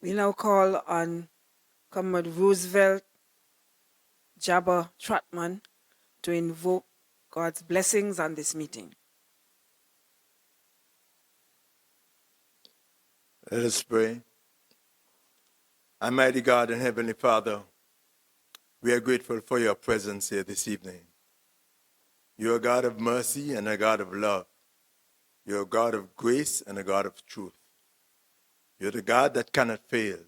We now call on Comrade Roosevelt Jabba Trotman to invoke God's blessings on this meeting. Let us pray. Almighty God and Heavenly Father, we are grateful for your presence here this evening. You are a God of mercy and a God of love. You are a God of grace and a God of truth. You're the God that cannot fail.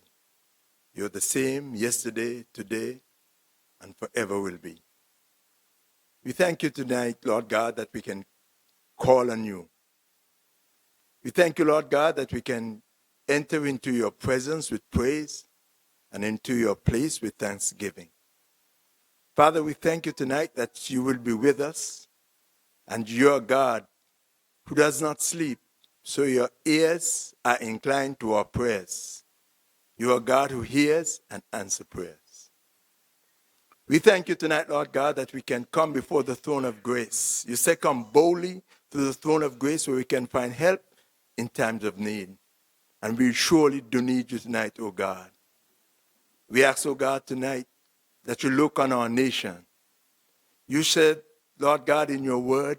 You're the same yesterday, today, and forever will be. We thank you tonight, Lord God, that we can call on you. We thank you, Lord God, that we can enter into your presence with praise and into your place with thanksgiving. Father, we thank you tonight that you will be with us, and you're God who does not sleep, so your ears are inclined to our prayers. You are God who hears and answers prayers. We thank you tonight, Lord God, that we can come before the throne of grace. You say come boldly to the throne of grace where we can find help in times of need. And we surely do need you tonight, O God. We ask, O God, tonight that you look on our nation. You said, Lord God, in your word,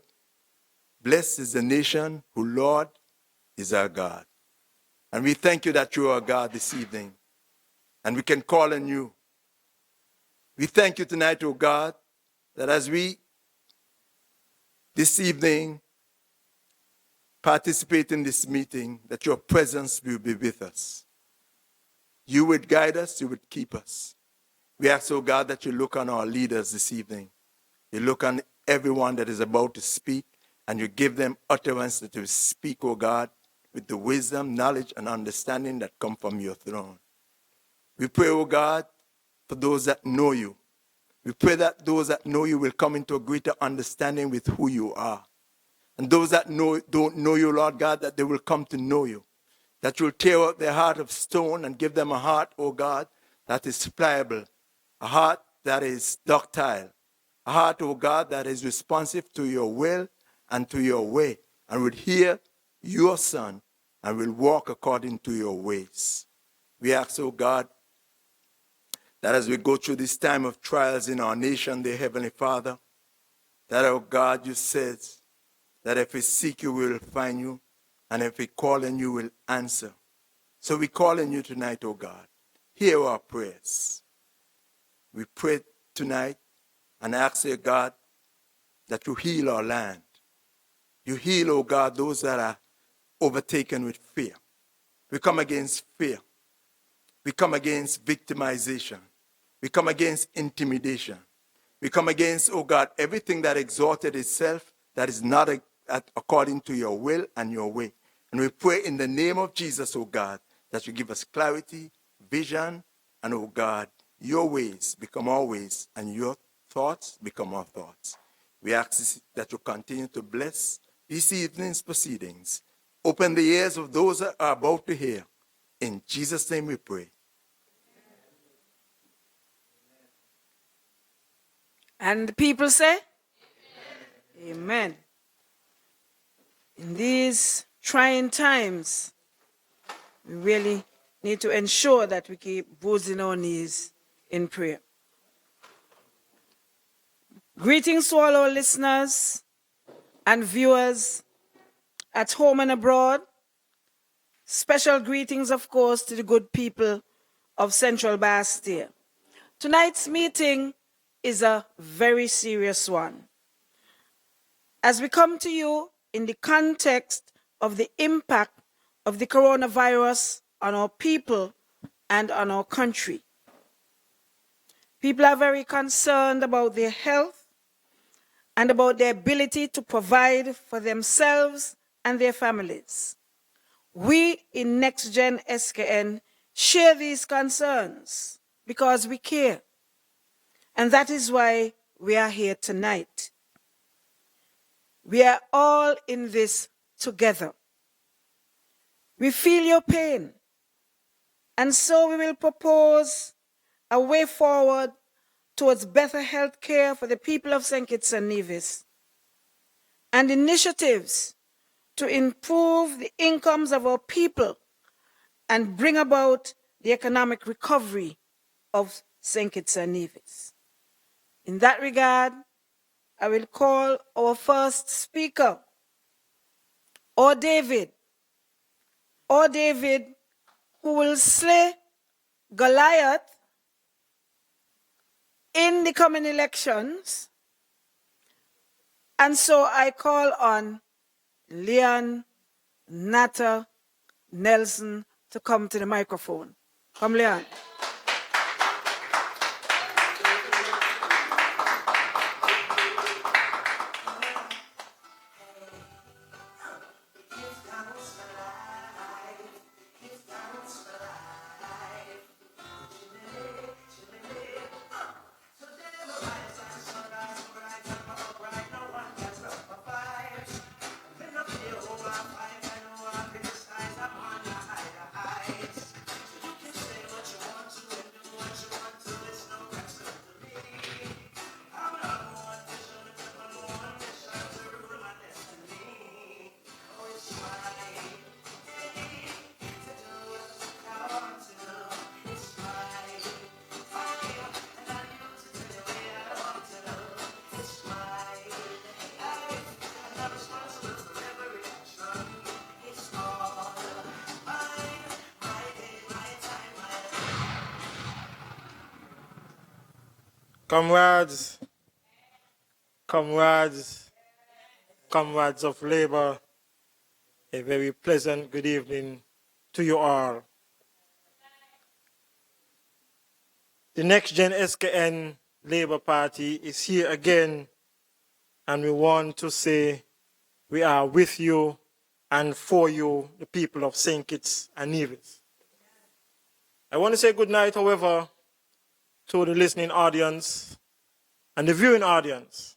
blessed is the nation who, Lord, is our God. And we thank you that you are God this evening. And we can call on you. We thank you tonight, O God, that as we this evening participate in this meeting, that your presence will be with us. You would guide us, you would keep us. We ask, O God, that you look on our leaders this evening. You look on everyone that is about to speak, and you give them utterance that will speak, O God, with the wisdom, knowledge, and understanding that come from your throne. We pray, O God, for those that know you. We pray that those that know you will come into a greater understanding with who you are. And those that don't know you, Lord God, that they will come to know you. That you'll tear out their heart of stone and give them a heart, O God, that is pliable. A heart that is ductile. A heart, O God, that is responsive to your will and to your way. And will hear your Son and will walk according to your ways. We ask, O God, that as we go through this time of trials in our nation, dear Heavenly Father, that, oh God, you said that if we seek you, we will find you, and if we call on you, will answer. So we call on you tonight, oh God. Hear our prayers. We pray tonight and ask, oh God, that you heal our land. You heal, oh God, those that are overtaken with fear. We come against fear. We come against victimization. We come against intimidation. We come against, oh God, everything that exalted itself that is not according to your will and your way. And we pray in the name of Jesus, oh God, that you give us clarity, vision, and, oh God, your ways become our ways and your thoughts become our thoughts. We ask that you continue to bless this evening's proceedings. Open the ears of those that are about to hear. In Jesus' name we pray. And the people say? Amen. Amen. In these trying times, we really need to ensure that we keep boosting our knees in prayer. Greetings to all our listeners and viewers at home and abroad. Special greetings, of course, to the good people of Central Bastille. Tonight's meeting is a very serious one. As we come to you in the context of the impact of the coronavirus on our people and on our country. People are very concerned about their health and about their ability to provide for themselves and their families. We in NextGen SKN share these concerns because we care. And that is why we are here tonight. We are all in this together. We feel your pain. And so we will propose a way forward towards better health care for the people of St. Kitts-Nevis and initiatives to improve the incomes of our people and bring about the economic recovery of St. Kitts and Nevis. In that regard, I will call our first speaker, or David, who will slay Goliath in the coming elections. And so I call on Leon Natta Nelson to come to the microphone. Come, Leon. Comrades, comrades of labor, a very pleasant good evening to you all. The NextGen SKN Labour Party is here again, and we want to say we are with you and for you, the people of St. Kitts and Nevis. I want to say good night, however, to the listening audience and the viewing audience.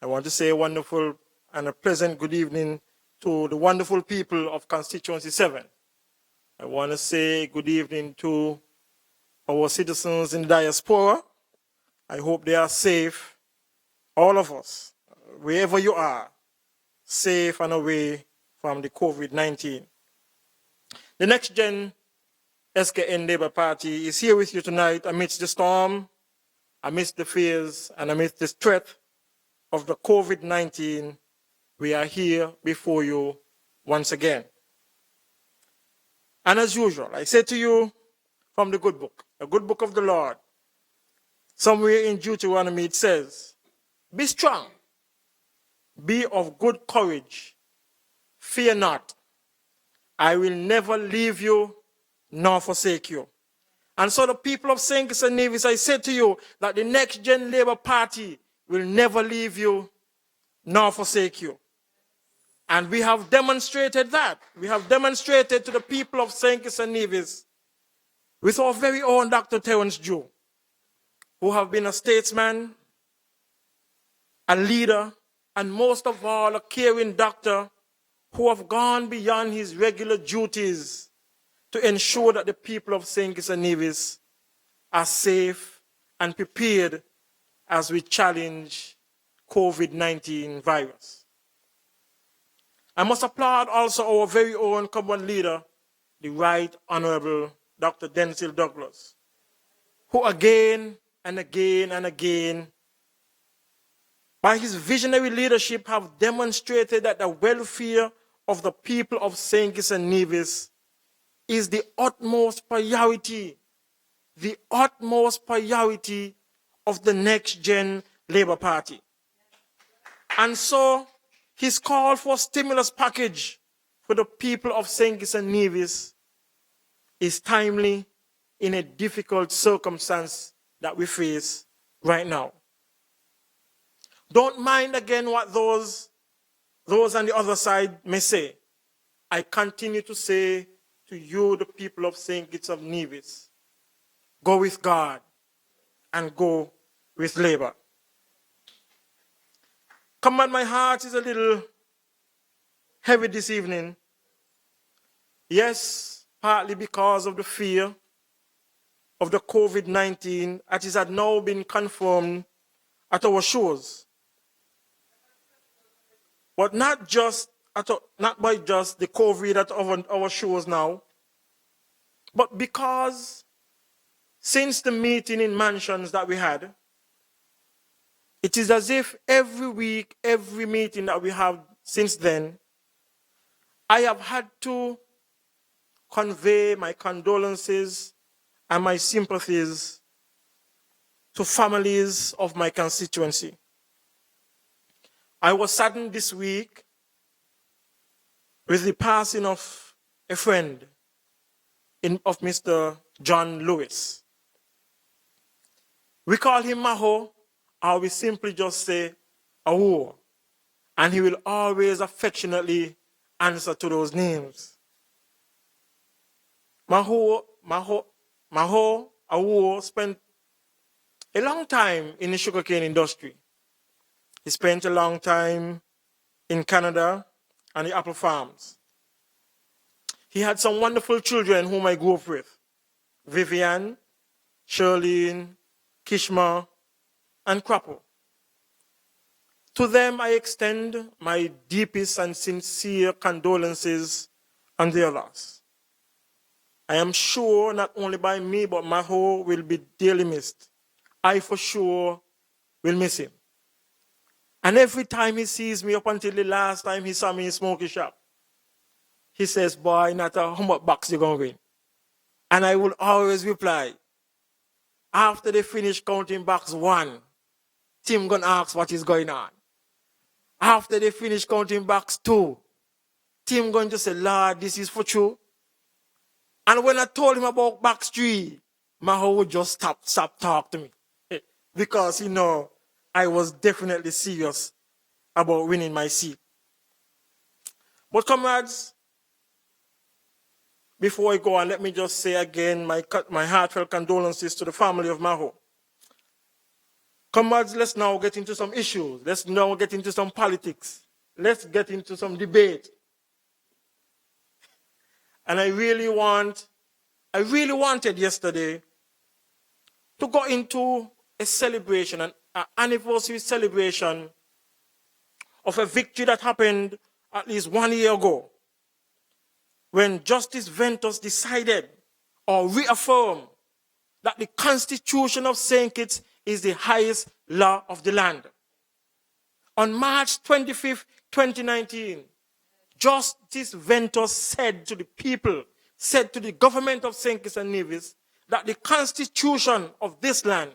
I want to say a wonderful and a pleasant good evening to the wonderful people of Constituency 7. I want to say good evening to our citizens in the diaspora. I hope they are safe, all of us, wherever you are, safe and away from the COVID-19. The NextGen SKN Labour Party is here with you tonight amidst the storm, amidst the fears, and amidst the threat of the COVID-19. We are here before you once again. And as usual, I say to you from the good book of the Lord, somewhere in Deuteronomy it says, be strong, be of good courage, fear not, I will never leave you nor forsake you. And so the people of St. Kitts and Nevis, I say to you that the NextGen Labour Party will never leave you nor forsake you. And we have demonstrated that. We have demonstrated to the people of St. Kitts and Nevis with our very own Dr. Terence Jew, who have been a statesman, a leader, and most of all, a caring doctor who have gone beyond his regular duties to ensure that the people of St. Kitts and Nevis are safe and prepared as we challenge COVID-19 virus. I must applaud also our very own common leader, the Right Honorable Dr. Denzil Douglas, who again and again and again, by his visionary leadership, have demonstrated that the welfare of the people of St. Kitts and Nevis is the utmost priority of the NextGen Labour Party. And so his call for stimulus package for the people of St. Kitts and Nevis is timely in a difficult circumstance that we face right now. Don't mind again what those on the other side may say. I continue to say to you, the people of St. Kitts and Nevis, go with God and go with labor. Come on, my heart is a little heavy this evening. Yes, partly because of the fear of the COVID-19 that has now been confirmed at our shores. But not by just the COVID at our shores now, But because since the meeting in mansions that we had, it is as if every week, every meeting that we have since then, I have had to convey my condolences and my sympathies to families of my constituency. I was saddened this week with the passing of a friend of Mr. John Lewis. We call him Maho, or we simply just say Awo, and he will always affectionately answer to those names. Maho Awo spent a long time in the sugarcane industry. He spent a long time in Canada and the apple farms. He had some wonderful children whom I grew up with: Vivian, Charlene, Kishma, and Crapo. To them, I extend my deepest and sincere condolences on their loss. I am sure not only by me, but Maho will be dearly missed. I for sure will miss him. And every time he sees me, up until the last time he saw me in Smoky Shop, he says, "Boy, not a how much box you gonna win?" And I will always reply, after they finish counting box 1, Tim gonna ask what is going on. After they finish counting box 2, Tim going to say, "Lord, this is for true." And when I told him about box 3, Maho would just stop talk to me. Because, I was definitely serious about winning my seat. But comrades, before I go on, let me just say again my heartfelt condolences to the family of Maho. Comrades, let's now get into some issues. Let's now get into some politics. Let's get into some debate. And I really wanted yesterday to go into a celebration, an anniversary celebration of a victory that happened at least 1 year ago, when Justice Ventus decided or reaffirmed that the Constitution of St. Kitts is the highest law of the land. On March 25th, 2019, Justice Ventus said to the people, said to the government of St. Kitts and Nevis, that the Constitution of this land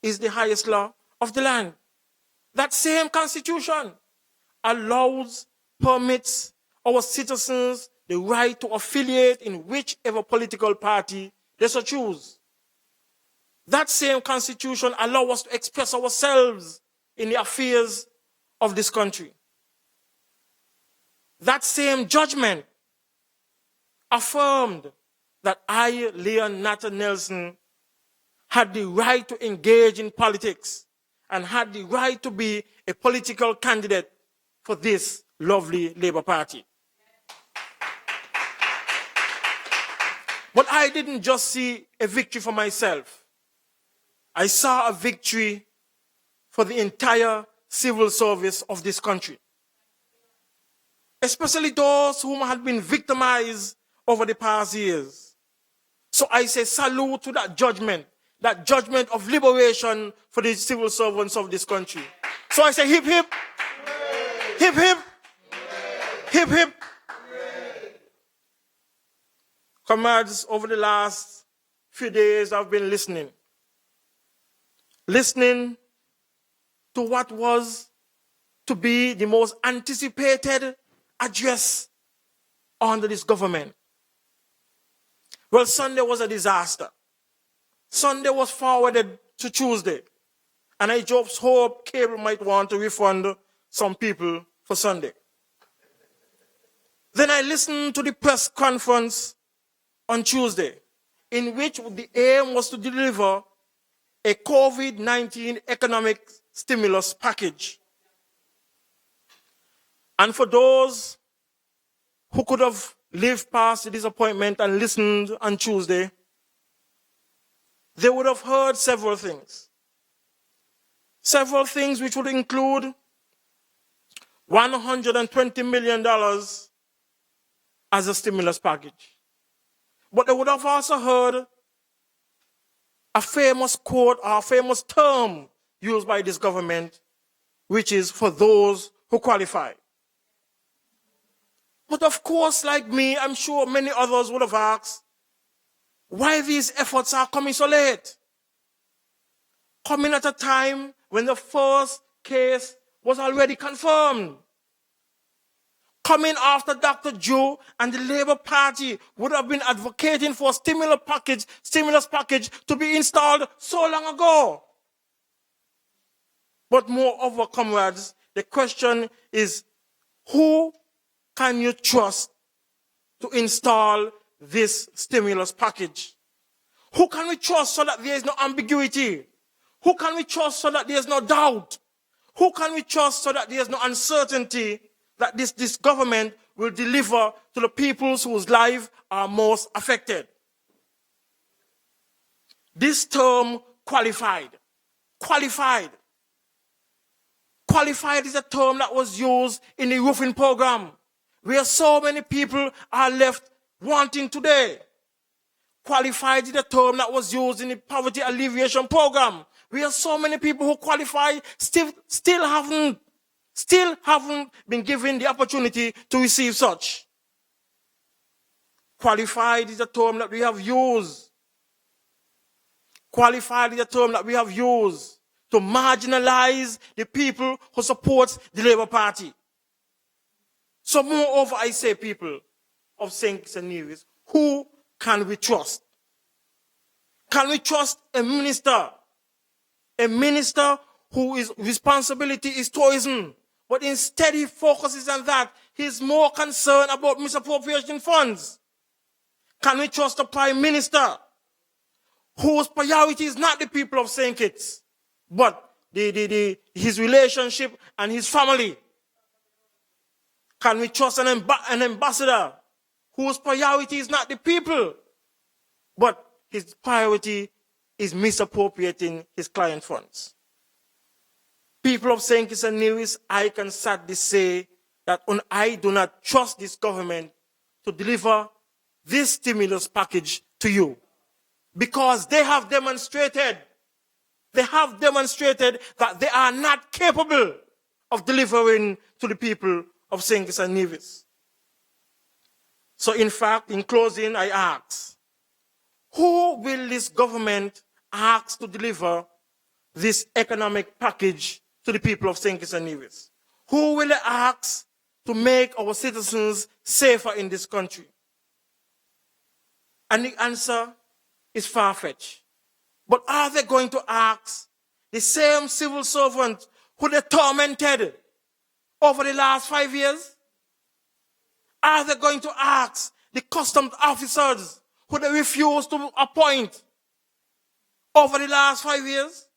is the highest law of the land. That same Constitution allows, permits our citizens the right to affiliate in whichever political party they so choose. That same Constitution allows us to express ourselves in the affairs of this country. That same judgment affirmed that I, Leon Nathan Nelson, had the right to engage in politics and had the right to be a political candidate for this lovely Labour Party. But I didn't just see a victory for myself. I saw a victory for the entire civil service of this country, especially those whom had been victimized over the past years. So I say salute to that judgment of liberation for the civil servants of this country. So I say hip hip, hip hip, hip hip. Comrades, over the last few days I've been listening to what was to be the most anticipated address under this government. Well, Sunday was a disaster. Sunday was forwarded to Tuesday. And I just hope cable might want to refund some people for Sunday. Then I listened to the press conference on Tuesday, in which the aim was to deliver a COVID-19 economic stimulus package. And for those who could have lived past the disappointment and listened on Tuesday, they would have heard several things. Several things which would include $120 million as a stimulus package, But they would have also heard a famous quote or a famous term used by this government, which is for those who qualify. But of course, like me, I'm sure many others would have asked, why these efforts are coming so late? Coming at a time when the first case was already confirmed. Coming after Dr. Joe and the Labour Party would have been advocating for a stimulus package to be installed so long ago. But moreover, comrades, the question is, who can you trust to install this stimulus package? Who can we trust so that there is no ambiguity? Who can we trust so that there is no doubt? Who can we trust so that there is no uncertainty that this government will deliver to the peoples whose lives are most affected? This term qualified is a term that was used in the roofing program, where so many people are left wanting today. Qualified is a term that was used in the poverty alleviation program, where so many people who qualify still haven't been given the opportunity to receive such. Qualified is a term that we have used. Qualified is a term that we have used to marginalize the people who support the Labour Party. So moreover, I say, people of St. Kitts-Nevis, who can we trust? Can we trust a minister? A minister whose responsibility is tourism, but instead he focuses on that. He's more concerned about misappropriation funds. Can we trust a prime minister whose priority is not the people of St. Kitts, but his relationship and his family? Can we trust an ambassador whose priority is not the people, but his priority is misappropriating his client funds? People of St. Kitts-Nevis, I can sadly say that I do not trust this government to deliver this stimulus package to you, because they have demonstrated that they are not capable of delivering to the people of St. Kitts-Nevis. So in fact, in closing, I ask, who will this government ask to deliver this economic package to the people of St. Kitts-Nevis? Who will they ask to make our citizens safer in this country? And the answer is far-fetched. But are they going to ask the same civil servant who they tormented over the last 5 years? Are they going to ask the customs officers who they refused to appoint over the last 5 years?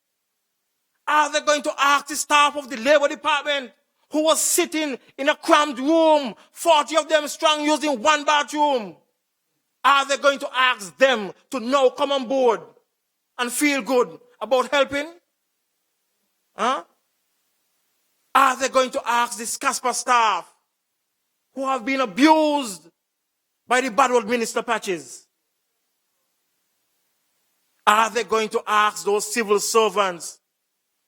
Are they going to ask the staff of the Labor Department who was sitting in a cramped room, 40 of them strong, using one bathroom? Are they going to ask them to now come on board and feel good about helping? Huh? Are they going to ask this CASPA staff who have been abused by the bad old Minister Patches? Are they going to ask those civil servants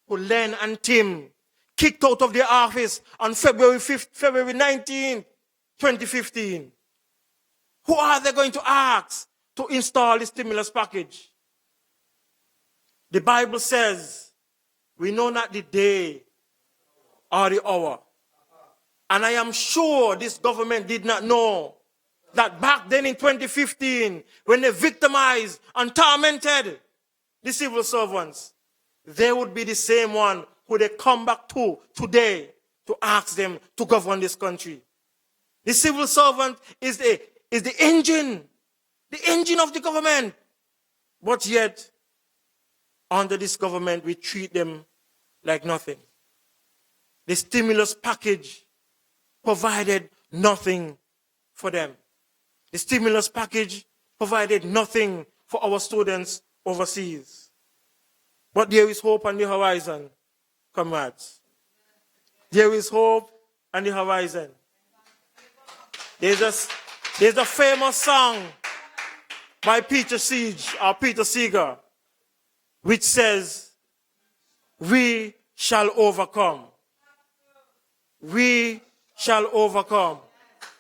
who Len and Tim kicked out of their office on February 19, 2015? Who are they going to ask to install the stimulus package? The Bible says, we know not the day or the hour. And I am sure this government did not know that back then in 2015, when they victimized and tormented the civil servants, they would be the same one who they come back to today to ask them to govern this country. The civil servant is the engine of the government. But yet, under this government, we treat them like nothing. The stimulus package provided nothing for them. The stimulus package provided nothing for our students overseas. But there is hope on the horizon, comrades. There is hope on the horizon. There's a famous song my Peter Siege, or Peter Seeger, which says, we shall overcome. We shall overcome.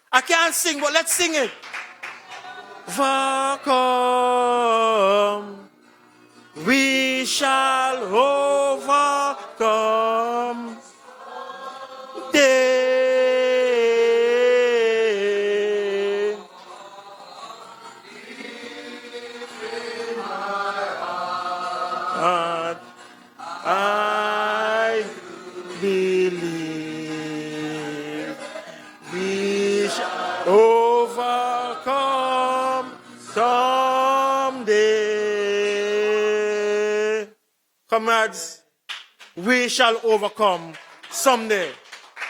I can't sing, but let's sing it. Overcome. We shall overcome. Day. I believe we shall overcome someday. Comrades, we shall overcome someday.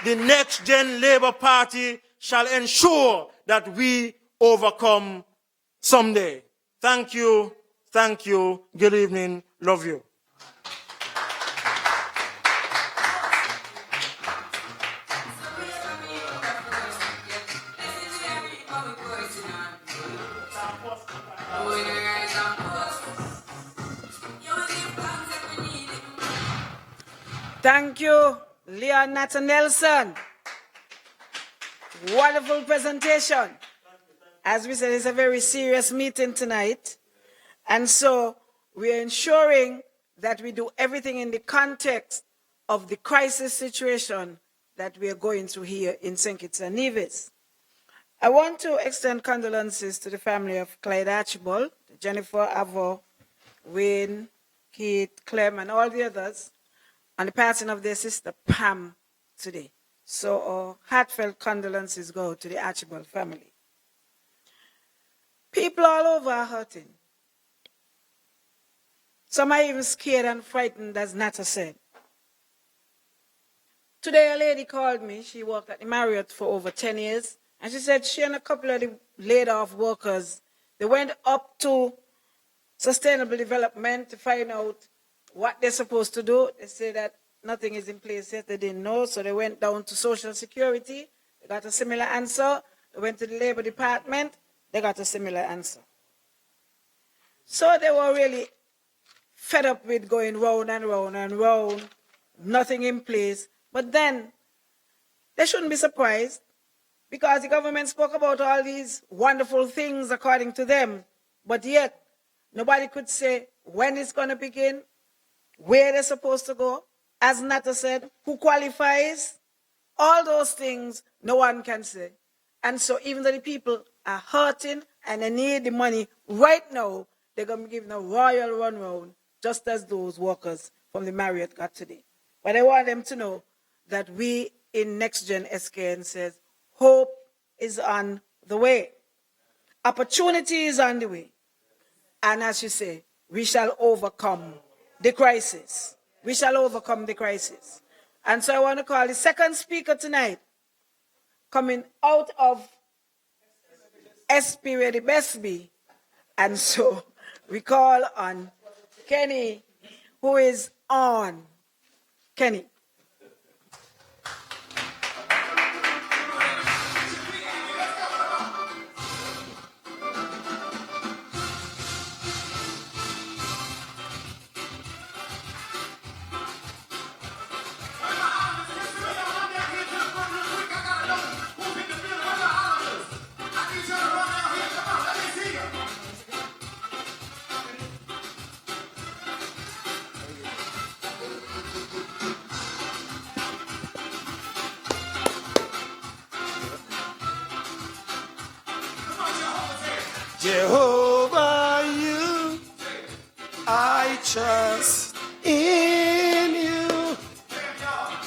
The Next Gen Labour Party shall ensure that we overcome someday. Thank you. Thank you. Good evening. Love you. Thank you, Leon Nathan Nelson. Wonderful presentation. As we said, it's a very serious meeting tonight. And so we are ensuring that we do everything in the context of the crisis situation that we are going through here in St. Kitts-Nevis. I want to extend condolences to the family of Clyde Archibald, Jennifer Avo, Wayne, Keith, Clem, and all the others on the passing of their sister Pam today. So heartfelt condolences go to the Archibald family. People all over are hurting. Some are even scared and frightened, as Nata said. Today a lady called me. She worked at the Marriott for over 10 years. And she said she and a couple of the laid off workers, they went up to sustainable development to find out what they're supposed to do. They say that nothing is in place yet. They didn't know. So they went down to Social Security. They got a similar answer. They went to the Labor Department. They got a similar answer. So they were really fed up with going round and round and round, nothing in place. But then they shouldn't be surprised because the government spoke about all these wonderful things according to them, but yet nobody could say when it's going to begin, where they're supposed to go. As Nata said, who qualifies? All those things no one can say. And so even though the people are hurting and they need the money right now, they're going to be given a royal run round, just as those workers from the Marriott got today. But I want them to know that we in NextGen SKN says, hope is on the way. Opportunity is on the way. And as you say, we shall overcome the crisis. We shall overcome the crisis. And so I want to call the second speaker tonight, coming out of SP where the best be. And so we call on Kenny, who is on. Kenny. Jehovah, you, I trust in you.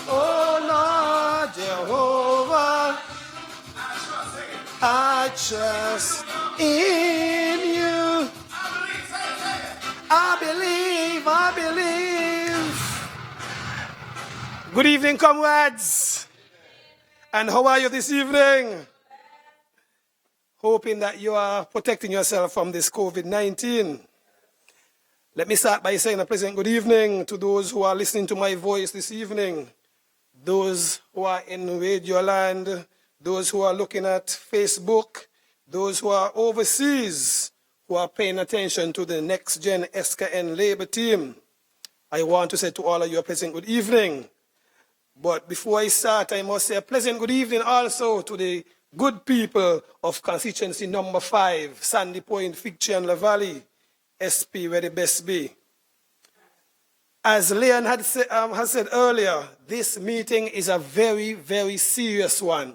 Oh Lord, Jehovah, I trust in you. I believe. Good evening, comrades. And how are you this evening? Hoping that you are protecting yourself from this COVID-19. Let me start by saying a pleasant good evening to those who are listening to my voice this evening, those who are in Radio Land, those who are looking at Facebook, those who are overseas, who are paying attention to the NextGen SKN labor team, I want to say to all of you a pleasant good evening. But before I start, I must say a pleasant good evening also to the good people of constituency number 5, Sandy Point, Fig and La Valley, SP, where the best be. As Leon has said earlier, this meeting is a very, very serious one.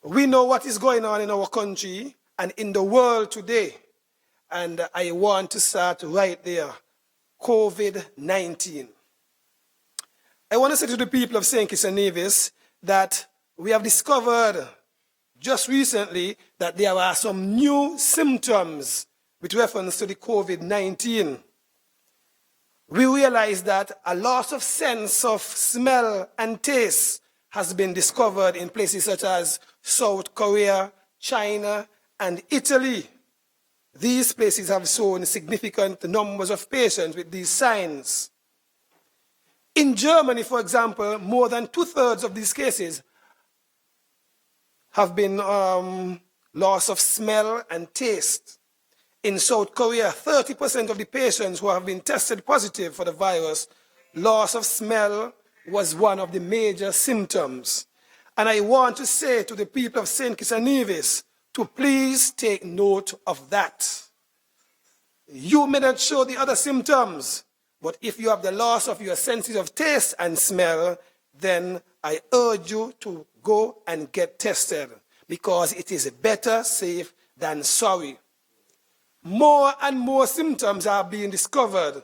We know what is going on in our country and in the world today. And I want to start right there. COVID-19. I want to say to the people of St. Kitts-Nevis that we have discovered just recently that there are some new symptoms with reference to the COVID-19. We realize that a loss of sense of smell and taste has been discovered in places such as South Korea, China, and Italy. These places have shown significant numbers of patients with these signs. In Germany, for example, more than 2/3 of these cases have been loss of smell and taste. In South Korea, 30% of the patients who have been tested positive for the virus, loss of smell was one of the major symptoms. And I want to say to the people of St. Kitts-Nevis to please take note of that. You may not show the other symptoms, but if you have the loss of your senses of taste and smell, then I urge you to go and get tested because it is better safe than sorry. More and more symptoms are being discovered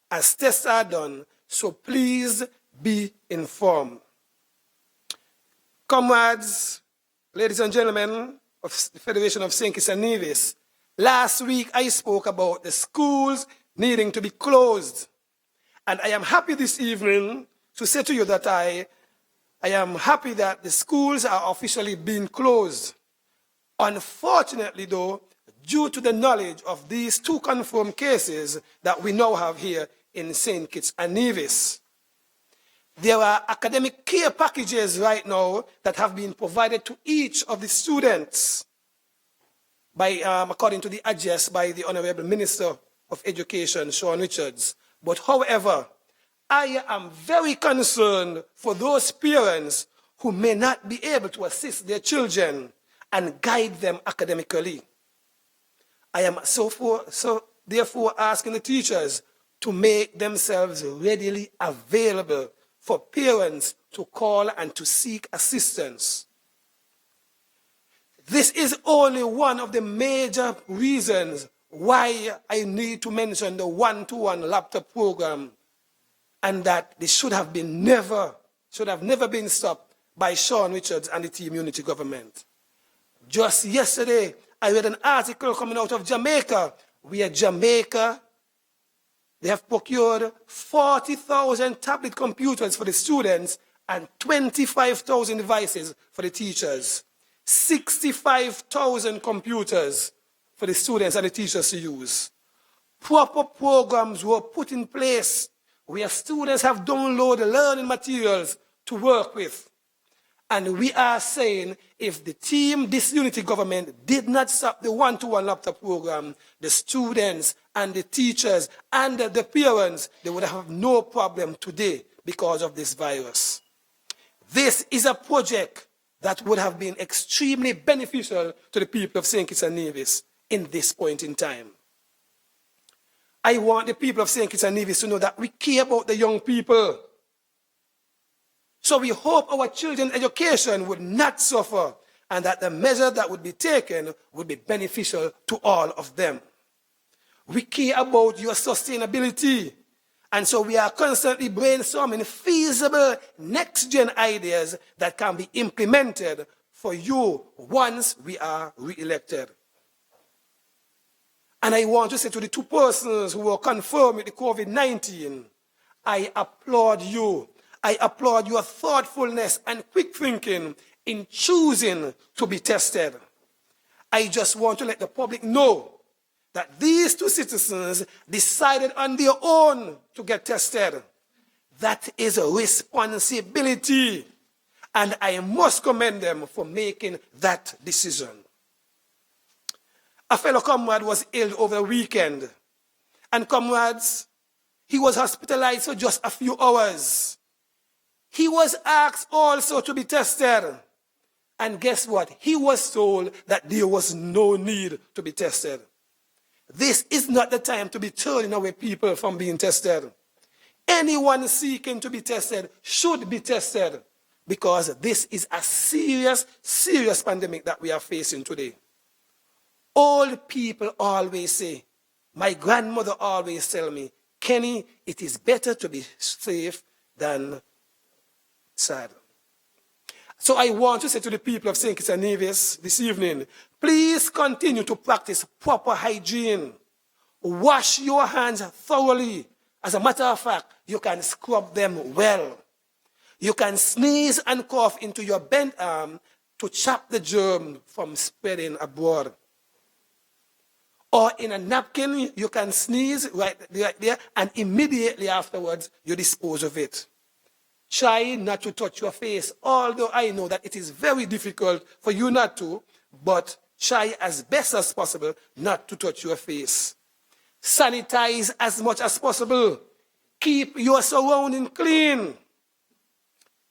as tests are done, so please be informed. Comrades, ladies and gentlemen of the Federation of St. Kitts-Nevis, last week I spoke about the schools needing to be closed. And I am happy this evening to say to you that I am happy that the schools are officially being closed. Unfortunately, though, due to the knowledge of these 2 confirmed cases that we now have here in St. Kitts and Nevis, there are academic care packages right now that have been provided to each of the students by, according to the address by the Honorable Minister of Education, Sean Richards. But however, I am very concerned for those parents who may not be able to assist their children and guide them academically. I am therefore asking the teachers to make themselves readily available for parents to call and to seek assistance. This is only one of the major reasons why I need to mention the one-to-one laptop program, and that they should have never been stopped by Sean Richards and the Team Unity government. Just yesterday, I read an article coming out of Jamaica, where Jamaica, they have procured 40,000 tablet computers for the students and 25,000 devices for the teachers. 65,000 computers for the students and the teachers to use. Proper programs were put in place where students have downloaded learning materials to work with. And we are saying if the Team Disunity government did not stop the one-to-one laptop program, the students and the teachers and the parents, they would have no problem today because of this virus. This is a project that would have been extremely beneficial to the people of St. Kitts and Nevis in this point in time. I want the people of St. Kitts and Nevis to know that we care about the young people. So we hope our children's education would not suffer and that the measure that would be taken would be beneficial to all of them. We care about your sustainability. And so we are constantly brainstorming feasible next-gen ideas that can be implemented for you once we are re-elected. And I want to say to the 2 persons who were confirmed with the COVID-19, I applaud you. I applaud your thoughtfulness and quick thinking in choosing to be tested. I just want to let the public know that these 2 citizens decided on their own to get tested. That is a responsibility, and I must commend them for making that decision. A fellow comrade was ill over the weekend. And comrades, he was hospitalized for just a few hours. He was asked also to be tested. And guess what? He was told that there was no need to be tested. This is not the time to be turning away people from being tested. Anyone seeking to be tested should be tested, because this is a serious, serious pandemic that we are facing today. Old people always say, my grandmother always tell me, Kenny, it is better to be safe than sad. So I want to say to the people of St. Kitts-Nevis this evening, please continue to practice proper hygiene. Wash your hands thoroughly. As a matter of fact, you can scrub them well. You can sneeze and cough into your bent arm to chop the germ from spreading abroad. Or in a napkin, you can sneeze right there, and immediately afterwards, you dispose of it. Try not to touch your face, although I know that it is very difficult for you not to, but try as best as possible not to touch your face. Sanitize as much as possible. Keep your surroundings clean.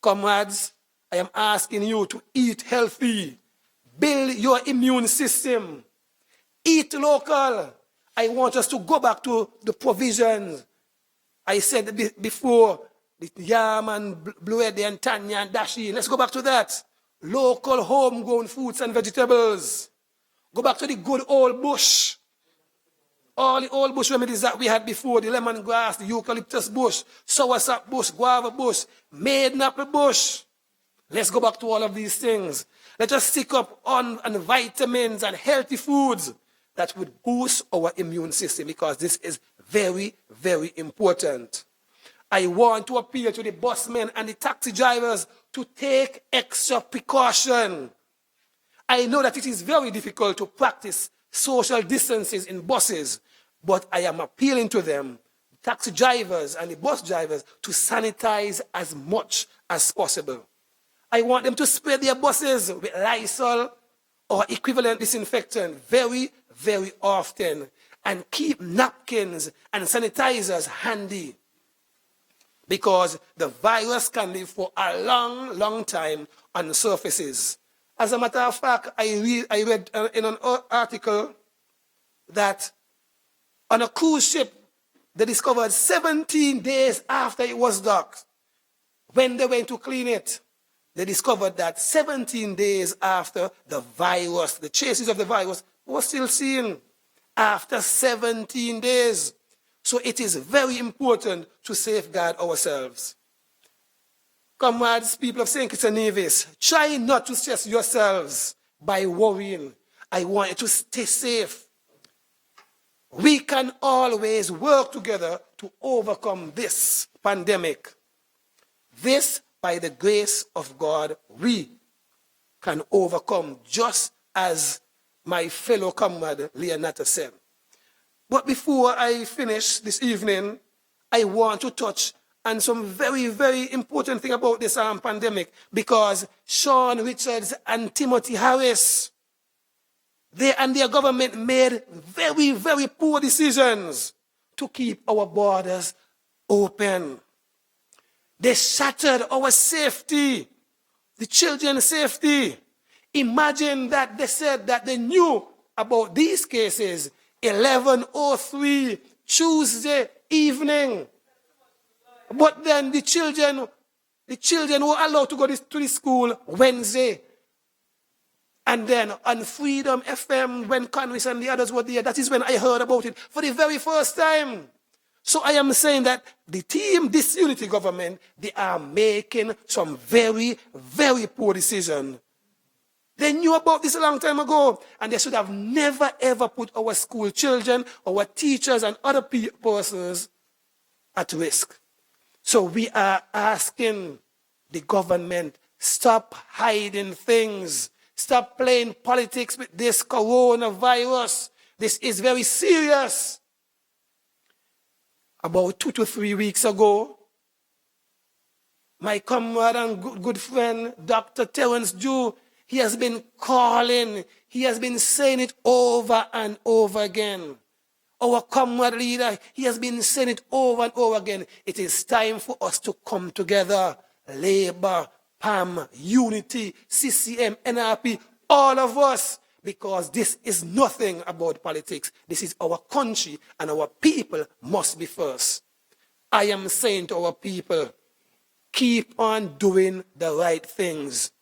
Comrades, I am asking you to eat healthy. Build your immune system. Eat local. I want us to go back to the provisions. I said before, the yam and blueberry and tanya and dashi. Let's go back to that. Local homegrown fruits and vegetables. Go back to the good old bush. All the old bush remedies that we had before, the lemongrass, the eucalyptus bush, soursop bush, guava bush, Maynard bush. Let's go back to all of these things. Let us stick up on vitamins and healthy foods that would boost our immune system, because this is very, very important. I want to appeal to the busmen and the taxi drivers to take extra precaution. I know that it is very difficult to practice social distances in buses, but I am appealing to them, taxi drivers and the bus drivers, to sanitize as much as possible. I want them to spray their buses with Lysol or equivalent disinfectant very, very often, and keep napkins and sanitizers handy, because the virus can live for a long, long time on surfaces. As a matter of fact, I read in an article that on a cruise ship, they discovered 17 days after it was docked, when they went to clean it, they discovered that 17 days after, the virus, the traces of the virus, were still seen after 17 days. So it is very important to safeguard ourselves. Comrades, people of St. Kitts-Nevis, try not to stress yourselves by worrying. I want you to stay safe. We can always work together to overcome this pandemic. This, by the grace of God, we can overcome, just as my fellow comrade Leonard said. But before I finish this evening, I want to touch on some very, very important thing about this pandemic, because Sean Richards and Timothy Harris, they and their government made very, very poor decisions to keep our borders open. They shattered our safety, the children's safety. Imagine that they said that they knew about these cases 11:03 Tuesday evening. But then the children were allowed to go to the school Wednesday. And then on Freedom FM, when Conway and the others were there, that is when I heard about it for the very first time. So I am saying that the team, this unity government, they are making some very, very poor decisions. They knew about this a long time ago, and they should have never, ever put our school children, our teachers, and other persons at risk. So we are asking the government, stop hiding things. Stop playing politics with this coronavirus. This is very serious. About 2 to 3 weeks ago, my comrade and good friend, Dr. Terence Jew, He has been calling. He has been saying it over and over again. Our comrade leader, he has been saying it over and over again. It is time for us to come together. Labour, PAM, Unity, CCM, NRP, all of us. Because this is nothing about politics. This is our country, and our people must be first. I am saying to our people, keep on doing the right things.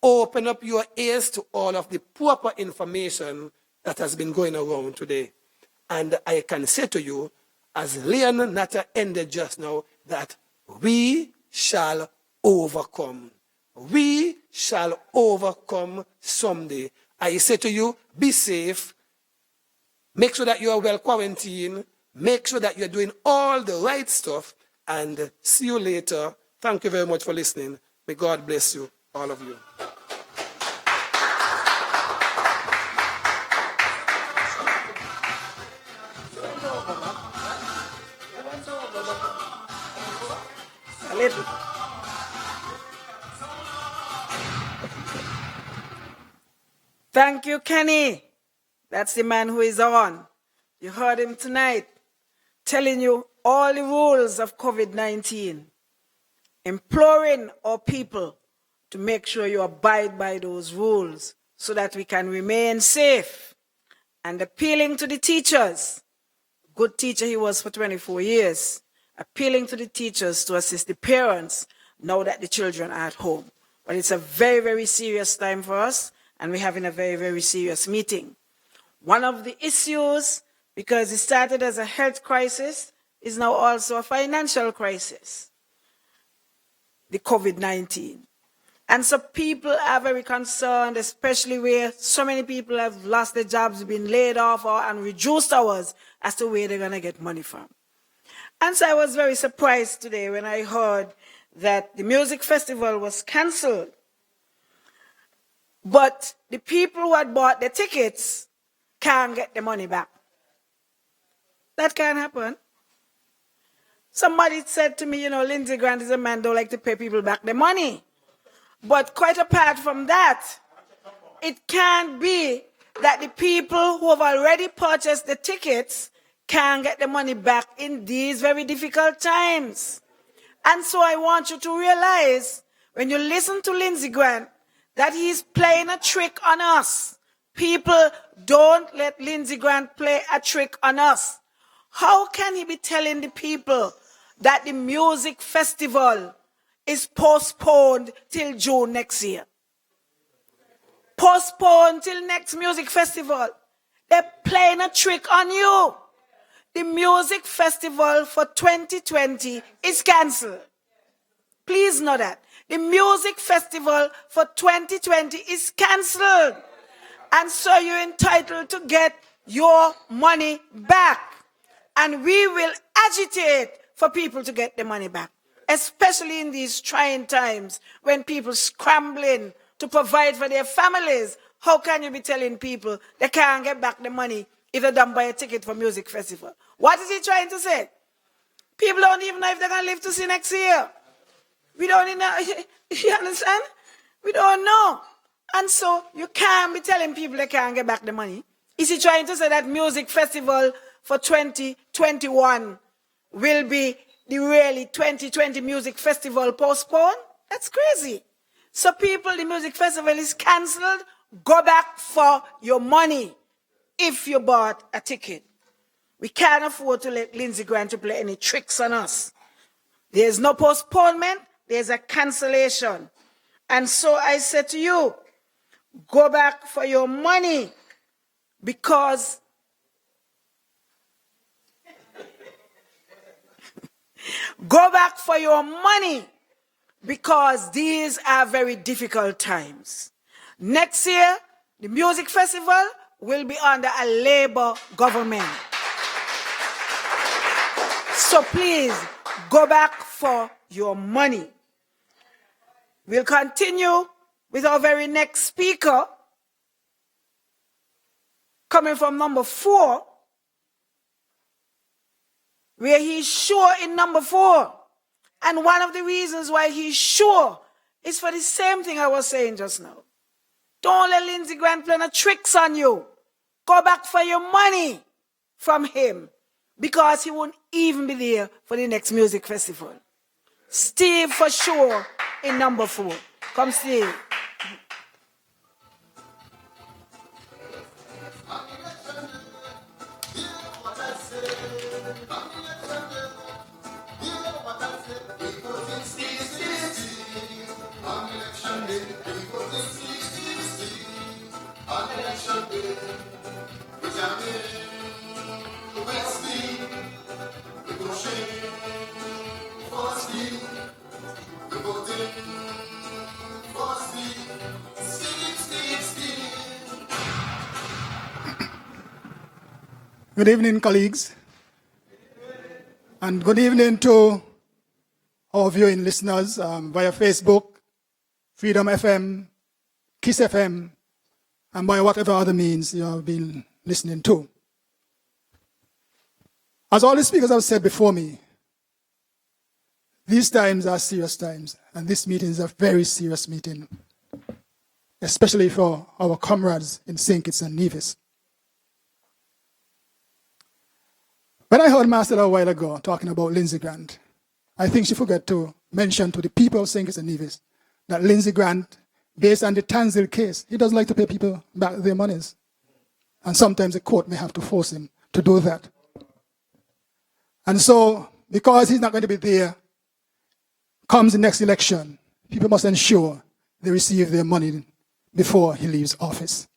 Open up your ears to all of the proper information that has been going around today. And I can say to you, as Leon Natta ended just now, that we shall overcome. We shall overcome someday. I say to you, be safe. Make sure that you are well quarantined. Make sure that you're doing all the right stuff. And see you later. Thank you very much for listening. May God bless you, all of you. A little. Thank you, Kenny. That's the man who is on. You heard him tonight telling you all the rules of COVID-19, imploring our people to make sure you abide by those rules so that we can remain safe, and appealing to the teachers. Good teacher he was for 24 years, appealing to the teachers to assist the parents now that the children are at home. But it's a very, very serious time for us, and we're having a very, very serious meeting. One of the issues, because it started as a health crisis, is now also a financial crisis, the COVID-19. And so people are very concerned, especially where so many people have lost their jobs, been laid off, and reduced hours, as to where they're going to get money from. And so I was very surprised today when I heard that the music festival was cancelled. But the people who had bought the tickets can't get the money back. That can't happen. Somebody said to me, Lindsey Grant is a man who don't like to pay people back their money. But quite apart from that, it can't be that the people who have already purchased the tickets can't get the money back in these very difficult times. And so I want you to realize, when you listen to Lindsey Grant, that he's playing a trick on us. People, don't let Lindsey Grant play a trick on us. How can he be telling the people that the music festival is postponed till June next year? Postponed till next music festival. They're playing a trick on you. The music festival for 2020 is cancelled. Please know that. The music festival for 2020 is cancelled. And so you're entitled to get your money back. And we will agitate for people to get the money back, especially in these trying times when people scrambling to provide for their families. How can you be telling people they can't get back the money if they don't buy a ticket for music festival? What is he trying to say? People don't even know if they're going to live to see next year. We don't even know. You understand? We don't know. And so you can't be telling people they can't get back the money. Is he trying to say that music festival for 2021 will be the really 2020 music festival postponed? That's crazy. So people, the music festival is cancelled. Go back for your money if you bought a ticket. We can't afford to let Lindsey Grant to play any tricks on us. There's no postponement. There's a cancellation. And so I say to you, go back for your money, because go back for your money, because these are very difficult times. Next year, the music festival will be under a Labour government. So please, go back for your money. We'll continue with our very next speaker, coming from number 4, where he's sure in number 4. And one of the reasons why he's sure is for the same thing I was saying just now. Don't let Lindsey Grant play no tricks on you. Go back for your money from him, because he won't even be there for the next music festival. Steve for sure in number 4. Come, Steve. Good evening, colleagues. And good evening to our viewing listeners via Facebook, Freedom FM, Kiss FM, and by whatever other means you have been listening to. As all the speakers have said before me, these times are serious times, and this meeting is a very serious meeting, especially for our comrades in St. Kitts-Nevis. When I heard Master a while ago talking about Lindsey Grant, I think she forgot to mention to the people of St. Kitts-Nevis that Lindsey Grant, based on the Tanzil case, he doesn't like to pay people back their monies. And sometimes the court may have to force him to do that. And so, because he's not going to be there, comes the next election, people must ensure they receive their money before he leaves office.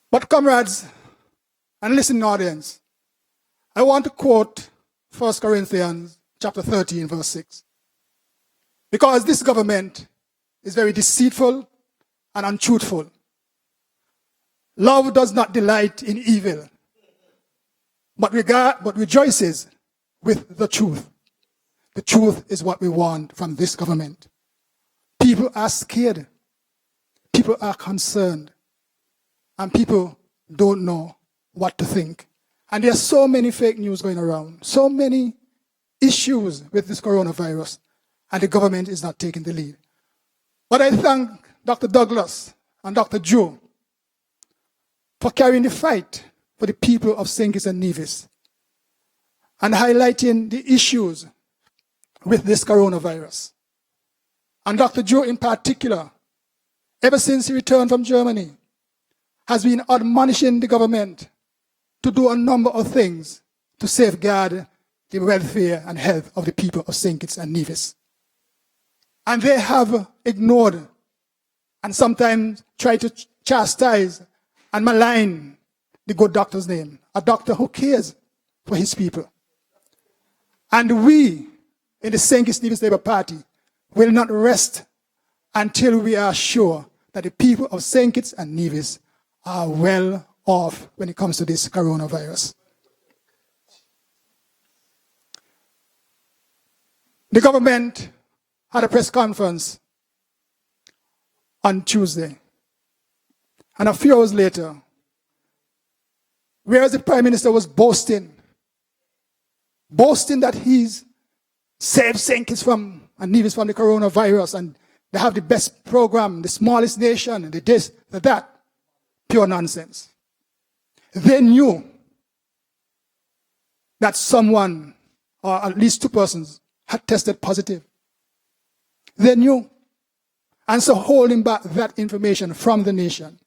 But comrades and listening audience, I want to quote 1 Corinthians chapter 13, verse 6. Because this government is very deceitful and untruthful. Love does not delight in evil, but rejoices with the truth. The truth is what we want from this government. People are scared. People are concerned. And people don't know what to think. And there are so many fake news going around, so many issues with this coronavirus, and the government is not taking the lead. But I thank Dr. Douglas and Dr. Joe for carrying the fight for the people of St. Kitts-Nevis and highlighting the issues with this coronavirus. And Dr. Joe in particular, ever since he returned from Germany, has been admonishing the government to do a number of things to safeguard the welfare and health of the people of St. Kitts-Nevis. And they have ignored and sometimes tried to chastise and malign the good doctor's name, a doctor who cares for his people. And we in the St. Kitts-Nevis Labour Party will not rest until we are sure that the people of St. Kitts-Nevis are well off when it comes to this coronavirus. The government had a press conference on Tuesday. And a few hours later, whereas the Prime Minister was boasting that he's saved St. Kitts and Nevis from the coronavirus, and they have the best program, the smallest nation, and the this, the that. Pure nonsense. They knew that someone, or at least 2 persons, had tested positive. They knew. And so holding back that information from the nation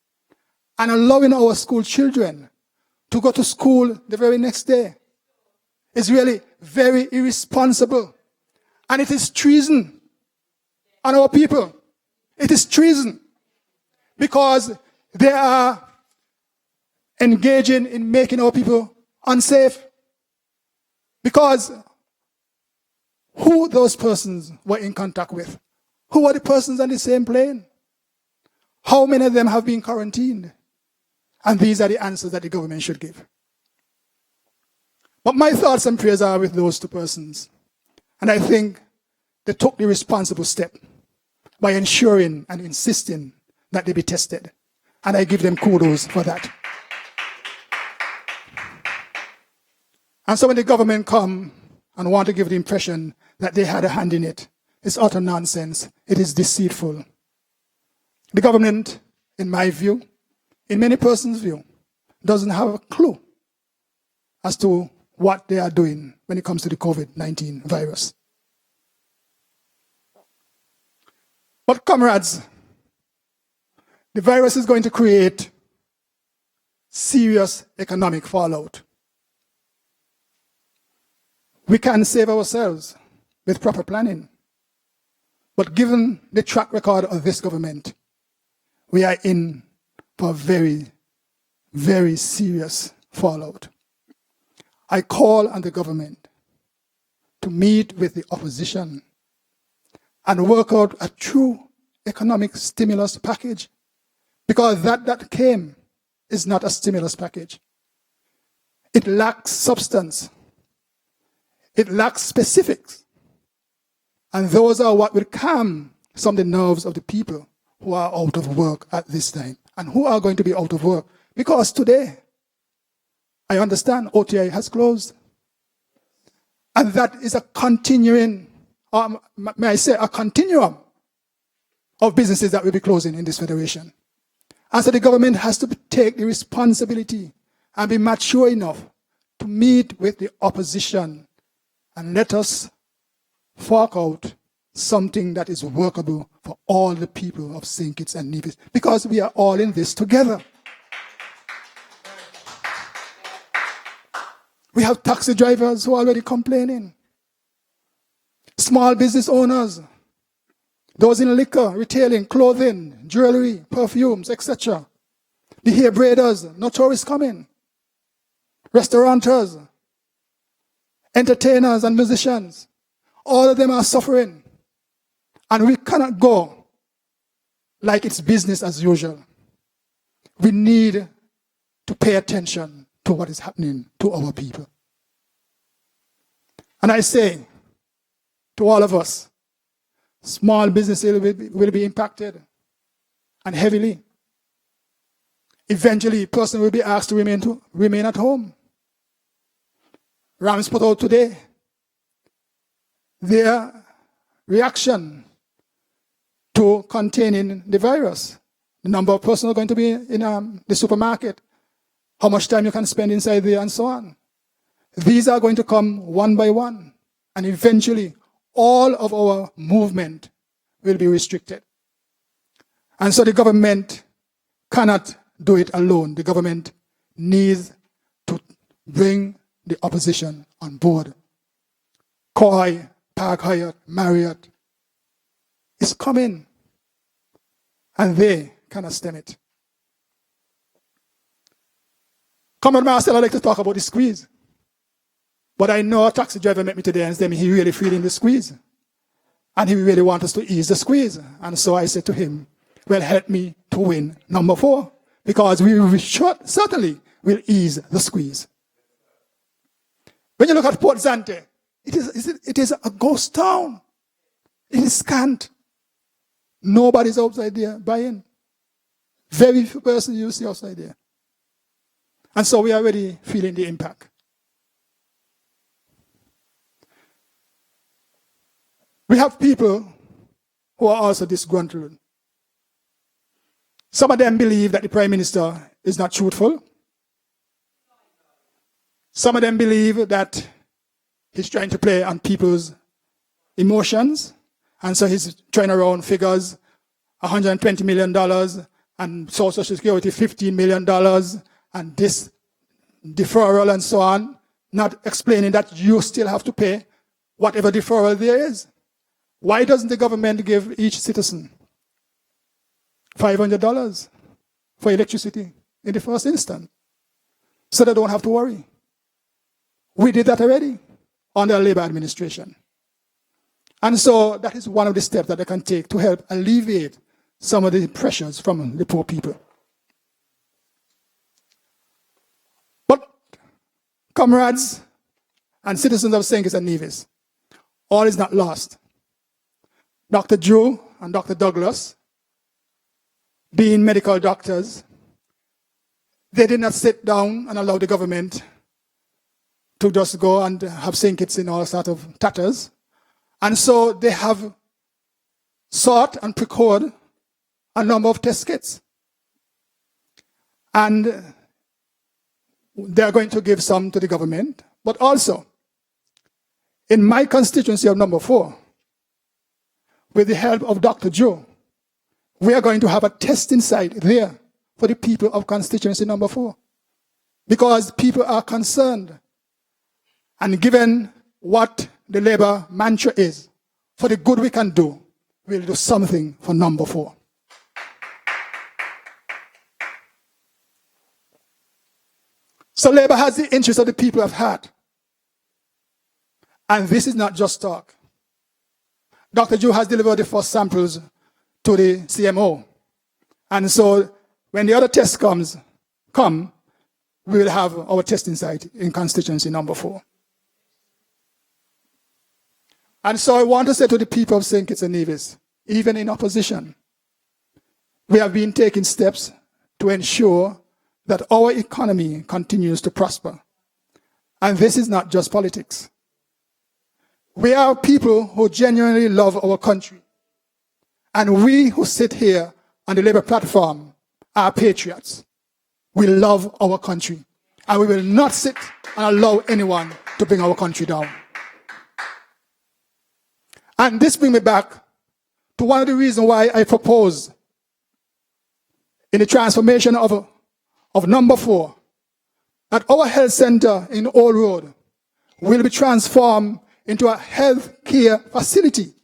and allowing our school children to go to school the very next day is really very irresponsible. And it is treason on our people. It is treason because they are engaging in making our people unsafe. Because who those persons were in contact with? Who are the persons on the same plane? How many of them have been quarantined? And these are the answers that the government should give. But my thoughts and prayers are with those 2 persons. And I think they took the responsible step by ensuring and insisting that they be tested. And I give them kudos for that. And so when the government come and want to give the impression that they had a hand in it. It's utter nonsense. It is deceitful. The government, in my view, in many persons' view, doesn't have a clue as to what they are doing when it comes to the COVID-19 virus. But comrades, the virus is going to create serious economic fallout. We can save ourselves with proper planning. But given the track record of this government, we are in for very, very serious fallout. I call on the government to meet with the opposition and work out a true economic stimulus package, because that came is not a stimulus package. It lacks substance. It lacks specifics. And those are what will calm some of the nerves of the people who are out of work at this time and who are going to be out of work. Because today, I understand OTI has closed. And that is a continuing, may I say, a continuum of businesses that will be closing in this federation. And so the government has to take the responsibility and be mature enough to meet with the opposition and let us fork out something that is workable for all the people of St. Kitts and Nevis, because we are all in this together. We have taxi drivers who are already complaining. Small business owners, those in liquor, retailing, clothing, jewelry, perfumes, etc. The hair braiders, no tourists coming. Restaurateurs, entertainers and musicians, all of them are suffering. And we cannot go like it's business as usual. We need to pay attention to what is happening to our people. And I say to all of us, small businesses will be impacted, and heavily. Eventually, a person will be asked to remain at home. Rams put out today their reaction to containing the virus. The number of persons are going to be in the supermarket, how much time you can spend inside there, and so on. These are going to come one by one, and eventually all of our movement will be restricted. And so the government cannot do it alone. The government needs to bring the opposition on board. Koi, Park Hyatt, Marriott is coming, and they cannot stem it. Comrade Marcel, I'd like to talk about the squeeze. But I know a taxi driver met me today and said he really feeling the squeeze. And he really wants us to ease the squeeze. And so I said to him, well, help me to win number 4. Because we certainly will ease the squeeze. When you look at Port Zante, it is a ghost town. It is scant. Nobody's outside there buying. Very few persons you see outside there. And so we are already feeling the impact. We have people who are also disgruntled. Some of them believe that the Prime Minister is not truthful. Some of them believe that he's trying to play on people's emotions. And so he's trying around figures, $120 million, and Social Security, $15 million, and this deferral and so on, not explaining that you still have to pay whatever deferral there is. Why doesn't the government give each citizen $500 for electricity in the first instance, so they don't have to worry? We did that already under the Labour administration. And so that is one of the steps that they can take to help alleviate some of the pressures from the poor people. But comrades and citizens of St. Kitts and Nevis, all is not lost. Dr. Drew and Dr. Douglas, being medical doctors, they did not sit down and allow the government to just go and have St. Kitts in all sorts of tatters And so they have sought and procured a number of test kits. And they're going to give some to the government. But also, in my constituency of number 4, with the help of Dr. Joe, we are going to have a testing site there for the people of constituency number 4. Because people are concerned. And given what the Labour mantra is, for the good we can do, we'll do something for number 4. So Labour has the interest of the people at heart. And this is not just talk. Dr. Joe has delivered the first samples to the CMO. And so when the other tests come, we will have our testing site in constituency number 4. And so I want to say to the people of St. Kitts-Nevis, even in opposition, we have been taking steps to ensure that our economy continues to prosper. And this is not just politics. We are people who genuinely love our country. And we who sit here on the Labour platform are patriots. We love our country. And we will not sit and allow anyone to bring our country down. And this brings me back to one of the reasons why I propose in the transformation of number 4, that our health center in Old Road will be transformed into a health care facility.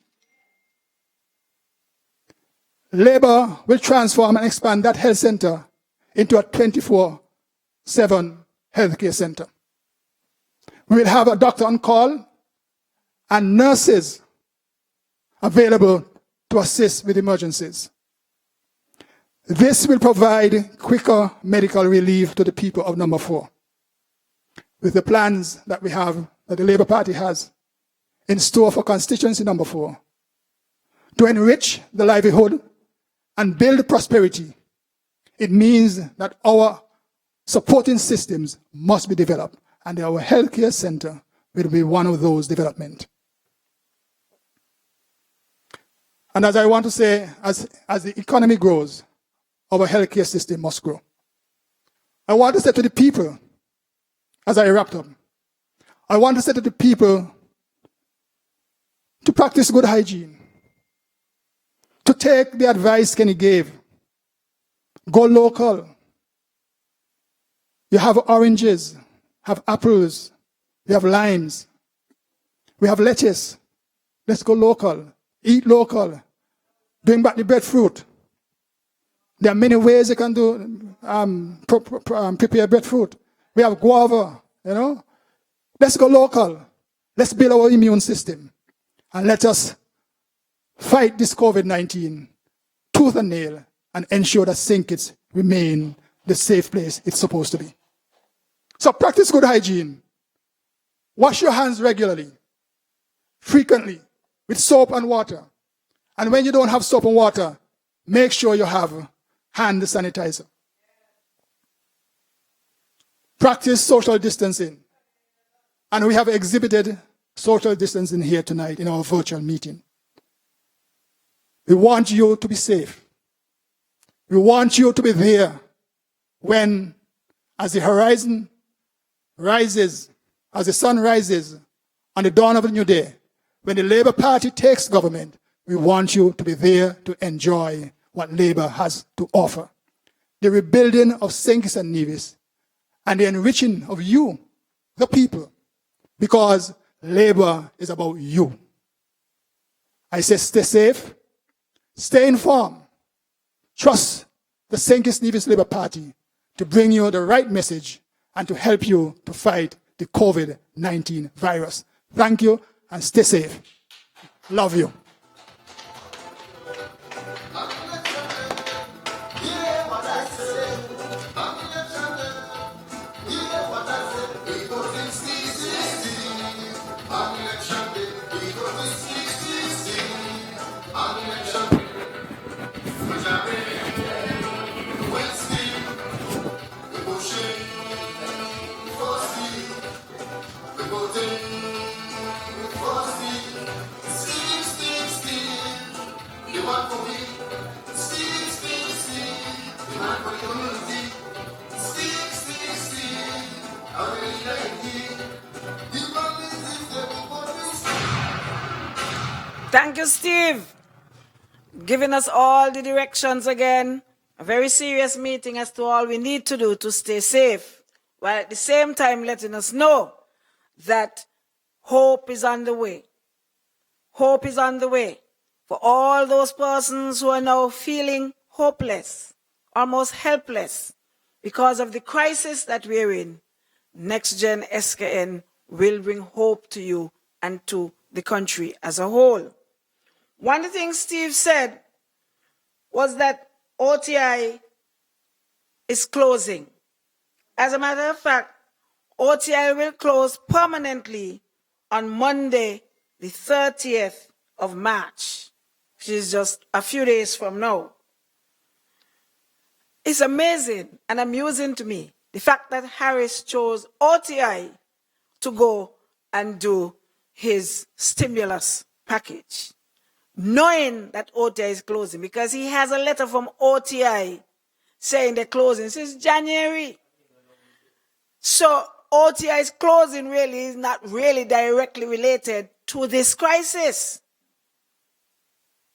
Labour will transform and expand that health center into a 24/7 healthcare center. We will have a doctor on call and nurses available to assist with emergencies. This will provide quicker medical relief to the people of number 4. With the plans that we have, that the Labour Party has in store for constituency number 4, to enrich the livelihood and build prosperity, it means that our supporting systems must be developed, and our healthcare center will be one of those development. And as I want to say, as the economy grows, our healthcare system must grow. I want to say to the people, as I wrap up, I want to say to the people to practice good hygiene, to take the advice Kenny gave, go local. You have oranges, have apples, you have limes, we have lettuce. Let's go local, eat local, bring back the breadfruit. There are many ways you can do prepare breadfruit. We have guava, Let's go local. Let's build our immune system. And let us fight this COVID-19 tooth and nail and ensure that St. Kitts remain the safe place it's supposed to be. So practice good hygiene. Wash your hands regularly, frequently, with soap and water. And when you don't have soap and water, make sure you have hand sanitizer. Practice social distancing. And we have exhibited social distancing here tonight in our virtual meeting. We want you to be safe. We want you to be there when, as the horizon rises, as the sun rises on the dawn of a new day, when the Labour Party takes government, we want you to be there to enjoy what Labour has to offer. The rebuilding of St. Kitts-Nevis and the enriching of you, the people, because Labour is about you. I say stay safe, stay informed, trust the St. Kitts-Nevis Labour Party to bring you the right message and to help you to fight the COVID-19 virus. Thank you and stay safe. Love you. See Thank you, Steve. Giving us all the directions again. A very serious meeting as to all we need to do to stay safe, while at the same time letting us know that hope is on the way. Hope is on the way for all those persons who are now feeling hopeless, almost helpless because of the crisis that we're in. NextGen SKN will bring hope to you and to the country as a whole. One of the things Steve said was that OTI is closing. As a matter of fact, OTI will close permanently on Monday, the 30th of March, which is just a few days from now. It's amazing and amusing to me, the fact that Harris chose OTI to go and do his stimulus package, knowing that OTI is closing, because he has a letter from OTI saying they're closing since January. So OTI's closing really is not really directly related to this crisis.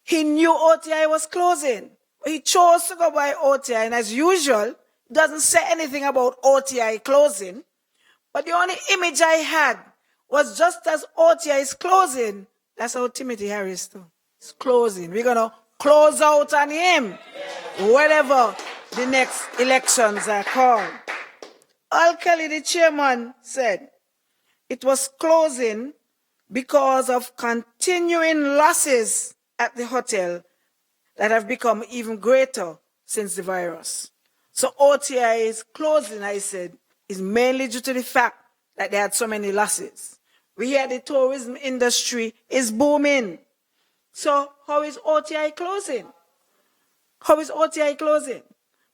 He knew OTI was closing. He chose to go by OTI, and as usual, doesn't say anything about OTI closing. But the only image I had was just as OTI is closing, that's how Timothy Harris too. It's closing. We're going to close out on him, whatever the next elections are called. Al Kelly, the chairman, said it was closing because of continuing losses at the hotel that have become even greater since the virus. So OTI is closing, I said, is mainly due to the fact that they had so many losses. We hear the tourism industry is booming. So how is OTI closing? How is OTI closing?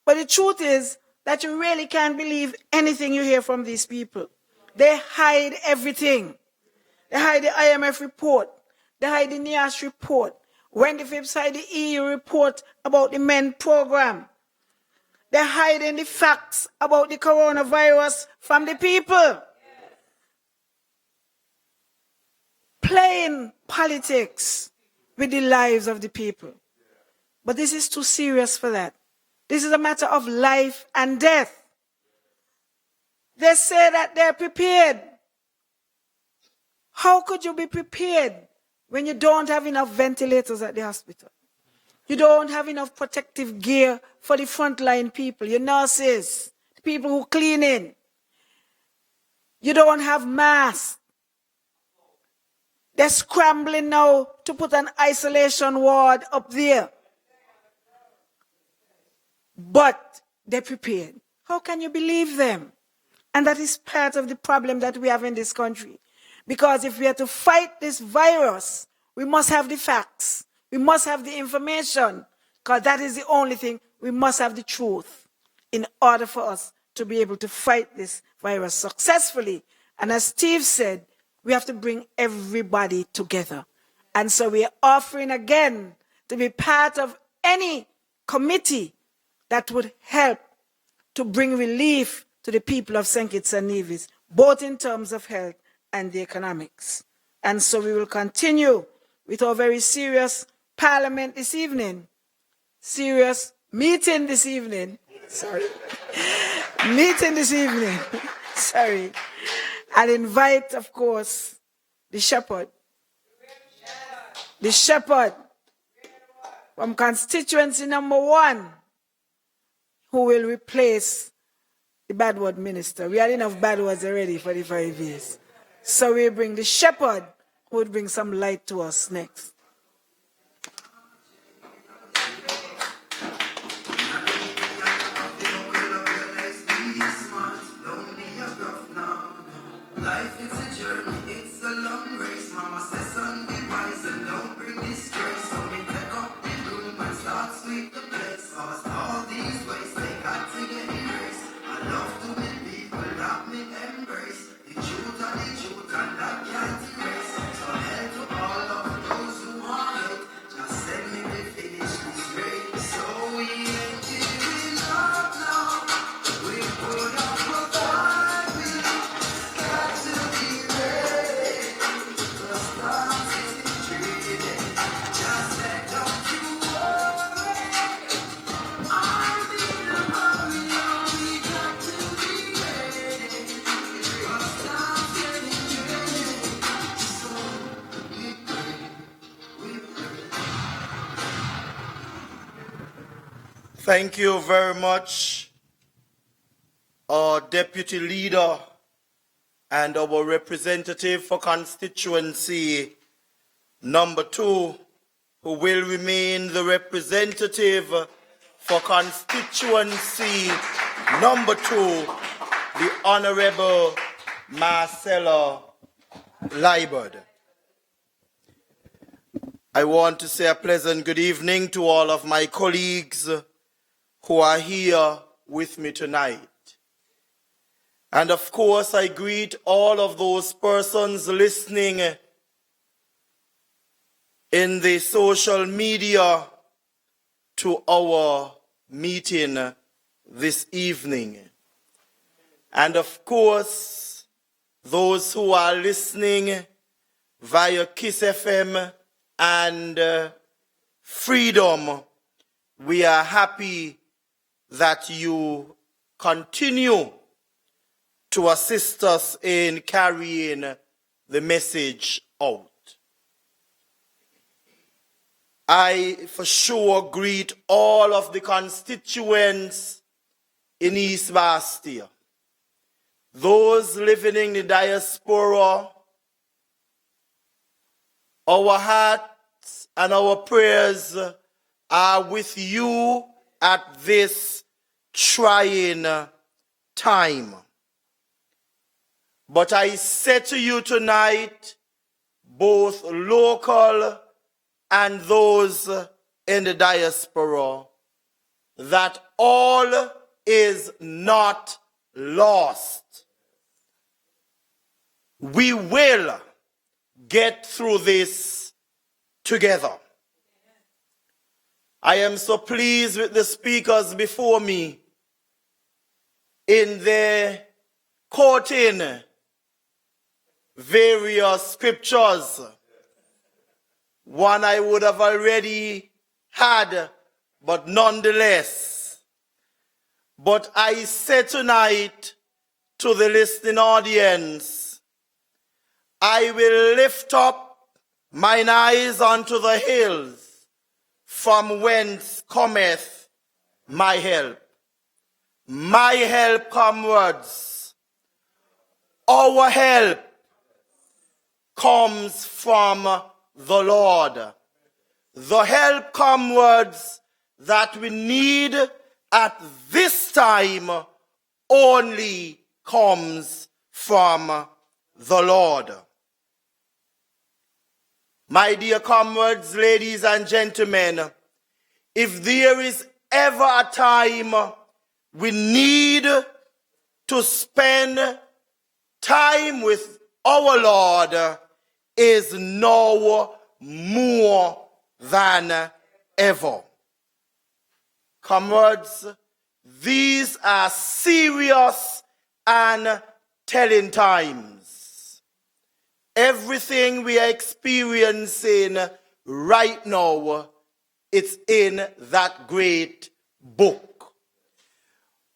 But the truth is that you really can't believe anything you hear from these people. They hide everything. They hide the IMF report. They hide the NIAS report. Wendy Phipps hide the EU report about the MEN program. They're hiding the facts about the coronavirus from the people. Playing politics with the lives of the people. But this is too serious for that. This is a matter of life and death. They say that they're prepared. How could you be prepared when you don't have enough ventilators at the hospital? You don't have enough protective gear for the frontline people, your nurses, the people who clean in. You don't have masks. They're scrambling now to put an isolation ward up there. But they're prepared. How can you believe them? And that is part of the problem that we have in this country. Because if we are to fight this virus, we must have the facts. We must have the information. Because that is the only thing. We must have the truth in order for us to be able to fight this virus successfully. And as Steve said, we have to bring everybody together. And so we are offering again to be part of any committee that would help to bring relief to the people of St. Kitts and Nevis, both in terms of health and the economics. And so we will continue with our very serious parliament this evening, serious meeting this evening, meeting this evening, and invite, of course, the shepherd from constituency number 1, who will replace the bad word minister. We had enough bad words already for the 5 years. So we bring the shepherd who would bring some light to us next. Life is a journey, it's a long race. Mama says, son, be wise and don't bring disgrace. So we take up the broom and start sweep the place. Cause all these ways they got to get erased. I love to meet people that me embrace. The truth and that can't erase. So hell to all of those who Thank you very much, our Deputy Leader and our representative for constituency number 2, who will remain the representative for constituency number 2, the Honorable Marcella Liebert. I want to say a pleasant good evening to all of my colleagues who are here with me tonight. And of course, I greet all of those persons listening in the social media to our meeting this evening. And of course, those who are listening via Kiss FM and Freedom, we are happy that you continue to assist us in carrying the message out. I for sure greet all of the constituents in East Bastia, those living in the diaspora. Our hearts and our prayers are with you at this trying time. But I say to you tonight, both local and those in the diaspora, that all is not lost. We will get through this together. I am so pleased with the speakers before me in their quoting various scriptures. One I would have already had, but nonetheless. But I say tonight to the listening audience, I will lift up mine eyes unto the hills, from whence cometh my help. My help, comrades, our help comes from the Lord. The help, comrades, that we need at this time only comes from the Lord. My dear comrades, ladies and gentlemen, if there is ever a time we need to spend time with our Lord, is now more than ever. Comrades, these are serious and telling times. Everything we are experiencing right now, it's in that great book.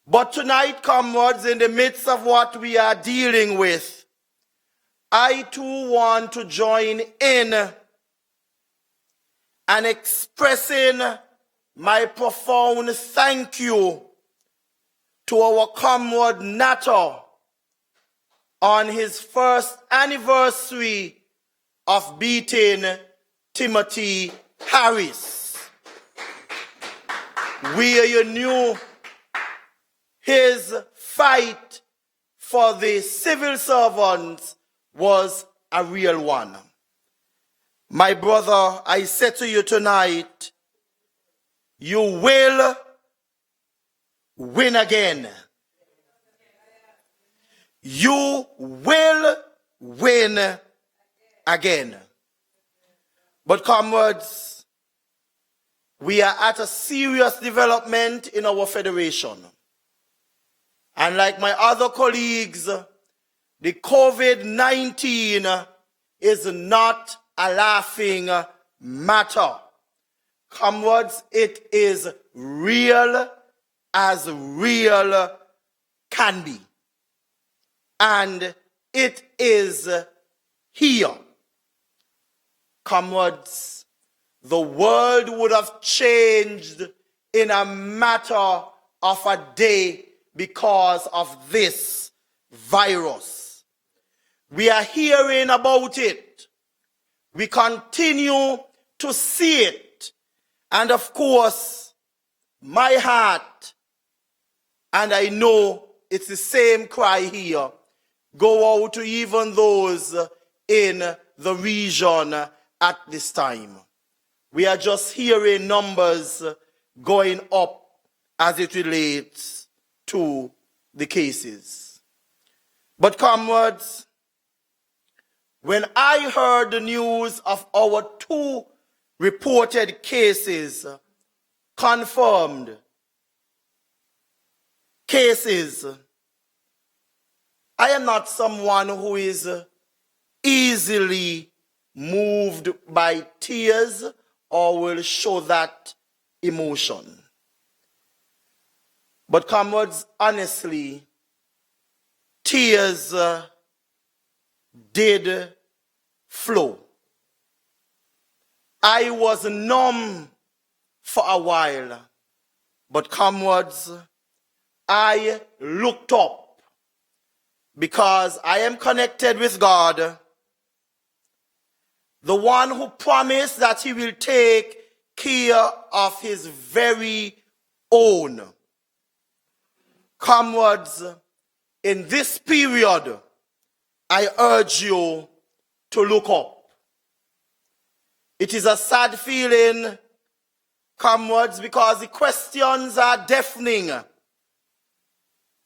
But tonight, comrades, in the midst of what we are dealing with, I too want to join in and expressing my profound thank you to our comrade Nato on his first anniversary of beating Timothy Harris, where you knew his fight for the civil servants was a real one. My brother, I say to you tonight, you will win again. You will win again. But comrades, we are at a serious development in our federation. And like my other colleagues, the COVID-19 is not a laughing matter. Comrades, it is real as real can be. And it is here. Comrades, the world would have changed in a matter of a day because of this virus. We are hearing about it. We continue to see it. And of course, my heart, and I know it's the same cry here, go out to even those in the region at this time. We are just hearing numbers going up as it relates to the cases. But comrades, when I heard the news of our 2 reported cases, confirmed cases, I am not someone who is easily moved by tears or will show that emotion. But comrades, honestly, tears did flow. I was numb for a while, but comrades, I looked up because I am connected with God, the one who promised that he will take care of his very own. Comrades, in this period, I urge you to look up. It is a sad feeling, comrades, because the questions are deafening.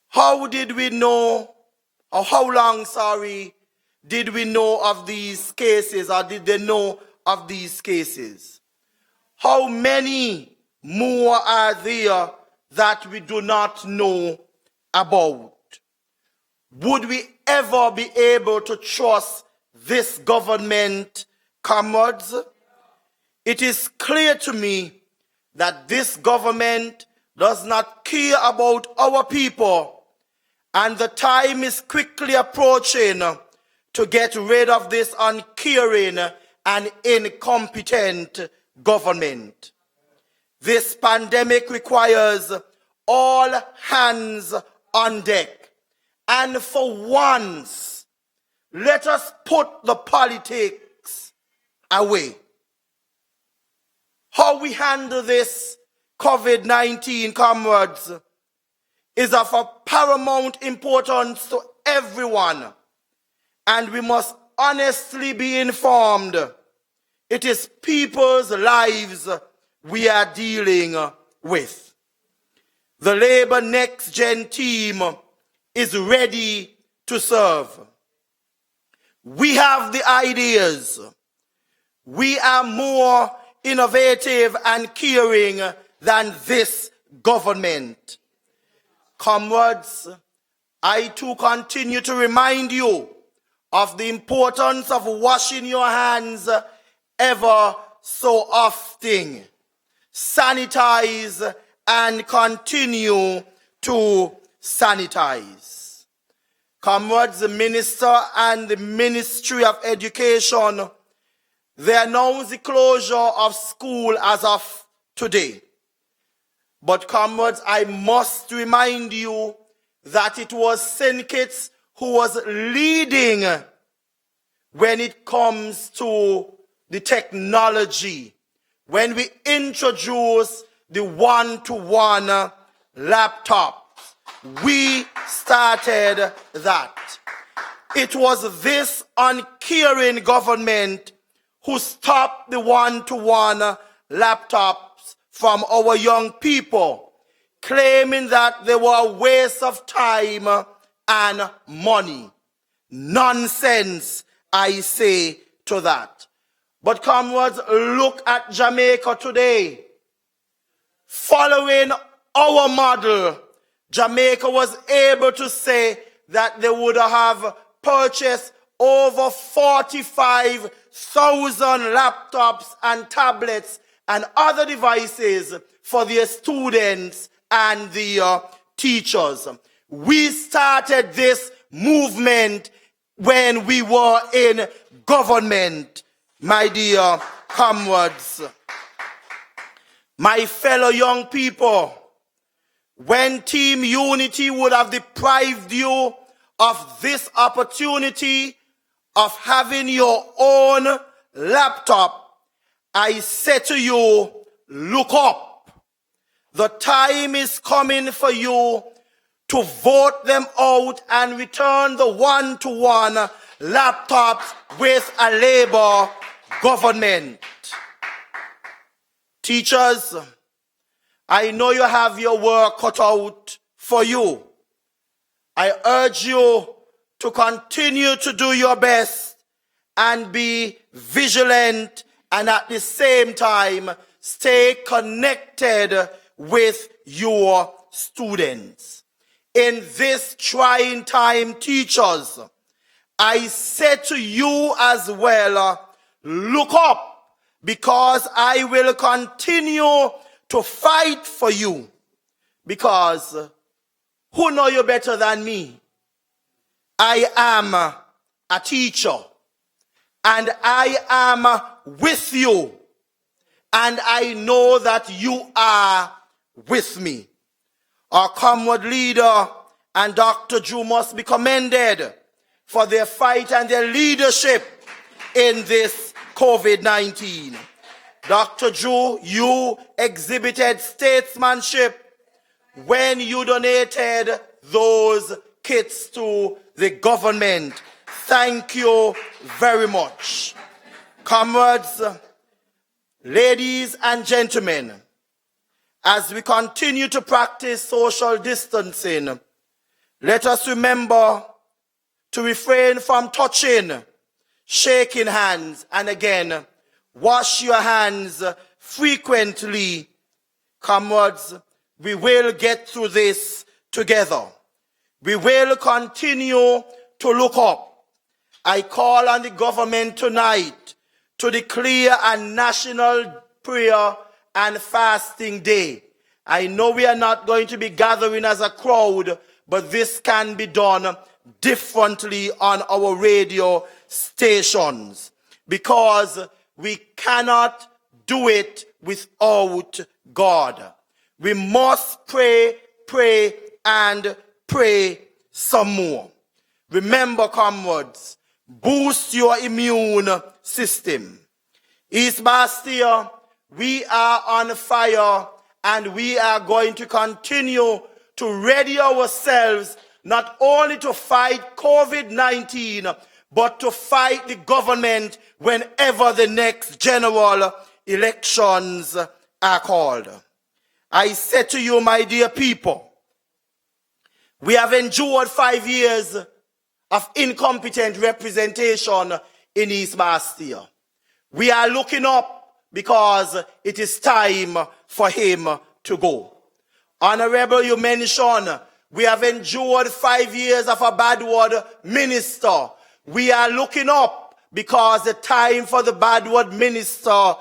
How did we know, or how long, did we know of these cases, or did they know of these cases? How many more are there that we do not know about? Would we ever be able to trust this government, comrades? It is clear to me that this government does not care about our people, and the time is quickly approaching to get rid of this uncaring and incompetent government. This pandemic requires all hands on deck. And for once, let us put the politics away. How we handle this COVID-19, comrades, is of a paramount importance to everyone. And we must honestly be informed. It is people's lives we are dealing with. The Labour NextGen team is ready to serve. We have the ideas. We are more innovative and caring than this government. Comrades, I too continue to remind you of the importance of washing your hands ever so often. Sanitize and continue to sanitize. Comrades, the Minister and the Ministry of Education, they announced the closure of school as of today. But comrades, I must remind you that it was St. Kitts who was leading when it comes to the technology. When we introduced the one-to-one laptop, we started that. It was this uncaring government who stopped the one-to-one laptops from our young people, claiming that they were a waste of time and money. Nonsense, I say to that. But comrades, look at Jamaica today. Following our model, Jamaica was able to say that they would have purchased over 45,000 laptops and tablets and other devices for their students and their teachers. We started this movement when we were in government, my dear comrades. My fellow young people, when Team Unity would have deprived you of this opportunity of having your own laptop, I say to you, look up. The time is coming for you to vote them out and return the one-to-one laptops with a Labour government. Teachers, I know you have your work cut out for you. I urge you to continue to do your best and be vigilant, and at the same time stay connected with your students. In this trying time, teachers, I say to you as well, look up, because I will continue to fight for you, because who know you better than me? I am a teacher, and I am with you, and I know that you are with me. Our comrade leader and Dr. Drew must be commended for their fight and their leadership in this COVID-19. Dr. Drew, you exhibited statesmanship when you donated those kits to the government. Thank you very much. Comrades, ladies and gentlemen, as we continue to practice social distancing, let us remember to refrain from touching, shaking hands, and again, wash your hands frequently. Comrades, we will get through this together. We will continue to look up. I call on the government tonight to declare a national prayer and fasting day. I know we are not going to be gathering as a crowd, but this can be done differently on our radio stations, because we cannot do it without God. We must pray, pray, and pray some more. Remember, comrades, boost your immune system. East Bastia, we are on fire, and we are going to continue to ready ourselves not only to fight COVID-19, but to fight the government whenever the next general elections are called. I say to you, my dear people, we have endured 5 years of incompetent representation in East Bastia. We are looking up because it is time for him to go. Honorable, you mentioned we have endured 5 years of a bad word minister. We are looking up because the time for the bad word minister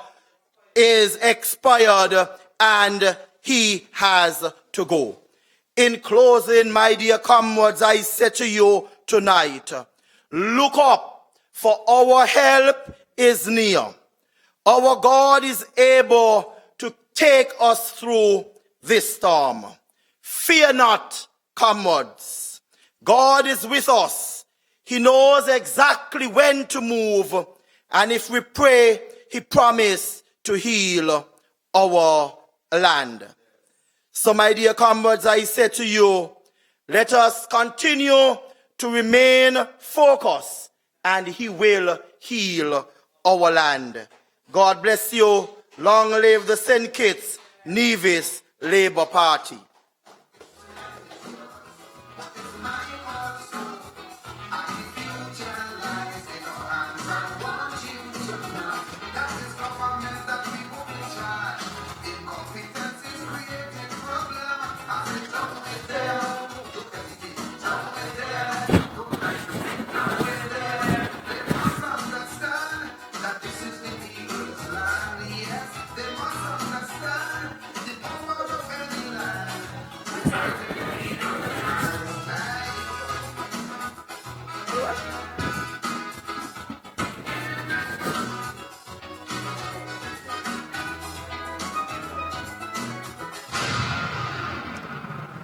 is expired and he has to go. In closing, my dear comrades, I say to you tonight, look up, for our help is near. Our God is able to take us through this storm. Fear not, comrades. God is with us. He knows exactly when to move, and if we pray, he promised to heal our land. So, my dear comrades, I say to you, let us continue to remain focused, and he will heal our land. God bless you. Long live the St. Kitts-Nevis Labour Party.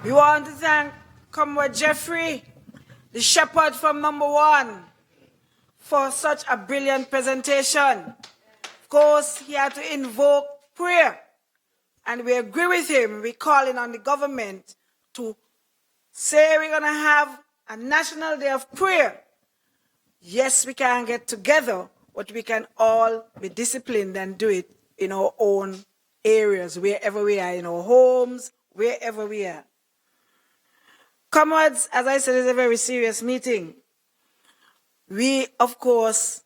We want to thank Comrade Jeffrey, the shepherd from number 1, for such a brilliant presentation. Of course, he had to invoke prayer, and we agree with him. We're calling on the government to say we're going to have a national day of prayer. Yes, we can get together, but we can all be disciplined and do it in our own areas, wherever we are, in our homes, wherever we are. Comrades, as I said, it's a very serious meeting. We, of course,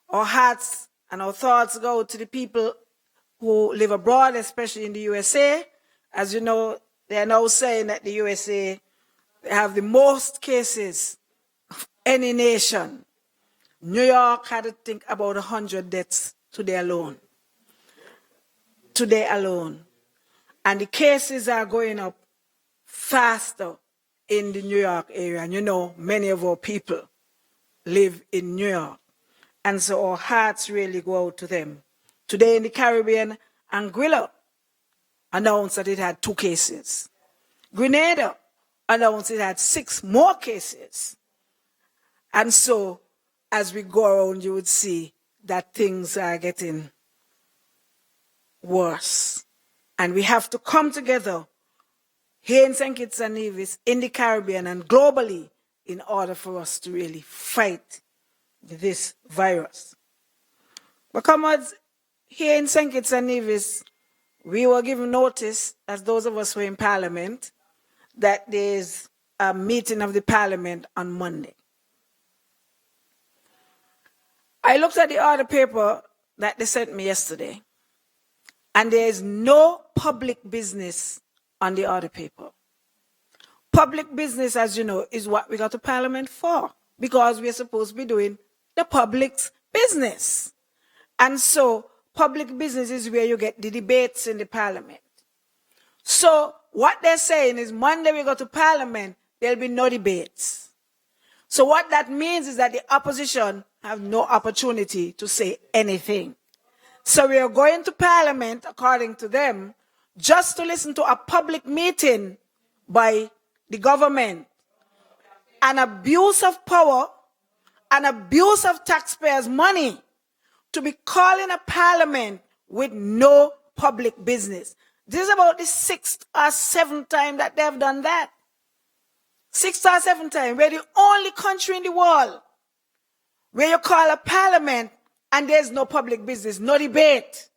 our hearts and our thoughts go to the people who live abroad, especially in the USA. As you know, they are now saying that the USA have the most cases of any nation. New York had to think about 100 deaths today alone. Today alone. And the cases are going up faster in the New York area. And you know, many of our people live in New York. And so our hearts really go out to them. Today in the Caribbean, Anguilla announced that it had 2 cases. Grenada announced it had 6 more cases. And so, as we go around, you would see that things are getting worse. And we have to come together here in St. Kitts and Nevis, in the Caribbean, and globally, in order for us to really fight this virus. But comrades, here in St. Kitts and Nevis, we were given notice, as those of us who are in Parliament, that there's a meeting of the Parliament on Monday. I looked at the order paper that they sent me yesterday, and there is no public business on the order paper. Public business, as you know, is what we got to Parliament for, because we're supposed to be doing the public's business. And so public business is where you get the debates in the Parliament. So what they're saying is Monday we go to Parliament, there'll be no debates. So what that means is that the opposition have no opportunity to say anything. So we are going to Parliament, according to them, just to listen to a public meeting by the government. An abuse of power, an abuse of taxpayers' money, to be calling a Parliament with no public business. This is about the 6th or 7th time that they've done that. 6th or 7th time. We're the only country in the world where you call a Parliament and there's no public business, no debate.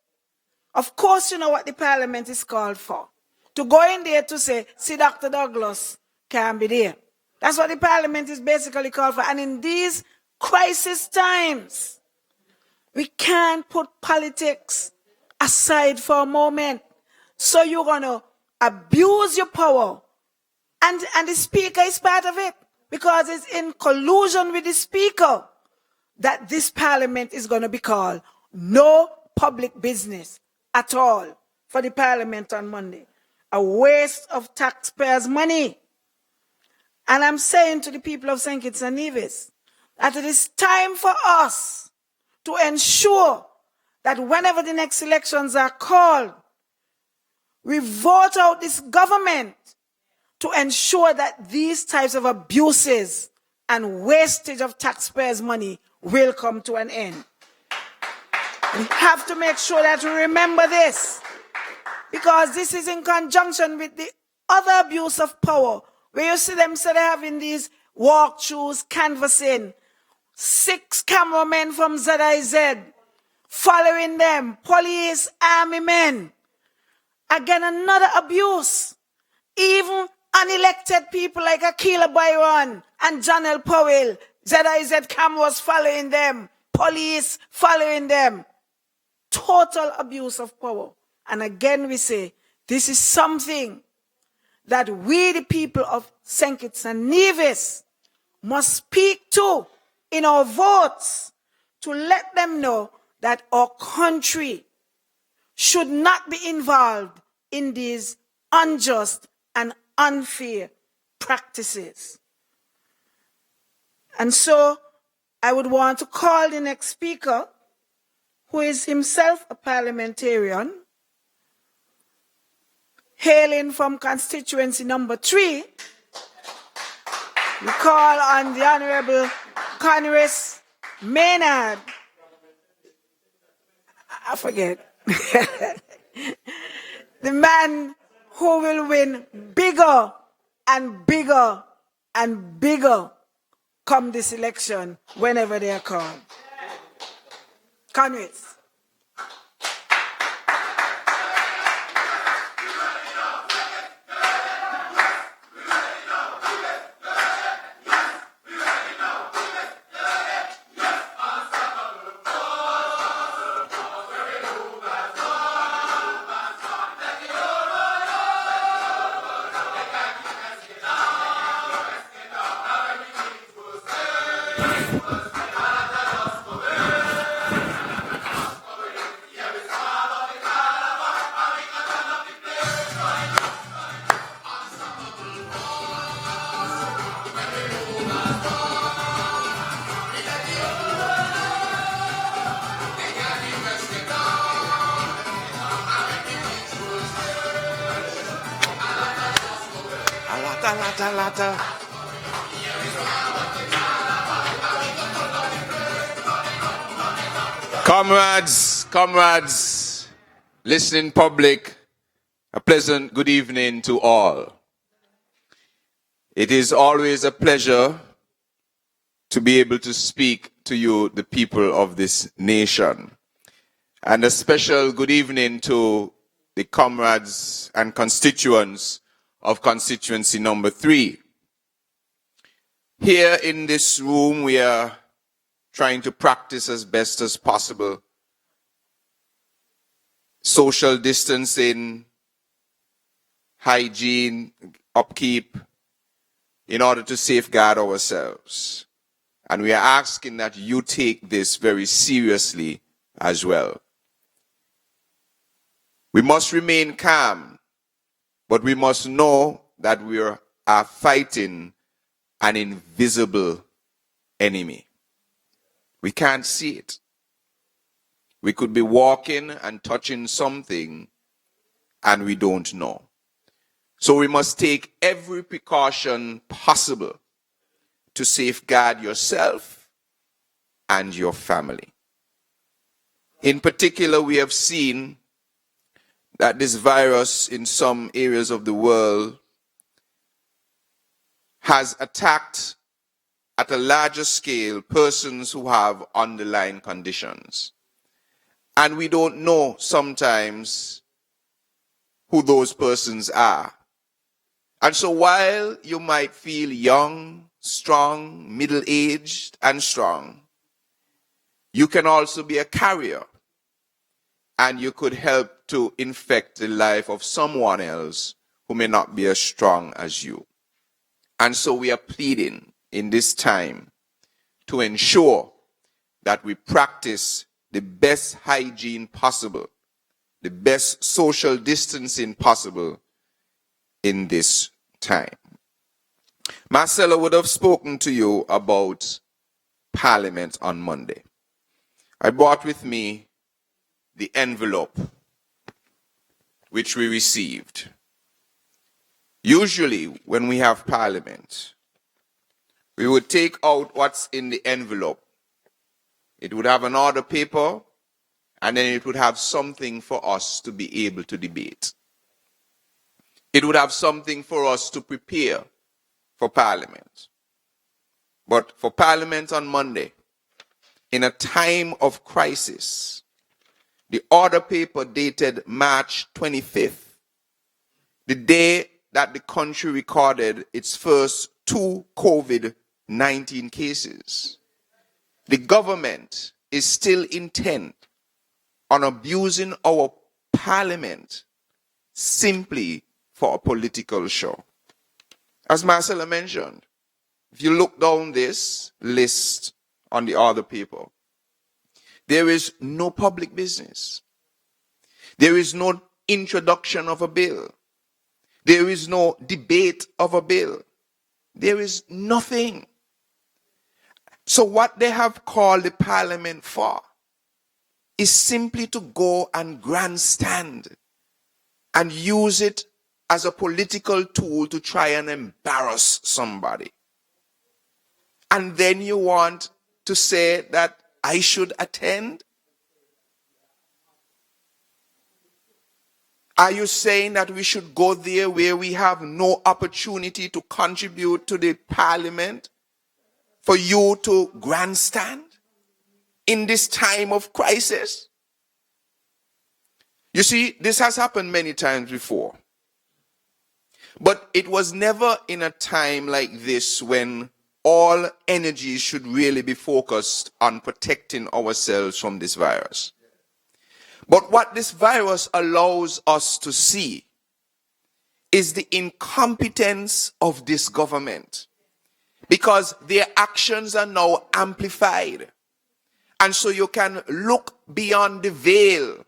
Of course, you know what the Parliament is called for. To go in there to say, see, Dr. Douglas can't be there. That's what the Parliament is basically called for. And in these crisis times, we can't put politics aside for a moment. So you're going to abuse your power. And the Speaker is part of it, because it's in collusion with the Speaker that this Parliament is going to be called. No public business at all for the Parliament on Monday. A waste of taxpayers' money. And I'm saying to the people of St. Kitts and Nevis that it is time for us to ensure that whenever the next elections are called, we vote out this government to ensure that these types of abuses and wastage of taxpayers' money will come to an end. We have to make sure that we remember this, because this is in conjunction with the other abuse of power, where you see them say they're having these walkthroughs, canvassing, 6 cameramen from ZIZ following them, police, army men. Again, another abuse. Even unelected people like Akila Byron and Janelle Powell, ZIZ cameras following them, police following them. Total abuse of power. And again we say, this is something that we, the people of St. Kitts and Nevis, must speak to in our votes, to let them know that our country should not be involved in these unjust and unfair practices. And so I would want to call the next speaker, who is himself a parliamentarian. hailing from constituency number 3, we call on the Honorable Condolences Maynard. I forget. The man who will win bigger and bigger and bigger come this election whenever they are called. Condolences. Comrades, listening public, a pleasant good evening to all. It is always a pleasure to be able to speak to you, the people of this nation. And a special good evening to the comrades and constituents of constituency number 3. Here in this room, we are trying to practice as best as possible social distancing, hygiene, upkeep, in order to safeguard ourselves. And we are asking that you take this very seriously as well. We must remain calm, but we must know that we are fighting an invisible enemy. We can't see it. We could be walking and touching something and we don't know. So we must take every precaution possible to safeguard yourself and your family. In particular, we have seen that this virus in some areas of the world has attacked at a larger scale persons who have underlying conditions. And we don't know sometimes who those persons are. And so while you might feel young, strong, middle-aged, and strong, you can also be a carrier. And you could help to infect the life of someone else who may not be as strong as you. And so we are pleading in this time to ensure that we practice the best hygiene possible, the best social distancing possible in this time. Marcella would have spoken to you about Parliament on Monday. I brought with me the envelope which we received. Usually when we have Parliament, we would take out what's in the envelope. It would have an order paper, and then it would have something for us to be able to debate. It would have something for us to prepare for Parliament. But for Parliament on Monday, in a time of crisis, the order paper dated March 25th, the day that the country recorded its first 2 COVID-19 cases, the government is still intent on abusing our Parliament simply for a political show. As Marcella mentioned, if you look down this list on the other paper, there is no public business. There is no introduction of a bill. There is no debate of a bill. There is nothing. So what they have called the Parliament for is simply to go and grandstand and use it as a political tool to try and embarrass somebody. And then you want to say that I should attend? Are you saying that we should go there where we have no opportunity to contribute to the parliament for you to grandstand in this time of crisis? You see, this has happened many times before. But it was never in a time like this when all energy should really be focused on protecting ourselves from this virus. But what this virus allows us to see is the incompetence of this government, because their actions are now amplified. And so you can look beyond the veil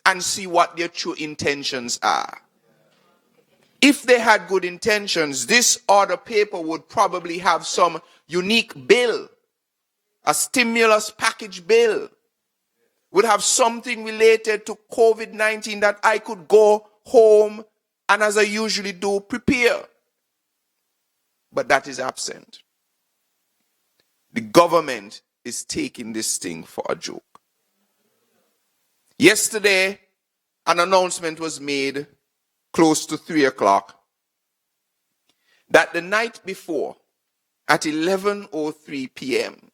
and see what their true intentions are. If they had good intentions, this order paper would probably have some unique bill, a stimulus package bill, would have something related to COVID-19 that I could go home and, as I usually do, prepare. But that is absent. The government is taking this thing for a joke. Yesterday, an announcement was made close to 3 o'clock that the night before, at 11:03 p.m.,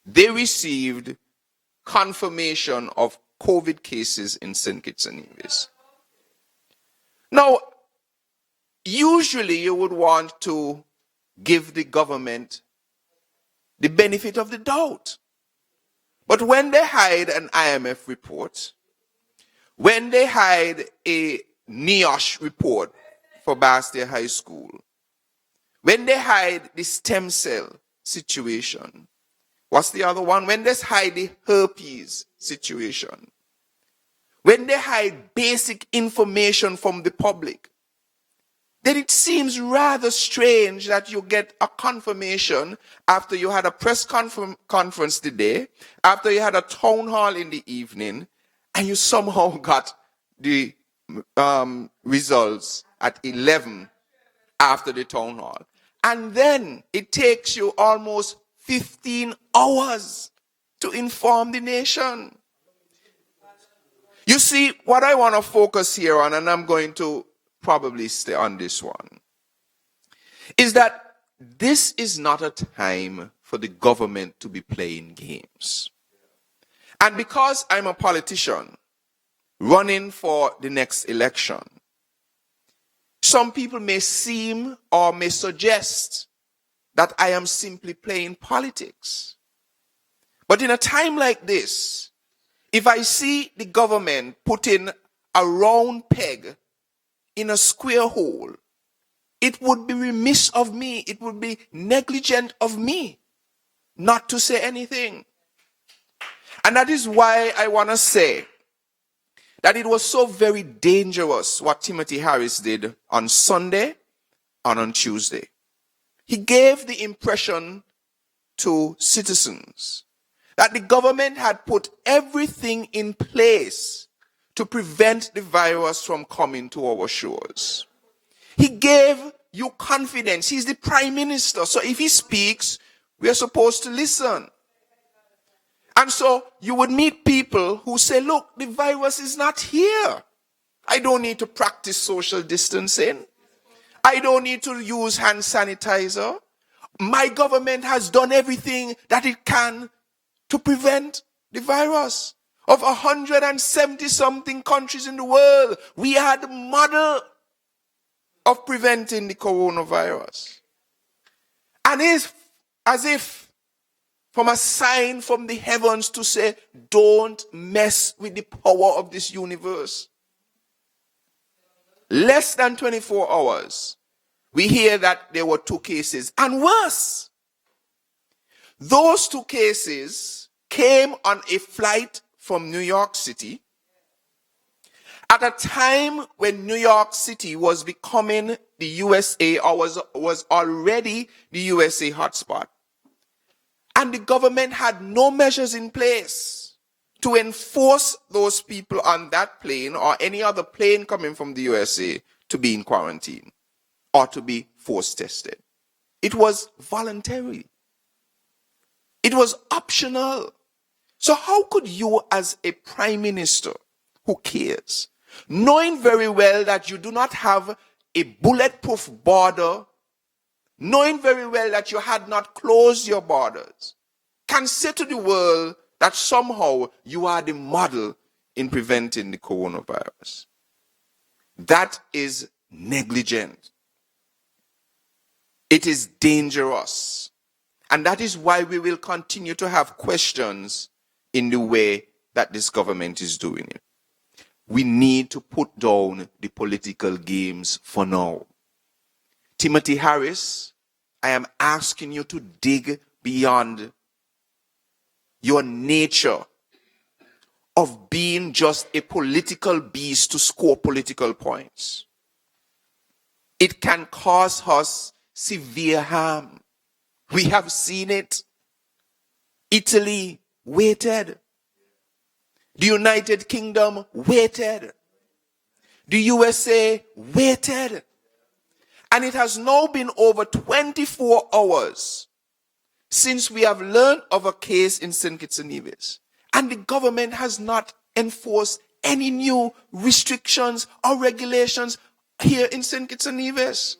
they received confirmation of COVID cases in St. Kitts-Nevis. Now, usually you would want to give the government the benefit of the doubt. But when they hide an IMF report, when they hide a NIOSH report for Bastia High School, when they hide the stem cell situation, what's the other one? When they hide the herpes situation, when they hide basic information from the public, then it seems rather strange that you get a confirmation after you had a press conference today, after you had a town hall in the evening, and you somehow got the results at 11 after the town hall. And then it takes you almost 15 hours to inform the nation. You see, what I want to focus here on, and I'm going to probably stay on this one, is that this is not a time for the government to be playing games. And because I'm a politician running for the next election, some people may seem or may suggest that I am simply playing politics. But in a time like this, if I see the government putting a round peg in a square hole, it would be remiss of me, it would be negligent of me not to say anything. And that is why I want to say that it was so very dangerous what Timothy Harris did on Sunday and on Tuesday. He gave the impression to citizens that the government had put everything in place to prevent the virus from coming to our shores. He gave you confidence. He's the prime minister. So if he speaks, we are supposed to listen. And so you would meet people who say, look, the virus is not here. I don't need to practice social distancing. I don't need to use hand sanitizer. My government has done everything that it can to prevent the virus. Of 170-something countries in the world, we are the model of preventing the coronavirus. And it's as if from a sign from the heavens to say, don't mess with the power of this universe. Less than 24 hours, we hear that there were 2 cases. And worse, those 2 cases came on a flight from New York City at a time when New York City was becoming the USA, or was already the USA hotspot. And the government had no measures in place to enforce those people on that plane or any other plane coming from the USA to be in quarantine or to be force tested. It was voluntary. It was optional. So how could you, as a prime minister who cares, knowing very well that you do not have a bulletproof border, knowing very well that you had not closed your borders, can say to the world that somehow you are the model in preventing the coronavirus? That is negligent. It is dangerous. And that is why we will continue to have questions in the way that this government is doing it. We need to put down the political games for now. Timothy Harris, I am asking you to dig beyond your nature of being just a political beast to score political points. It can cause us severe harm. We have seen it. Italy waited. The United Kingdom waited. The USA waited. And it has now been over 24 hours since we have learned of a case in St. Kitts-Nevis. And the government has not enforced any new restrictions or regulations here in St. Kitts-Nevis.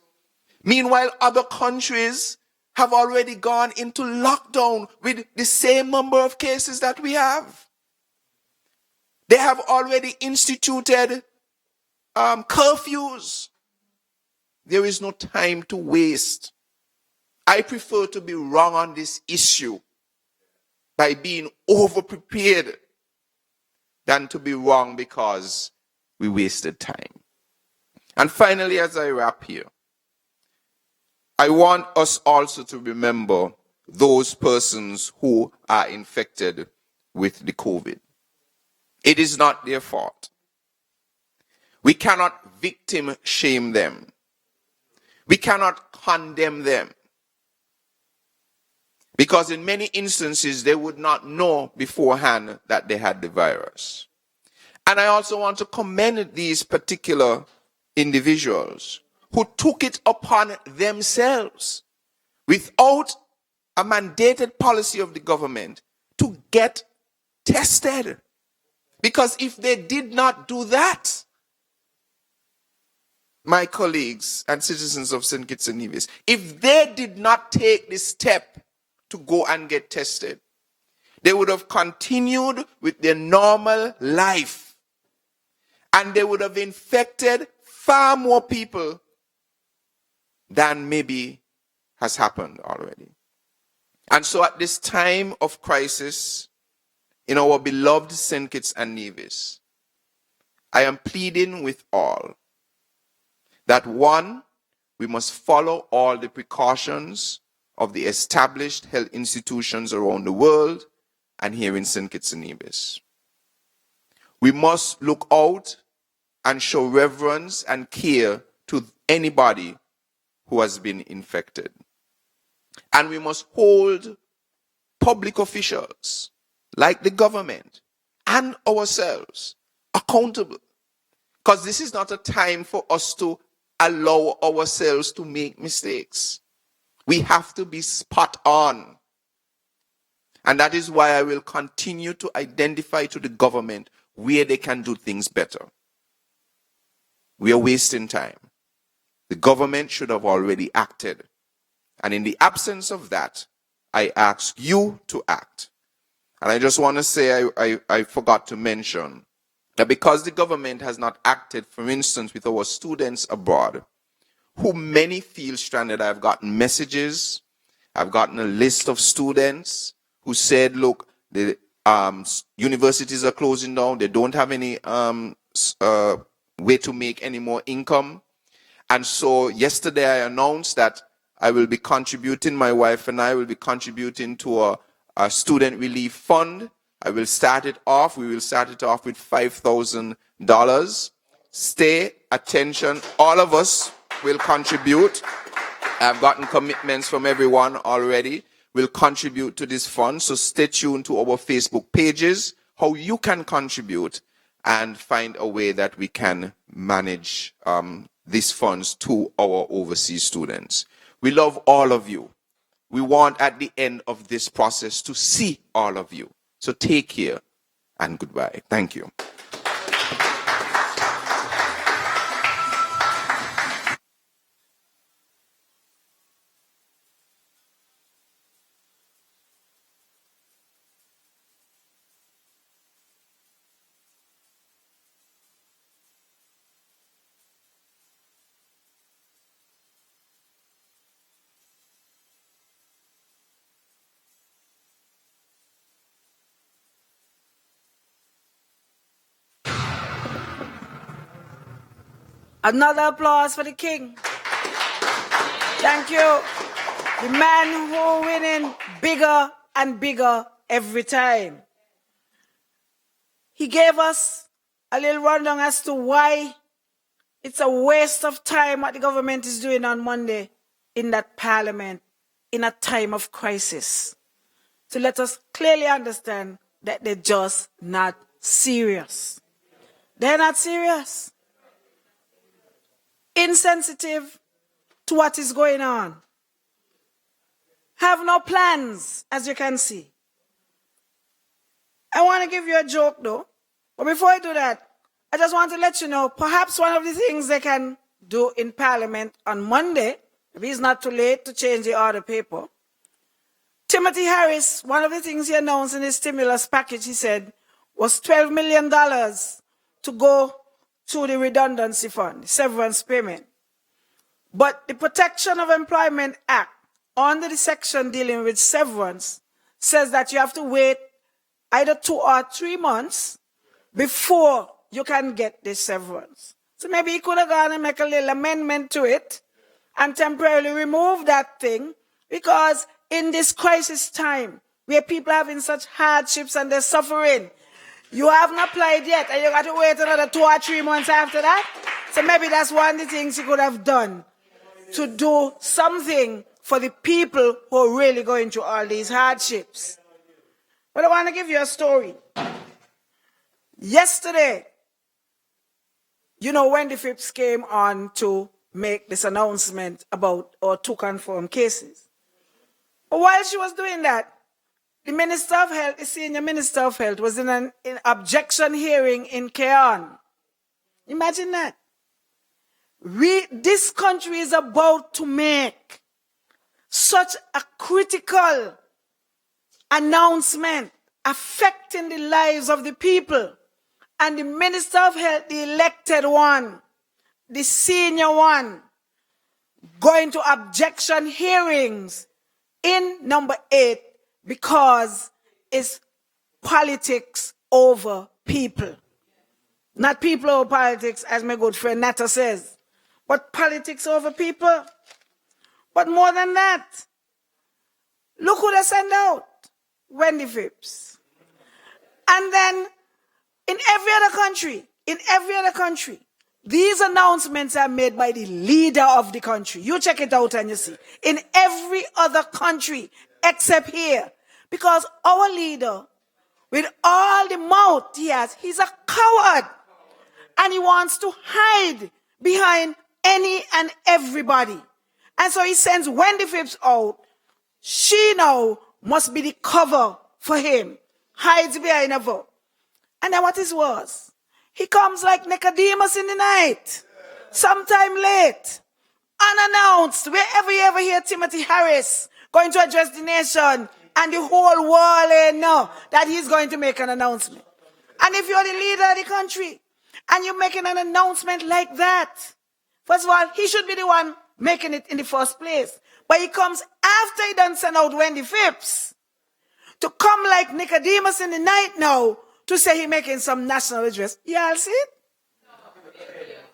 Meanwhile, other countries have already gone into lockdown with the same number of cases that we have. They have already instituted curfews. There is no time to waste. I prefer to be wrong on this issue by being over-prepared than to be wrong because we wasted time. And finally, as I wrap here, I want us also to remember those persons who are infected with the COVID. It is not their fault. We cannot victim shame them. We cannot condemn them. Because in many instances, they would not know beforehand that they had the virus. And I also want to commend these particular individuals who took it upon themselves without a mandated policy of the government to get tested. Because if they did not do that, my colleagues and citizens of St. Kitts and Nevis, if they did not take this step to go and get tested, they would have continued with their normal life. And they would have infected far more people than maybe has happened already. And so at this time of crisis in our beloved St. Kitts and Nevis, I am pleading with all that one, we must follow all the precautions of the established health institutions around the world and here in St. Kitts and Nevis. We must look out and show reverence and care to anybody who has been infected. And we must hold public officials like the government and ourselves accountable. Because this is not a time for us to allow ourselves to make mistakes. We have to be spot on. And that is why I will continue to identify to the government where they can do things better. We are wasting time. The government should have already acted. And in the absence of that, I ask you to act. And I just want to say, I forgot to mention that because the government has not acted, for instance, with our students abroad, who many feel stranded. I've gotten messages, I've gotten a list of students who said, look, the universities are closing down, they don't have any way to make any more income. And so yesterday I announced that I will be contributing, my wife and I will be contributing to a student relief fund. We will start it off with $5,000. Stay, attention, all of us will contribute. I've gotten commitments from everyone already. We'll contribute to this fund. So stay tuned to our Facebook pages, how you can contribute and find a way that we can manage these funds to our overseas students. We love all of you. We want at the end of this process to see all of you. So take care and goodbye. Thank you. Another applause for the king. Thank you. The man who winning bigger and bigger every time. He gave us a little rundown as to why it's a waste of time what the government is doing on Monday in that parliament in a time of crisis. To let us clearly understand that they're just not serious. They're not serious. Insensitive to what is going on. Have no plans, as you can see. I want to give you a joke though. But before I do that, I just want to let you know, perhaps one of the things they can do in Parliament on Monday, if it's not too late to change the order paper. Timothy Harris, one of the things he announced in his stimulus package, he said, was $12 million to go to the redundancy fund, severance payment. But the Protection of Employment Act, under the section dealing with severance, says that you have to wait either 2 or 3 months before you can get this severance. So maybe he could have gone and make a little amendment to it and temporarily remove that thing, because in this crisis time, where people are having such hardships and they're suffering, you haven't applied yet, and you got to wait another 2 or 3 months after that. So maybe that's one of the things you could have done, to do something for the people who are really going through all these hardships. But I want to give you a story. Yesterday, you know, Wendy Phipps came on to make this announcement about our 2 confirmed cases. But while she was doing that, the Minister of Health, the Senior Minister of Health, was in an objection hearing in Cairn. Imagine that. This country is about to make such a critical announcement affecting the lives of the people. And the Minister of Health, the elected one, the senior one, going to objection hearings in number 8 because it's politics over people. Not people over politics, as my good friend Nata says, but politics over people. But more than that, look who they send out. Wendy Phipps. And then in every other country, these announcements are made by the leader of the country. You check it out and you see. In every other country except here. Because our leader, with all the mouth he has, he's a coward. And he wants to hide behind any and everybody. And so he sends Wendy Phipps out. She now must be the cover for him. Hides behind a vote. And then what is worse? He comes like Nicodemus in the night. Sometime late. Unannounced. Wherever you ever hear Timothy Harris going to address the nation, and the whole world know that he's going to make an announcement. And if you're the leader of the country, and you're making an announcement like that, first of all, he should be the one making it in the first place. But he comes after he done send out Wendy Phipps to come like Nicodemus in the night now to say he making some national address. You all see it?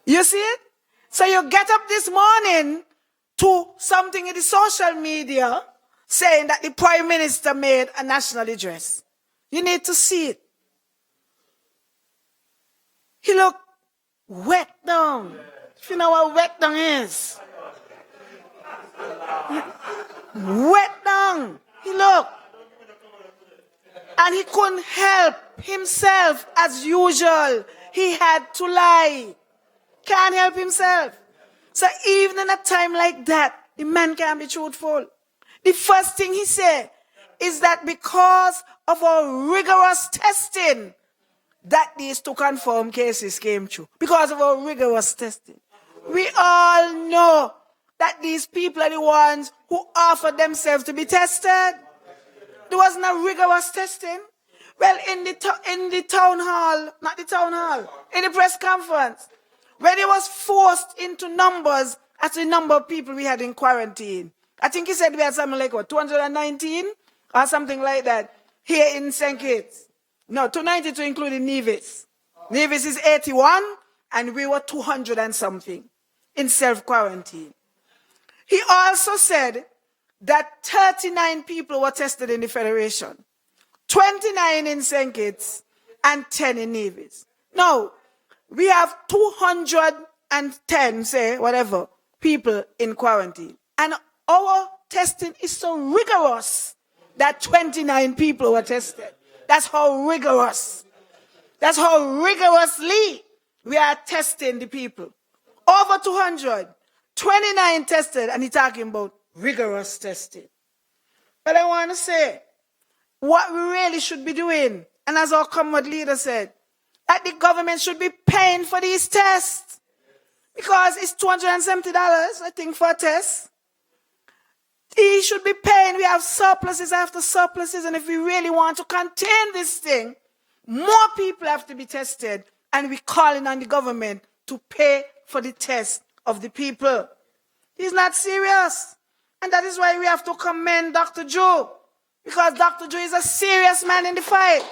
You see it? So you get up this morning to something in the social media saying that the Prime Minister made a national address. You need to see it. He looked wet down. If you know what wet down is. Wet down. He looked. And he couldn't help himself as usual. He had to lie. Can't help himself. So even in a time like that, the man can be truthful. The first thing he said is that because of our rigorous testing, that these two confirmed cases came true. Because of our rigorous testing. We all know that these people are the ones who offered themselves to be tested. There was no rigorous testing. Well, in the town hall, not the town hall, in the press conference, where they was forced into numbers as the number of people we had in quarantine. I think he said we had something like, what, 219 or something like that here in St. Kitts. No, 292 including Nevis. Nevis is 81 and we were 200 and something in self-quarantine. He also said that 39 people were tested in the Federation, 29 in St. Kitts and 10 in Nevis. Now, we have 210, say, whatever, people in quarantine. And our testing is so rigorous that 29 people were tested. That's how rigorous. That's how rigorously we are testing the people. Over 200, 29 tested, and he's talking about rigorous testing. But I want to say, what we really should be doing, and as our comrade leader said, that the government should be paying for these tests. Because it's $270, I think, for a test. He should be paying. We have surpluses after surpluses, and if we really want to contain this thing, more people have to be tested, and we're calling on the government to pay for the test of the people. He's not serious. And that is why we have to commend Dr. Joe, because Dr. Joe is a serious man in the fight.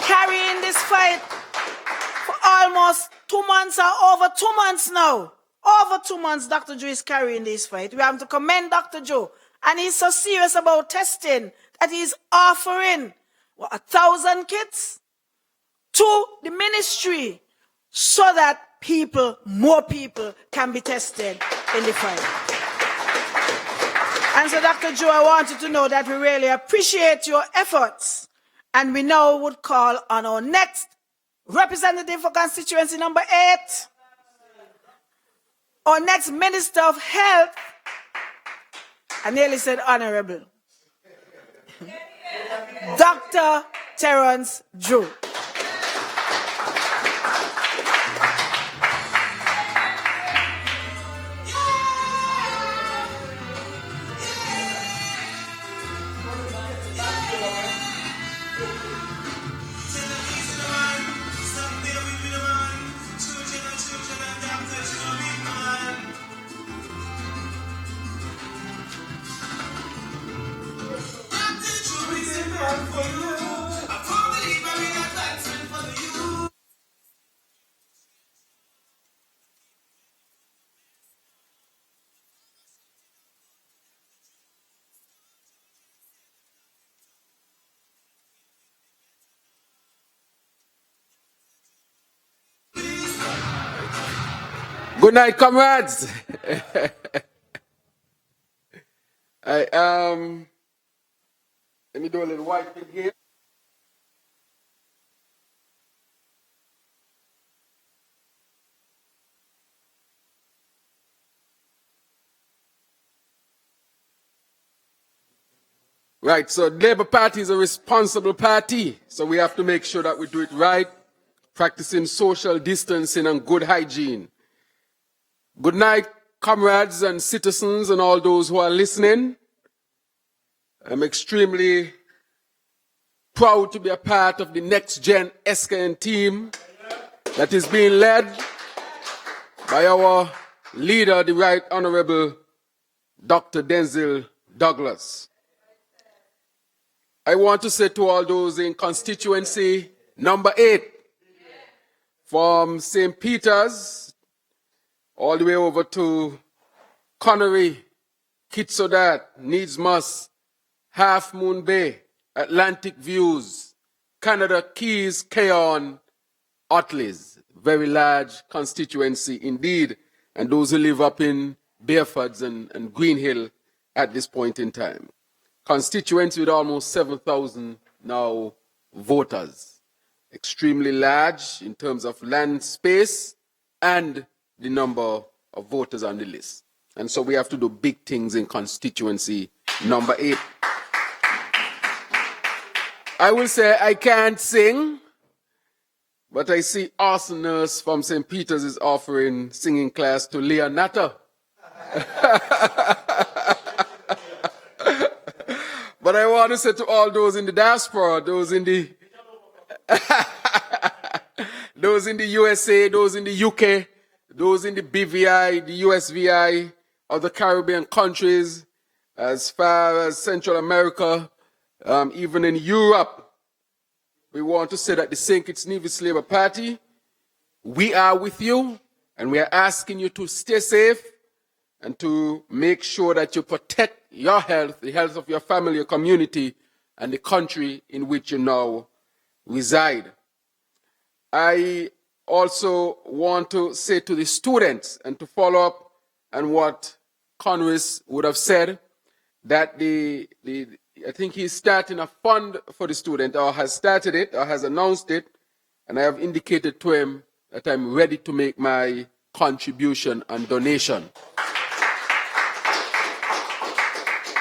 Carrying this fight for almost 2 months or over 2 months now. Over 2 months, Dr. Joe is carrying this fight. We have to commend Dr. Joe. And he's so serious about testing that he's offering 1,000 kits to the ministry so that more people can be tested in the fight. And so, Dr. Joe, I want you to know that we really appreciate your efforts. And we now would call on our next representative for constituency number 8, our next Minister of Health. I nearly said honorable. Dr. Terence Joe. Good night, comrades. Let me do a little wiping here. Right, so the Labour Party is a responsible party, so we have to make sure that we do it right, practicing social distancing and good hygiene. Good night, comrades and citizens and all those who are listening. I'm extremely proud to be a part of the NextGen SKN team that is being led by our leader, the Right Honorable Dr. Denzil Douglas. I want to say to all those in constituency number 8, from St. Peter's all the way over to Connery, Kitts-Nevis, Needs-Must, Half Moon Bay, Atlantic Views, Canada Keys, Keon, Otleys. Very large constituency indeed, and those who live up in Bearfords and Green Hill at this point in time. Constituency with almost 7,000 now voters. Extremely large in terms of land space and the number of voters on the list. And so we have to do big things in constituency number 8. I will say I can't sing, but I see awesome nurse from St. Peter's is offering singing class to Leonata. But I want to say to all those in the diaspora, those in the those in the USA, those in the UK, those in the BVI, the USVI, other Caribbean countries, as far as Central America, even in Europe, we want to say that the St. Kitts-Nevis Labour Party, we are with you, and we are asking you to stay safe and to make sure that you protect your health, the health of your family, your community, and the country in which you now reside. I also want to say to the students, and to follow up on what Conwys would have said, that I think he's starting a fund for the student, or has started it, or has announced it, and I have indicated to him that I'm ready to make my contribution and donation.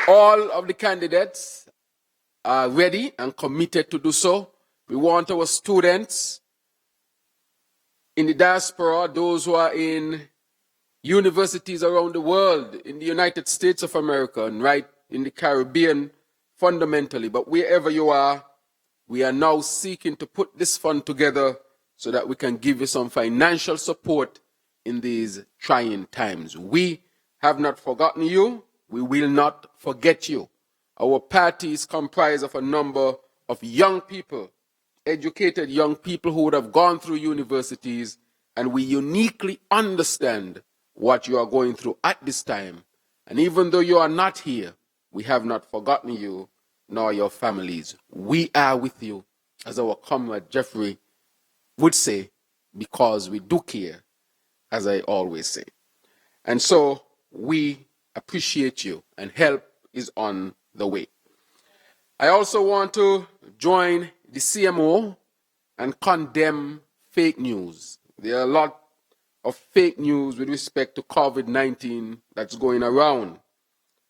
All of the candidates are ready and committed to do so. We want our students in the diaspora, those who are in universities around the world, in the United States of America, and right in the Caribbean fundamentally. But wherever you are, we are now seeking to put this fund together so that we can give you some financial support in these trying times. We have not forgotten you. We will not forget you. Our party is comprised of a number of young people, educated young people who would have gone through universities, and we uniquely understand what you are going through at this time. And even though you are not here, we have not forgotten you, nor your families. We are with you, as our comrade Jeffrey would say, because we do care, as I always say. And so we appreciate you, and help is on the way. I also want to join the CMO and condemn fake news. There are a lot of fake news with respect to COVID-19 that's going around.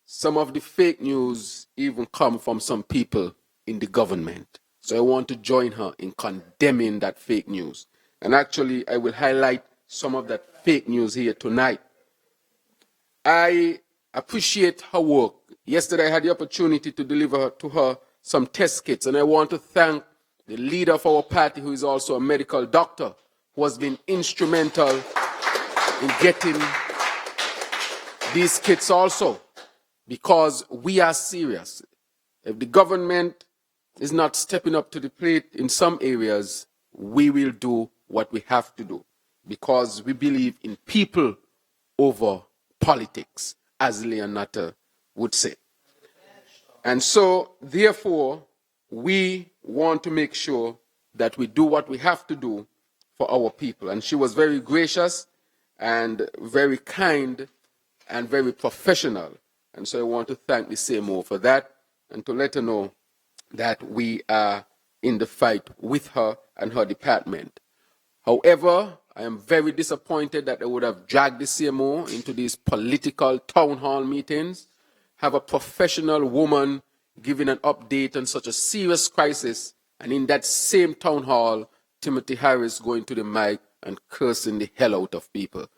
Some of the fake news even come from some people in the government. So I want to join her in condemning that fake news. And actually, I will highlight some of that fake news here tonight. I appreciate her work. Yesterday, I had the opportunity to deliver to her some test kits, and I want to thank the leader of our party, who is also a medical doctor, who has been instrumental in getting these kits also, because we are serious. If the government is not stepping up to the plate in some areas, we will do what we have to do, because we believe in people over politics, as Leonata would say. And so, therefore, we want to make sure that we do what we have to do for our people. And she was very gracious and very kind and very professional. And so I want to thank the CMO for that, and to let her know that we are in the fight with her and her department. However, I am very disappointed that they would have dragged the CMO into these political town hall meetings, have a professional woman giving an update on such a serious crisis, and in that same town hall, Timothy Harris going to the mic and cursing the hell out of people.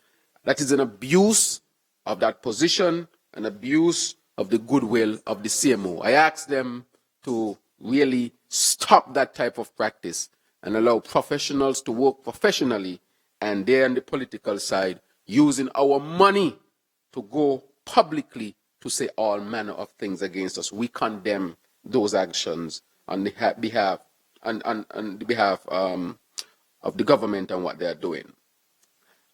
That is an abuse of that position, an abuse of the goodwill of the CMO. I ask them to really stop that type of practice and allow professionals to work professionally, and they're on the political side using our money to go publicly to say all manner of things against us. We condemn those actions on the behalf of the government and what they're doing.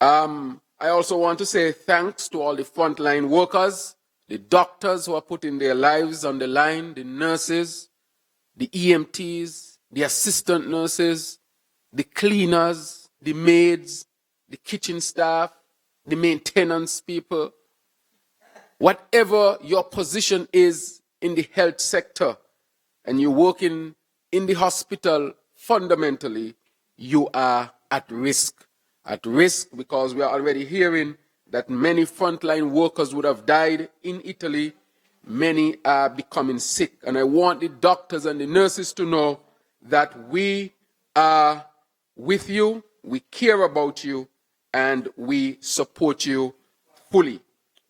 I also want to say thanks to all the frontline workers, the doctors who are putting their lives on the line, the nurses, the EMTs, the assistant nurses, the cleaners, the maids, the kitchen staff, the maintenance people. Whatever your position is in the health sector, and you're working in the hospital, fundamentally, you are at risk. At risk because we are already hearing that many frontline workers would have died in Italy. Many are becoming sick. And I want the doctors and the nurses to know that we are with you, we care about you, and we support you fully.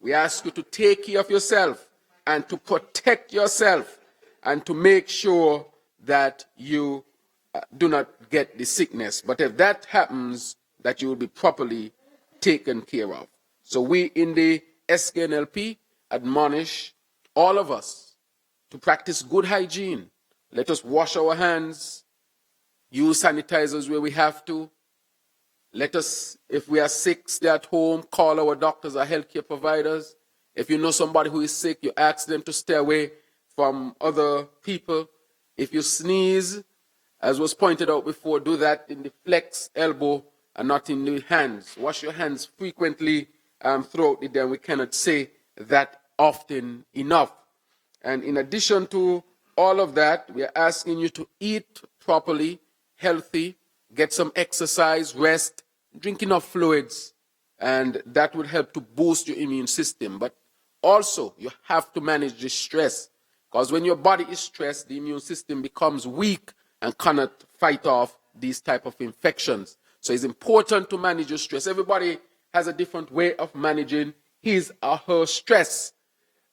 We ask you to take care of yourself and to protect yourself and to make sure that you do not get the sickness. But if that happens, that you will be properly taken care of. So we in the SKNLP admonish all of us to practice good hygiene. Let us wash our hands, use sanitizers where we have to. Let us, if we are sick, stay at home, call our doctors or healthcare providers. If you know somebody who is sick, you ask them to stay away from other people. If you sneeze, as was pointed out before, do that in the flex elbow and not in the hands. Wash your hands frequently throughout the day. We cannot say that often enough. And in addition to all of that, we are asking you to eat properly, healthy, get some exercise, rest, drink enough fluids, and that would help to boost your immune system. But also, you have to manage the stress, because when your body is stressed, the immune system becomes weak and cannot fight off these type of infections. So it's important to manage your stress. Everybody has a different way of managing his or her stress.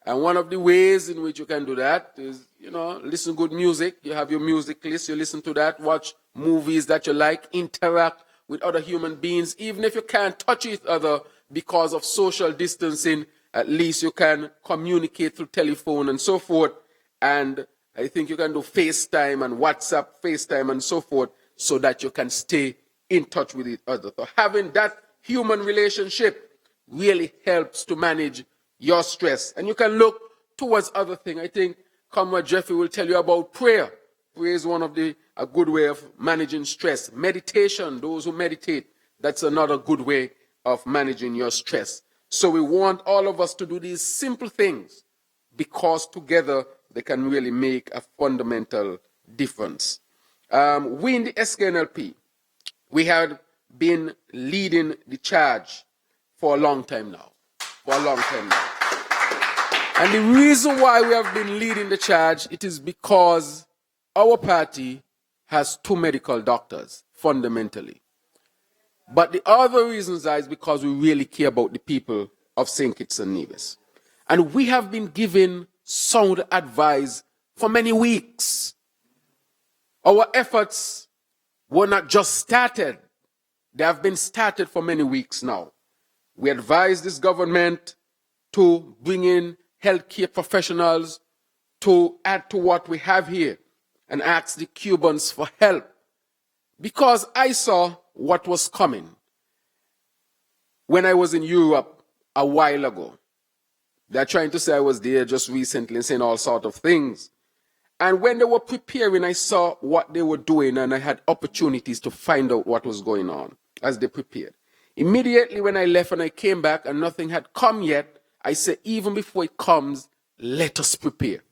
And one of the ways in which you can do that is, listen to good music. You have your music list, you listen to that, watch movies that you like, interact with other human beings. Even if you can't touch each other because of social distancing, at least you can communicate through telephone and so forth. And I think you can do FaceTime and WhatsApp, FaceTime and so forth, so that you can stay in touch with each other. So having that human relationship really helps to manage your stress. And you can look towards other things. I think Comrade Jeffrey will tell you about prayer. Prayer is one of a good way of managing stress. Meditation, those who meditate, that's another good way of managing your stress. So we want all of us to do these simple things, because together they can really make a fundamental difference. We in the SKNLP, we have been leading the charge for a long time now. And the reason why we have been leading the charge, it is because our party has 2 medical doctors, fundamentally. But the other reasons is because we really care about the people of St. Kitts-Nevis. And we have been given sound advice for many weeks. Our efforts were not just started. They have been started for many weeks now. We advise this government to bring in healthcare professionals to add to what we have here and ask the Cubans for help. Because I saw what was coming when I was in Europe a while ago. They're trying to say I was there just recently and saying all sorts of things. And when they were preparing, I saw what they were doing, and I had opportunities to find out what was going on as they prepared. Immediately when I left and I came back and nothing had come yet, I said, even before it comes, let us prepare.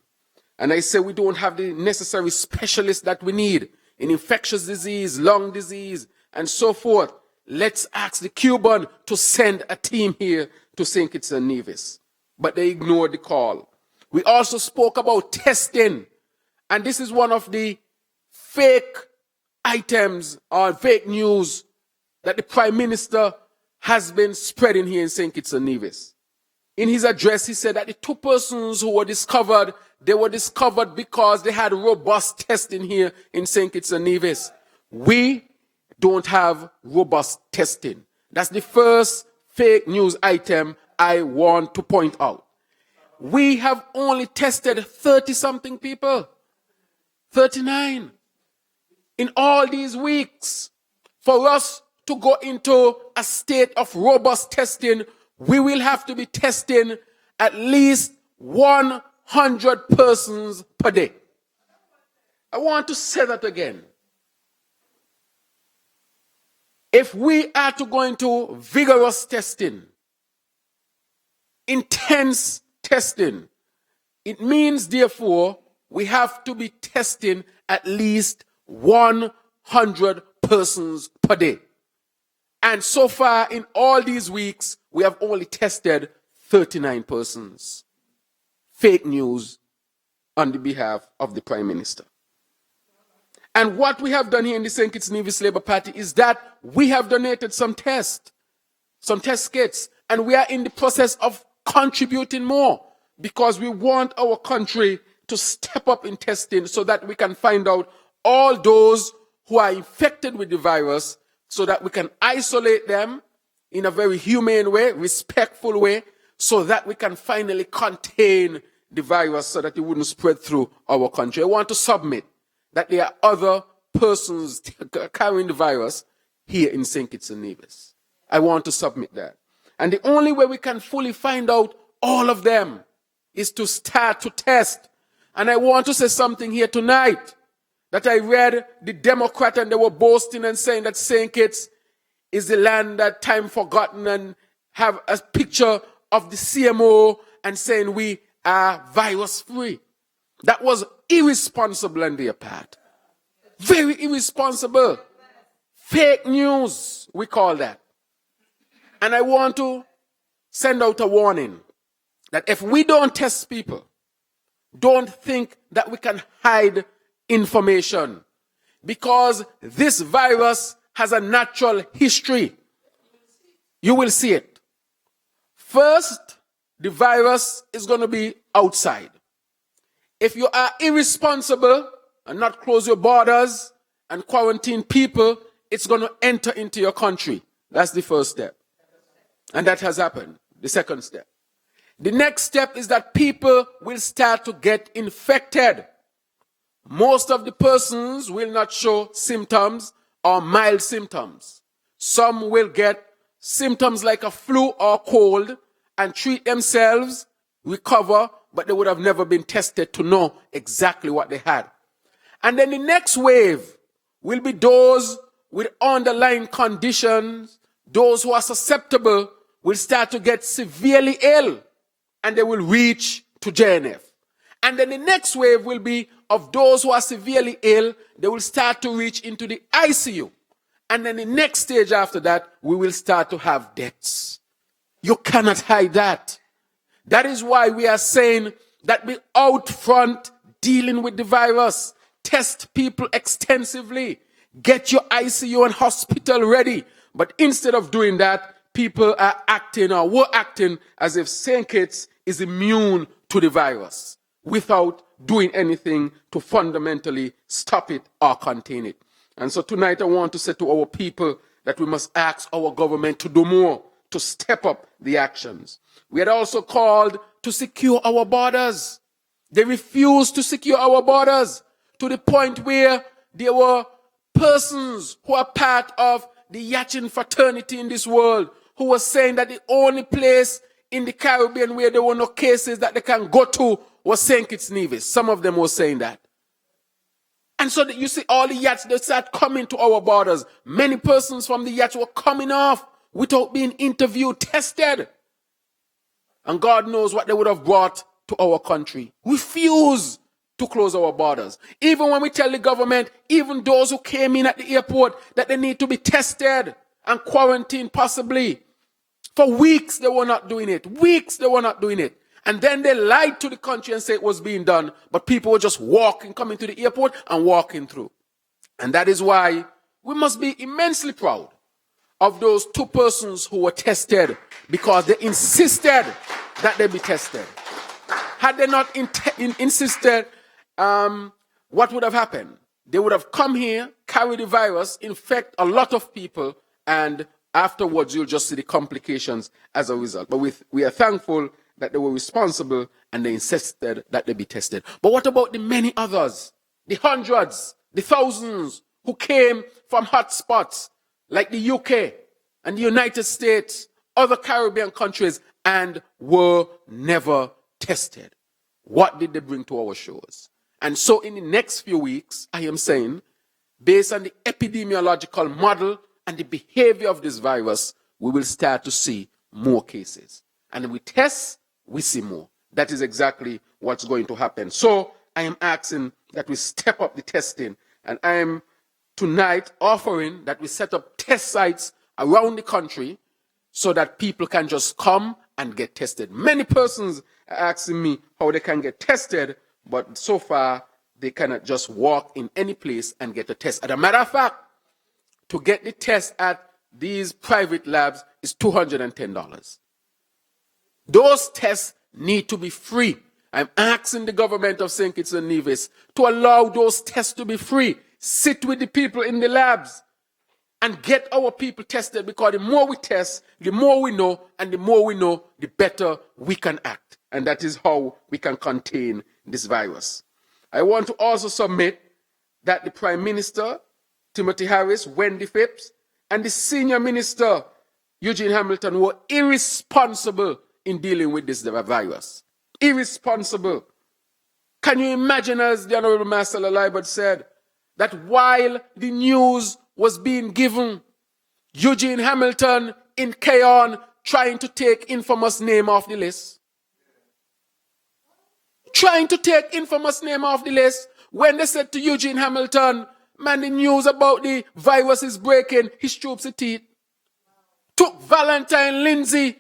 And I said, we don't have the necessary specialists that we need in infectious disease, lung disease, and so forth. Let's ask the Cuban to send a team here to St. Kitts-Nevis. But they ignored the call. We also spoke about testing. And this is one of the fake items or fake news that the Prime Minister has been spreading here in St. Kitts-Nevis. In his address, he said that the 2 persons who were discovered, they were discovered because they had robust testing here in St. Kitts-Nevis. We don't have robust testing. That's the first fake news item I want to point out. We have only tested 30-something people. 39. In all these weeks, for us to go into a state of robust testing, we will have to be testing at least 100 persons per day. I want to say that again. If we are to go into vigorous testing, intense testing, it means, therefore, we have to be testing at least 100 persons per day. And so far, in all these weeks, we have only tested 39 persons. Fake news on the behalf of the Prime Minister. And what we have done here in the St. Kitts-Nevis Labour Party is that we have donated some test kits, and we are in the process of contributing more because we want our country to step up in testing so that we can find out all those who are infected with the virus so that we can isolate them in a very humane way, respectful way, so that we can finally contain the virus so that it wouldn't spread through our country. I want to submit that there are other persons carrying the virus here in St. Kitts and Nevis. I want to submit that. And the only way we can fully find out all of them is to start to test. And I want to say something here tonight that I read the Democrat and they were boasting and saying that St. Kitts is the land that time forgotten and have a picture of the CMO and saying we are virus free. That was irresponsible on their part. Very irresponsible. Fake news, we call that. And I want to send out a warning that if we don't test people, don't think that we can hide information, because this virus has a natural history. You will see it. First, the virus is going to be outside. If you are irresponsible and not close your borders and quarantine people, it's going to enter into your country. That's the first step. And that has happened. The second step. The next step is that people will start to get infected. Most of the persons will not show symptoms or mild symptoms. Some will get symptoms like a flu or cold and treat themselves, recover, but they would have never been tested to know exactly what they had. And then the next wave will be those with underlying conditions, those who are susceptible will start to get severely ill and they will reach to JNF. And then the next wave will be of those who are severely ill, they will start to reach into the ICU. And then the next stage after that, we will start to have deaths. You cannot hide that. That is why we are saying that we out front dealing with the virus. Test people extensively. Get your ICU and hospital ready. But instead of doing that, people are acting or were acting as if St. Kitts is immune to the virus without doing anything to fundamentally stop it or contain it. And so tonight I want to say to our people that we must ask our government to do more, to step up the actions. We had also called to secure our borders. They refused to secure our borders to the point where there were persons who are part of the Yachin fraternity in this world who were saying that the only place in the Caribbean where there were no cases that they can go to was St. Kitts-Nevis. Some of them were saying that. And so that you see all the yachts, they start coming to our borders. Many persons from the yachts were coming off without being interviewed, tested. And God knows what they would have brought to our country. Refuse to close our borders. Even when we tell the government, even those who came in at the airport, that they need to be tested and quarantined possibly. For weeks they were not doing it. Weeks they were not doing it. And then they lied to the country and said it was being done. But people were just walking, coming to the airport and walking through. And that is why we must be immensely proud of those 2 persons who were tested because they insisted that they be tested. Had they not insisted, what would have happened? They would have come here, carry the virus, infect a lot of people, and afterwards you'll just see the complications as a result. But we are thankful that they were responsible and they insisted that they be tested. But what about the many others? The hundreds, the thousands who came from hot spots like the UK and the United States, other Caribbean countries, and were never tested? What did they bring to our shores? And so in the next few weeks, I am saying, based on the epidemiological model and the behavior of this virus, we will start to see more cases. And if we test, we see more. That is exactly what's going to happen. So I am asking that we step up the testing. And I am tonight offering that we set up test sites around the country so that people can just come and get tested. Many persons are asking me how they can get tested, but so far they cannot just walk in any place and get a test. As a matter of fact, to get the test at these private labs is $210. Those tests need to be free. I'm asking the government of St. Kitts-Nevis to allow those tests to be free. Sit with the people in the labs and get our people tested, because the more we test, the more we know, and the more we know, the better we can act. And that is how we can contain this virus. I want to also submit that the Prime Minister, Timothy Harris, Wendy Phipps, and the Senior Minister, Eugene Hamilton, were irresponsible in dealing with this virus. Irresponsible. Can you imagine, as the Honorable Master Lalibert said, that while the news was being given, Eugene Hamilton in Keyon trying to take infamous name off the list? Trying to take infamous name off the list when they said to Eugene Hamilton, man, the news about the virus is breaking, he stroops his teeth. Took Valentine Lindsay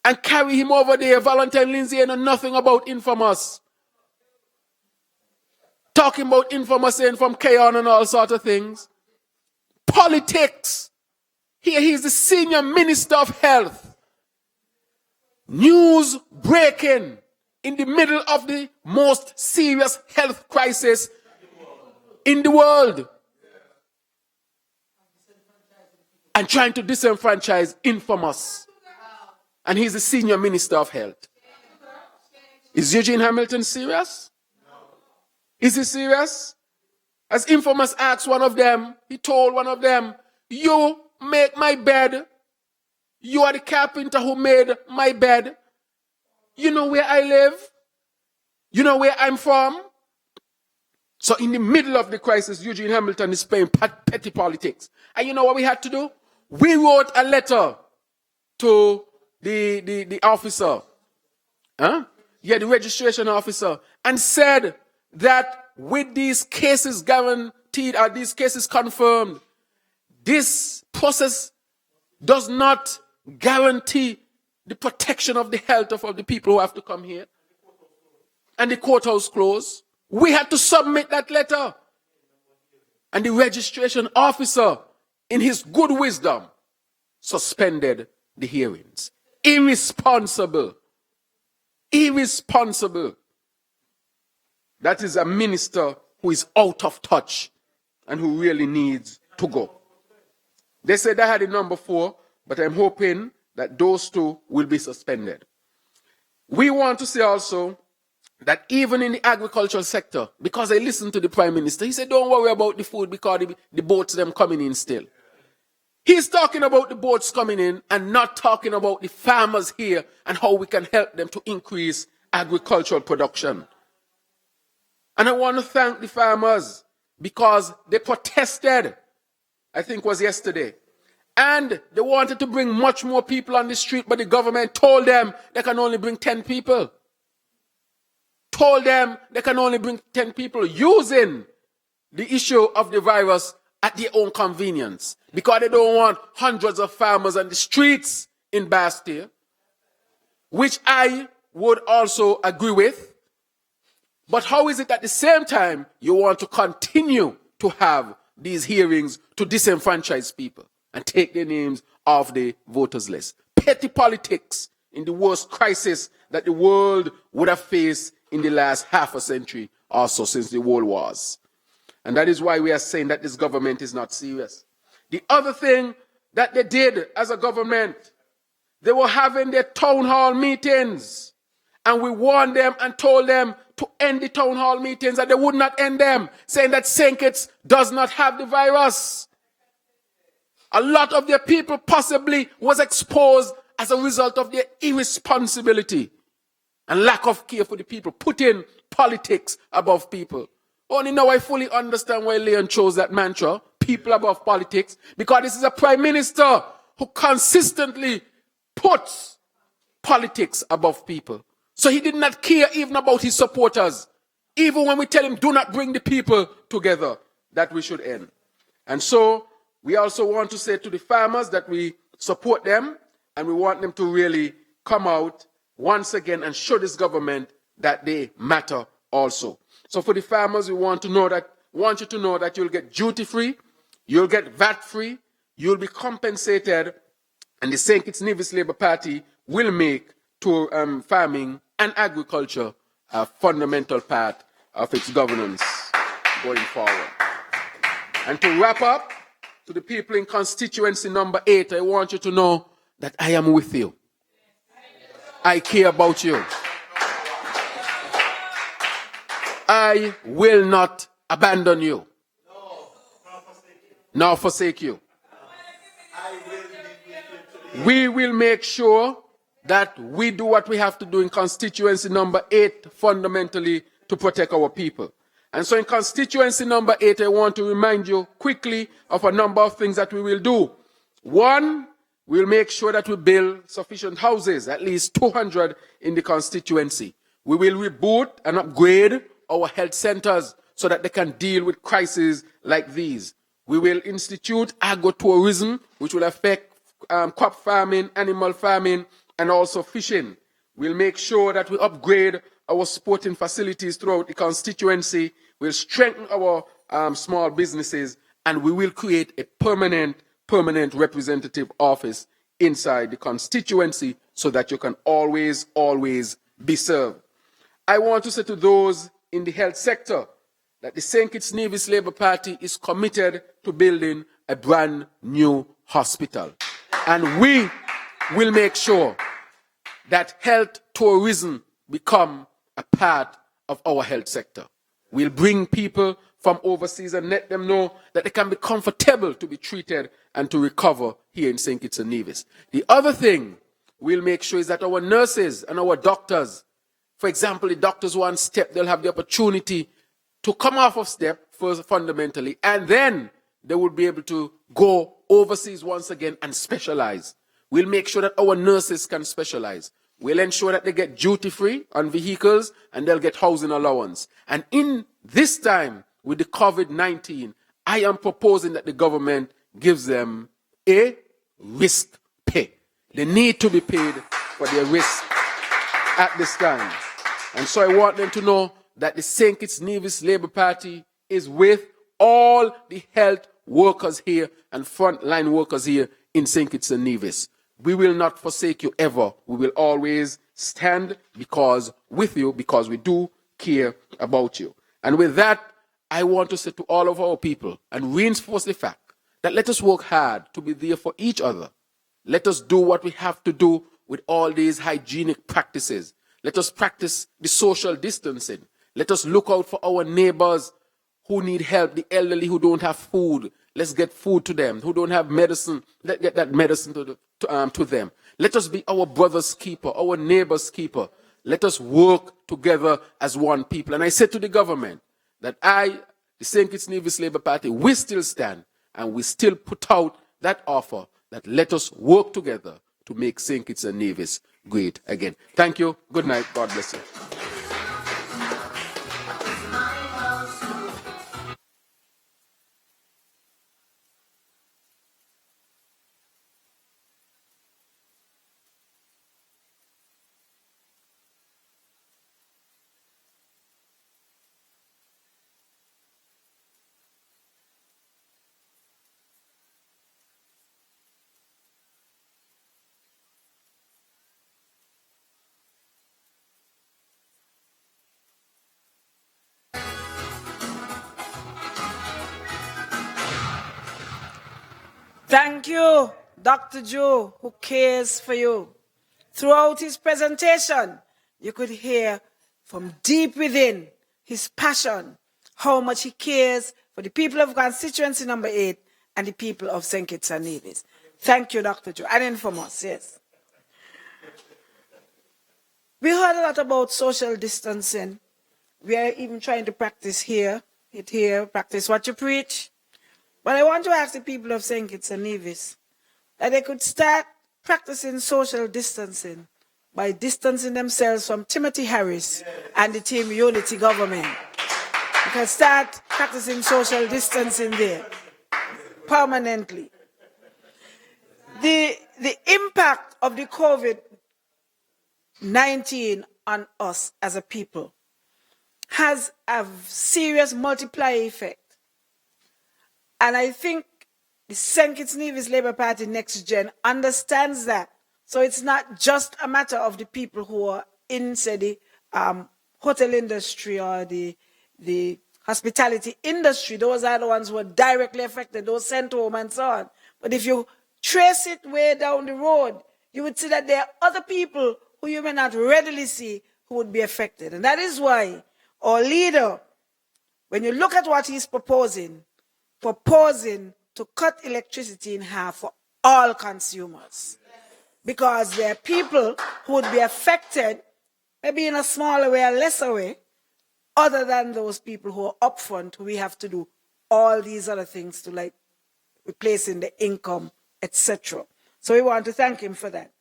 and carry him over there. Valentine Lindsay ain't know nothing about infamous. Talking about infamous saying from Keyon and all sorts of things. Politics. Here he's the Senior Minister of Health. News breaking in the middle of the most serious health crisis in the world. And trying to disenfranchise infamous. And he's the Senior Minister of Health. Is Eugene Hamilton serious? Is he serious? As infamous asked one of them, he told one of them, you make my bed. You are the carpenter who made my bed. You know where I live? You know where I'm from? So in the middle of the crisis, Eugene Hamilton is playing petty politics. And you know what we had to do? We wrote a letter to the officer, the registration officer, and said that with these cases guaranteed or these cases confirmed, this process does not guarantee the protection of the health of the people who have to come here. And the courthouse closed. We had to submit that letter. And the registration officer, in his good wisdom, suspended the hearings. Irresponsible. Irresponsible. That is a minister who is out of touch and who really needs to go. They said I had a number 4, but I'm hoping that those 2 will be suspended. We want to say also that even in the agricultural sector, because I listened to the Prime Minister, he said, don't worry about the food because the boats them coming in still. He's talking about the boats coming in and not talking about the farmers here and how we can help them to increase agricultural production. And I want to thank the farmers because they protested, I think it was yesterday. And they wanted to bring much more people on the street, but the government told them they can only bring 10 people. Told them they can only bring 10 people, using the issue of the virus at their own convenience, because they don't want hundreds of farmers on the streets in Bastille, which I would also agree with. But how is it at the same time you want to continue to have these hearings to disenfranchise people and take their names off the voters list? Petty politics in the worst crisis that the world would have faced in the last half a century or so, since the world wars. And that is why we are saying that this government is not serious. The other thing that they did as a government, they were having their town hall meetings. And we warned them and told them to end the town hall meetings, and they would not end them, saying that St. Kitts does not have the virus. A lot of their people possibly was exposed as a result of their irresponsibility and lack of care for the people, putting politics above people. Only now I fully understand why Leon chose that mantra, people above politics, because this is a prime minister who consistently puts politics above people. So he did not care even about his supporters. Even when we tell him, do not bring the people together, that we should end. And so We also want to say to the farmers that we support them and we want them to really come out once again and show this government that they matter also. So for the farmers, we want you to know that you'll get duty-free, you'll get VAT-free, you'll be compensated, and the St. Kitts-Nevis Labour Party will make farming and agriculture a fundamental part of its governance going forward. And to wrap up, to the people in constituency number 8, I want you to know that I am with you. I care about you. I will not abandon you, nor forsake you. We will make sure that we do what we have to do in constituency number 8 fundamentally to protect our people. And so in constituency number 8, I want to remind you quickly of a number of things that we will do. One, we'll make sure that we build sufficient houses, at least 200 in the constituency. We will reboot and upgrade our health centers so that they can deal with crises like these. We will institute agro-tourism, which will affect crop farming, animal farming, and also fishing. We'll make sure that we upgrade our sporting facilities throughout the constituency. We'll strengthen our small businesses, and we will create a permanent representative office inside the constituency so that you can always be served. I want to say to those in the health sector that the St. Kitts-Nevis Labour Party is committed to building a brand new hospital. And we will make sure that health tourism become a part of our health sector. We'll bring people from overseas and let them know that they can be comfortable to be treated and to recover here in St. Kitts and Nevis. The other thing we'll make sure is that our nurses and our doctors, for example, the doctors who are on step, they'll have the opportunity to come off of step first fundamentally, and then they will be able to go overseas once again and specialize. We'll make sure that our nurses can specialize. We'll ensure that they get duty-free on vehicles and they'll get housing allowance. And in this time with the COVID-19, I am proposing that the government gives them a risk pay. They need to be paid for their risk at this time. And so I want them to know that the St. Kitts-Nevis Labour Party is with all the health workers here and frontline workers here in St. Kitts and Nevis. We will not forsake you ever. We will always stand with you because we do care about you. And with that, I want to say to all of our people and reinforce the fact that let us work hard to be there for each other. Let us do what we have to do with all these hygienic practices. Let us practice the social distancing. Let us look out for our neighbors who need help, the elderly who don't have food. Let's get food to them. Who don't have medicine, let's get that medicine to them. Let us be our brother's keeper, our neighbor's keeper. Let us work together as one people. And I said to the government that the St. Kitts-Nevis Labour Party, we still stand and we still put out that offer that let us work together to make St. Kitts and Nevis great again. Thank you. Good night. God bless you. Thank you, Dr. Joe, who cares for you. Throughout his presentation, you could hear from deep within his passion, how much he cares for the people of constituency number 8 and the people of St. Kitts and Nevis. Thank you, Dr. Joe. And infamous, yes. We heard a lot about social distancing. We are even trying to practice here, practice what you preach. But I want to ask the people of St. Kitts and Nevis that they could start practicing social distancing by distancing themselves from Timothy Harris and the Team Unity government. You can start practicing social distancing there. permanently. The impact of the COVID-19 on us as a people has a serious multiplier effect. And I think the St. Kitts-Nevis Labour Party NextGen understands that. So it's not just a matter of the people who are in, say, the hotel industry or the hospitality industry. Those are the ones who are directly affected, those sent home and so on. But if you trace it way down the road, you would see that there are other people who you may not readily see who would be affected. And that is why our leader, when you look at what he's proposing to cut electricity in half for all consumers. Because there are people who would be affected, maybe in a smaller way or lesser way, other than those people who are upfront, who we have to do all these other things to, like replacing the income, etc. So we want to thank him for that.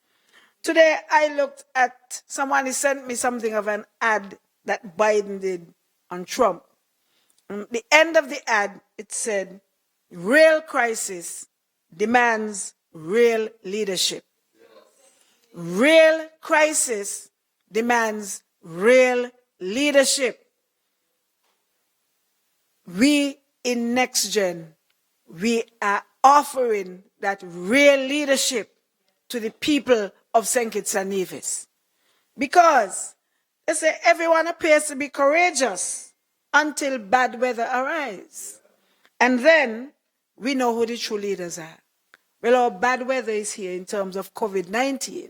Today I looked at, someone sent me something of an ad that Biden did on Trump. And at the end of the ad, it said, real crisis demands real leadership. Real crisis demands real leadership. We in NextGen, we are offering that real leadership to the people of St. Kitts and Nevis. Because they say everyone appears to be courageous until bad weather arrives. And then we know who the true leaders are. Well, our bad weather is here in terms of COVID-19.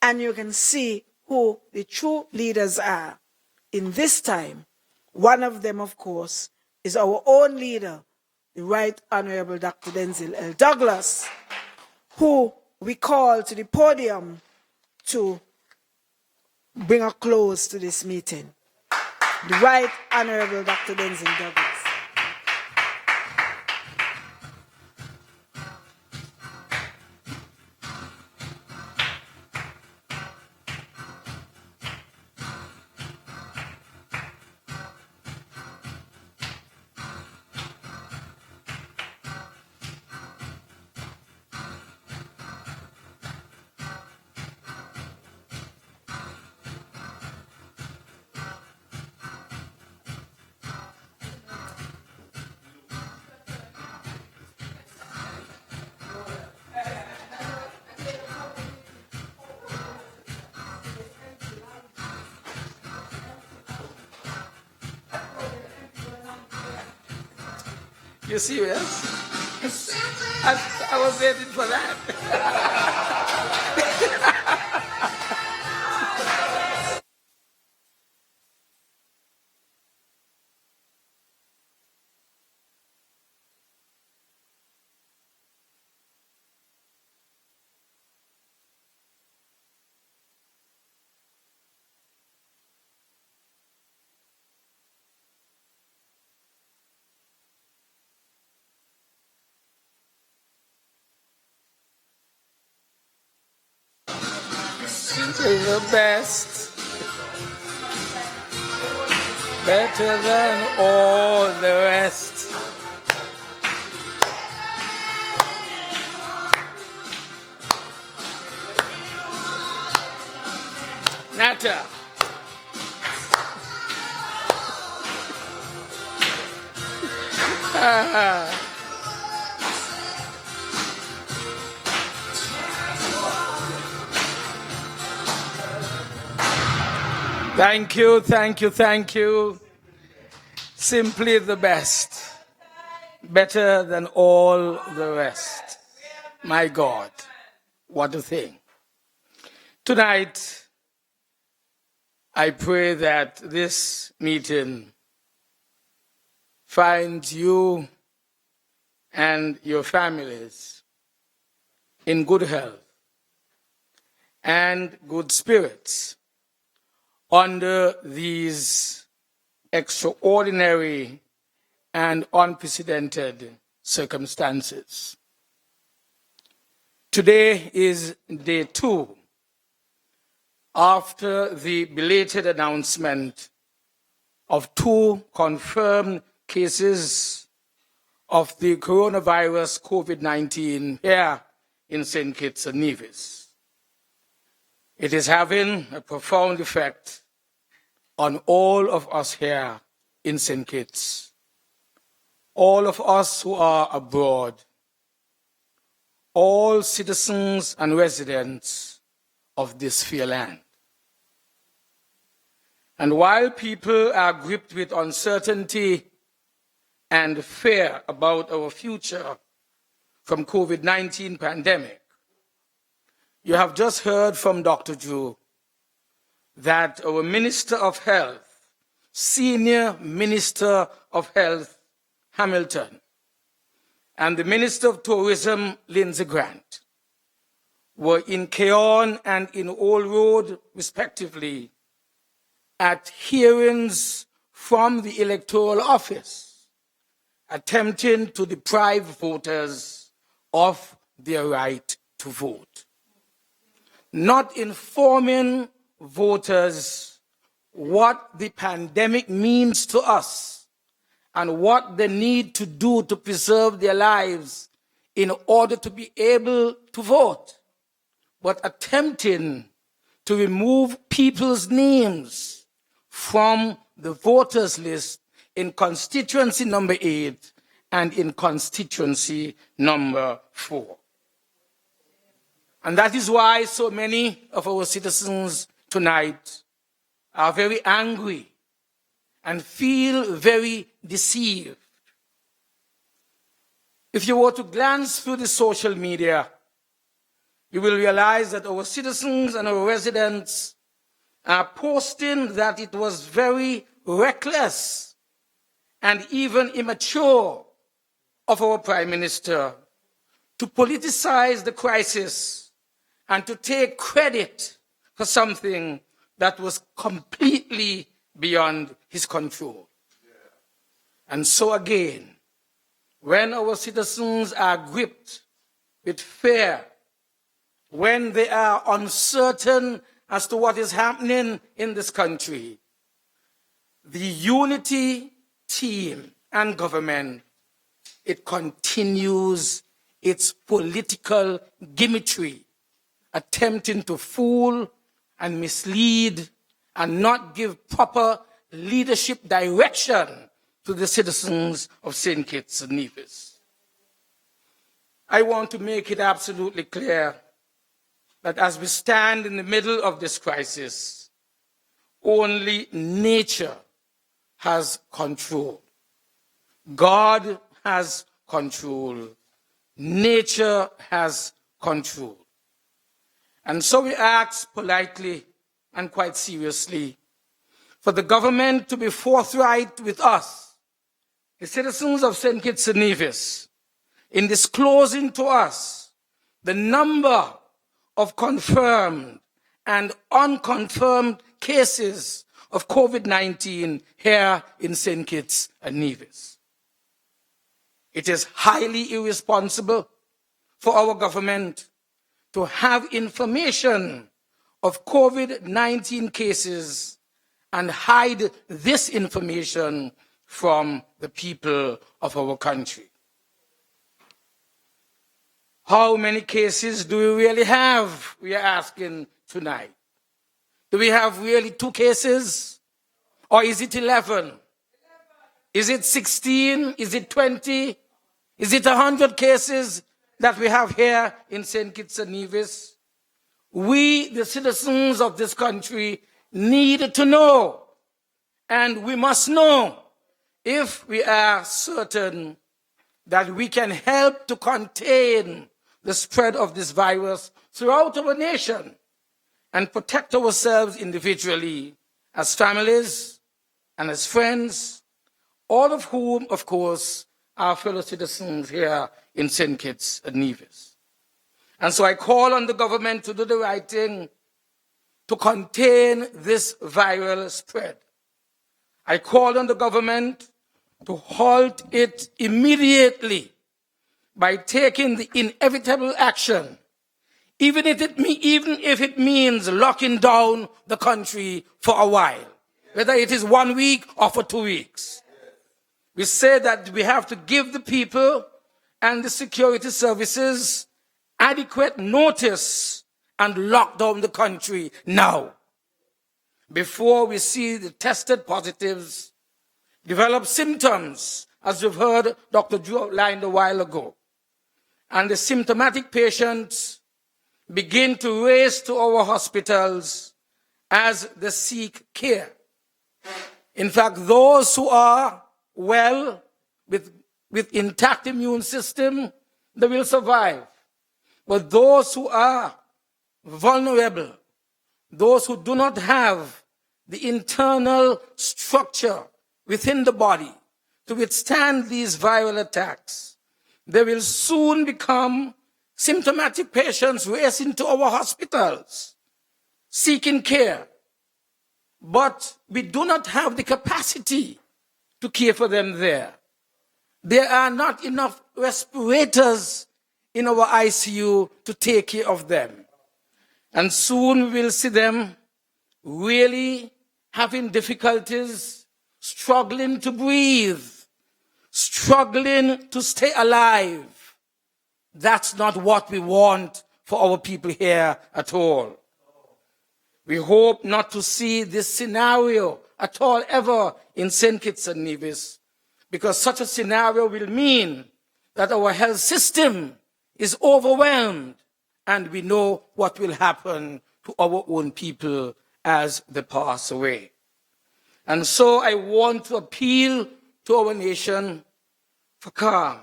And you can see who the true leaders are in this time. One of them, of course, is our own leader, the Right Honorable Dr. Denzil L. Douglas, who we call to the podium to bring a close to this meeting. The Right Honorable Dr. Denzil Douglas. You serious? I was waiting for that. The best, better than all the rest. Nata. Thank you, thank you, thank you. Simply the best. Better than all the rest. My God, what a thing. Tonight, I pray that this meeting finds you and your families in good health and good spirits under these extraordinary and unprecedented circumstances. Today is day 2 after the belated announcement of 2 confirmed cases of the coronavirus COVID-19 here in St. Kitts and Nevis. It is having a profound effect on all of us here in St. Kitts, all of us who are abroad, all citizens and residents of this fair land. And while people are gripped with uncertainty and fear about our future from COVID-19 pandemic, you have just heard from Dr. Drew that our Minister of Health, Senior Minister of Health, Hamilton, and the Minister of Tourism, Lindsey Grant, were in Keon and in Old Road, respectively, at hearings from the Electoral Office, attempting to deprive voters of their right to vote, not informing voters what the pandemic means to us and what they need to do to preserve their lives in order to be able to vote, but attempting to remove people's names from the voters list in constituency number 8 and in constituency number 4. And that is why so many of our citizens tonight are very angry and feel very deceived. If you were to glance through the social media, you will realize that our citizens and our residents are posting that it was very reckless and even immature of our Prime Minister to politicize the crisis and to take credit for something that was completely beyond his control. And so again, when our citizens are gripped with fear, when they are uncertain as to what is happening in this country, the unity team and government, it continues its political gimmickry, attempting to fool and mislead and not give proper leadership direction to the citizens of St. Kitts and Nevis. I want to make it absolutely clear that as we stand in the middle of this crisis, only nature has control. God has control. Nature has control. And so we ask politely and quite seriously for the government to be forthright with us, the citizens of St. Kitts and Nevis, in disclosing to us the number of confirmed and unconfirmed cases of COVID-19 here in St. Kitts and Nevis. It is highly irresponsible for our government to have information of COVID-19 cases and hide this information from the people of our country. How many cases do we really have? We are asking tonight. Do we have really 2 cases? Or is it 11? Is it 16? Is it 20? Is it 100 cases that we have here in St. Kitts and Nevis? We, the citizens of this country, need to know, and we must know, if we are certain that we can help to contain the spread of this virus throughout our nation and protect ourselves individually, as families and as friends, all of whom, of course, are fellow citizens here in St. Kitts and Nevis. And so I call on the government to do the right thing to contain this viral spread. I call on the government to halt it immediately by taking the inevitable action, even if it means locking down the country for a while, whether it is 1 week or for 2 weeks. We say that we have to give the people and the security services adequate notice and lock down the country now, before we see the tested positives develop symptoms, as we've heard Dr. Drew outlined a while ago, and the symptomatic patients begin to race to our hospitals as they seek care. In fact, those who are well, with intact immune system, they will survive. But those who are vulnerable, those who do not have the internal structure within the body to withstand these viral attacks, they will soon become symptomatic patients racing to our hospitals, seeking care. But we do not have the capacity to care for them there. There are not enough respirators in our ICU to take care of them. And soon we will see them really having difficulties, struggling to breathe, struggling to stay alive. That's not what we want for our people here at all. We hope not to see this scenario at all ever in St. Kitts and Nevis, because such a scenario will mean that our health system is overwhelmed, and we know what will happen to our own people as they pass away. And so I want to appeal to our nation for calm.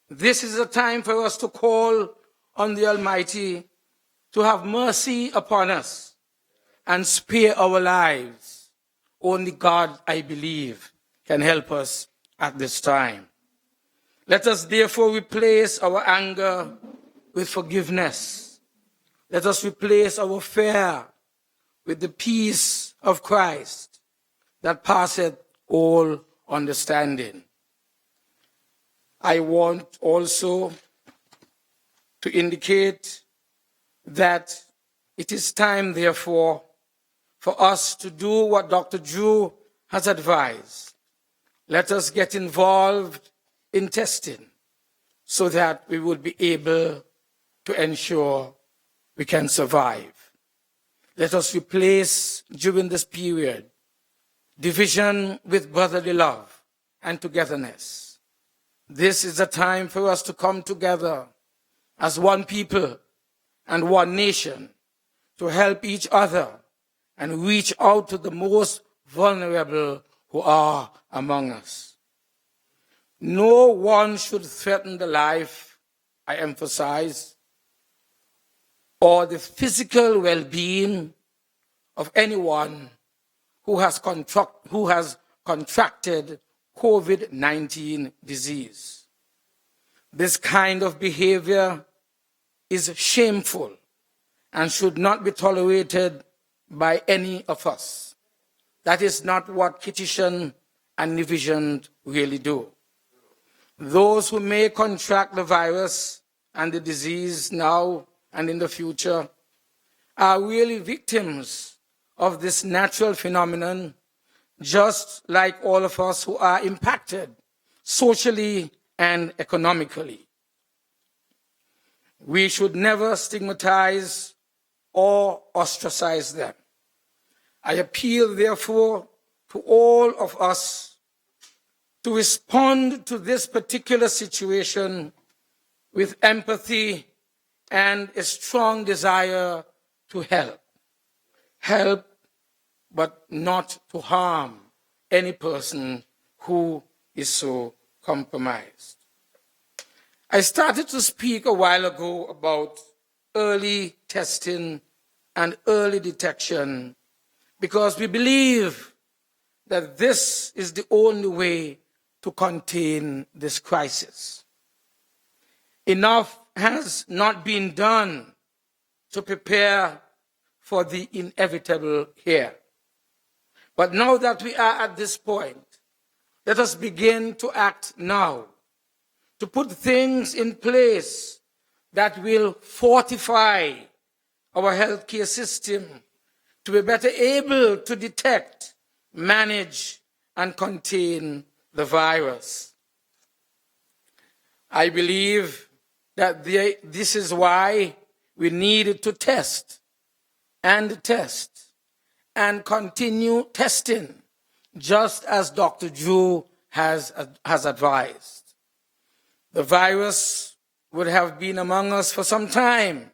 This is a time for us to call on the Almighty to have mercy upon us and spare our lives. Only God, I believe, can help us at this time. Let us therefore replace our anger with forgiveness. Let us replace our fear with the peace of Christ that passeth all understanding. I want also to indicate that it is time, therefore, for us to do what Dr. Drew has advised. Let us get involved in testing so that we will be able to ensure we can survive. Let us replace, during this period, division with brotherly love and togetherness. This is a time for us to come together as one people and one nation to help each other and reach out to the most vulnerable who are among us. No one should threaten the life, I emphasize, or the physical well-being of anyone who has contracted COVID-19 disease. This kind of behavior is shameful and should not be tolerated by any of us. That is not what Kittition and Nevision really do. Those who may contract the virus and the disease now and in the future are really victims of this natural phenomenon, just like all of us who are impacted socially and economically. We should never stigmatize or ostracize them. I appeal, therefore, to all of us to respond to this particular situation with empathy and a strong desire to help. Help, but not to harm any person who is so compromised. I started to speak a while ago about early testing and early detection because we believe that this is the only way to contain this crisis. Enough has not been done to prepare for the inevitable here. But now that we are at this point, let us begin to act now, to put things in place that will fortify our healthcare system to be better able to detect, manage, and contain the virus. I believe that this is why we need to test and continue testing, just as Dr. Drew has advised. The virus would have been among us for some time,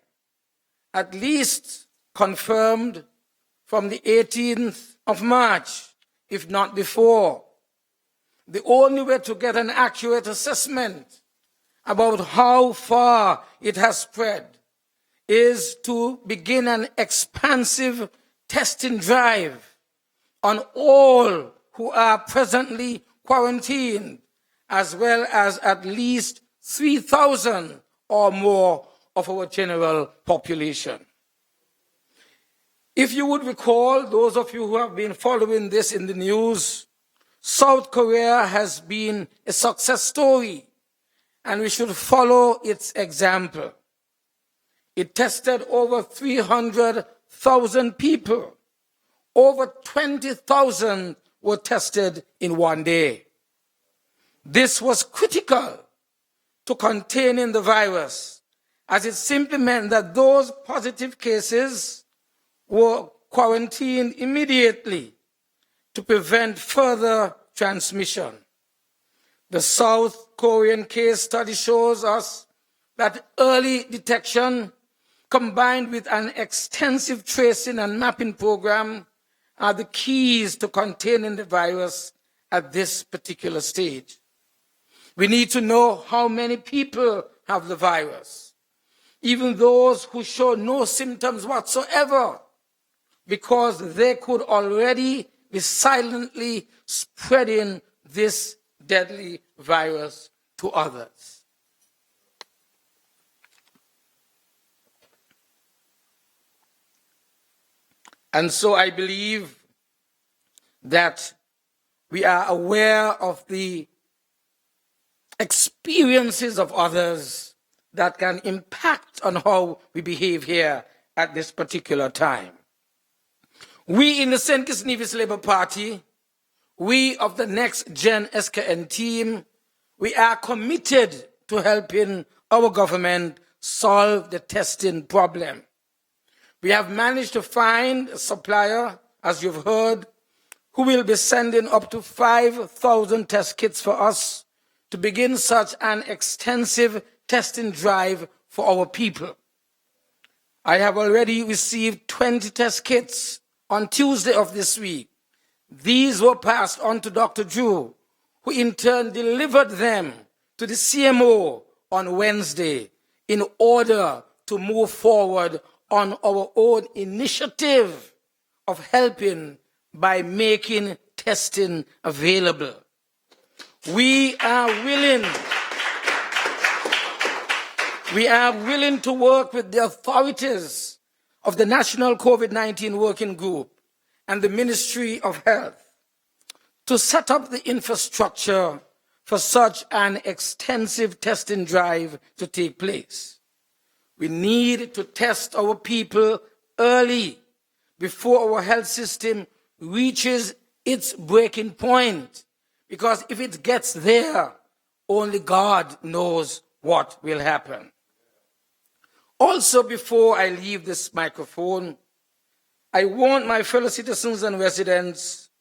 at least confirmed from the 18th of March, if not before. The only way to get an accurate assessment about how far it has spread is to begin an expansive testing drive on all who are presently quarantined, as well as at least 3,000 or more of our general population. If you would recall, those of you who have been following this in the news, South Korea has been a success story, and we should follow its example. It tested over 300,000 people. Over 20,000 were tested in one day. This was critical to containing the virus, as it simply meant that those positive cases were quarantined immediately to prevent further transmission. The South Korean case study shows us that early detection combined with an extensive tracing and mapping program are the keys to containing the virus at this particular stage. We need to know how many people have the virus, even those who show no symptoms whatsoever, because they could already be silently spreading this deadly virus to others. And so I believe that we are aware of the experiences of others that can impact on how we behave here at this particular time. We in the St. Kitts-Nevis Labour Party, we of the NextGen SKN team, we are committed to helping our government solve the testing problem. We have managed to find a supplier, as you've heard, who will be sending up to 5,000 test kits for us to begin such an extensive testing drive for our people. I have already received 20 test kits on Tuesday of this week. These were passed on to Dr. Drew, who in turn delivered them to the CMO on Wednesday in order to move forward on our own initiative of helping by making testing available. We are willing to work with the authorities of the National COVID-19 Working Group and the Ministry of Health to set up the infrastructure for such an extensive testing drive to take place. We need to test our people early before our health system reaches its breaking point, because if it gets there, only God knows what will happen. Also, before I leave this microphone, I want my fellow citizens and residents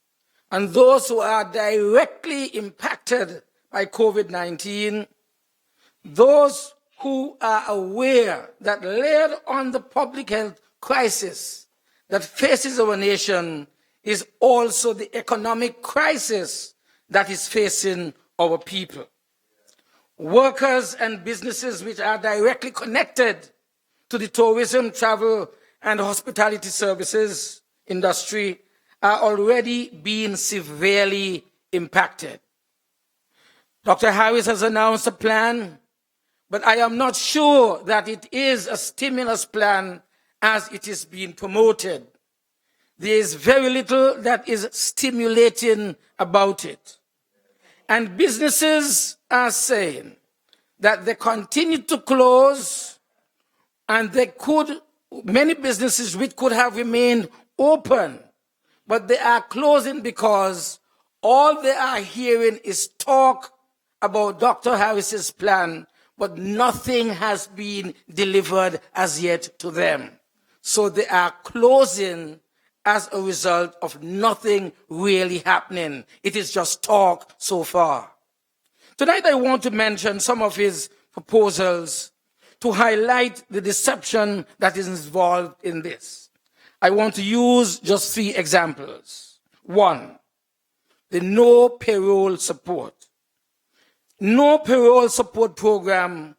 and those who are directly impacted by COVID-19, those who are aware that layered on the public health crisis that faces our nation is also the economic crisis that is facing our people. Workers and businesses which are directly connected to the tourism, travel, and hospitality services industry are already being severely impacted. Dr. Harris has announced a plan, but I am not sure that it is a stimulus plan as it is being promoted. There is very little that is stimulating about it. And businesses are saying that they continue to close, and many businesses which could have remained open, but they are closing because All they are hearing is talk about Dr. Harris's plan, but nothing has been delivered as yet to them. So they are closing as a result of nothing really happening. It is just talk so far. Tonight I want to mention some of his proposals to highlight the deception that is involved in this. I want to use just 3 examples. 1, the no payroll support. No payroll support program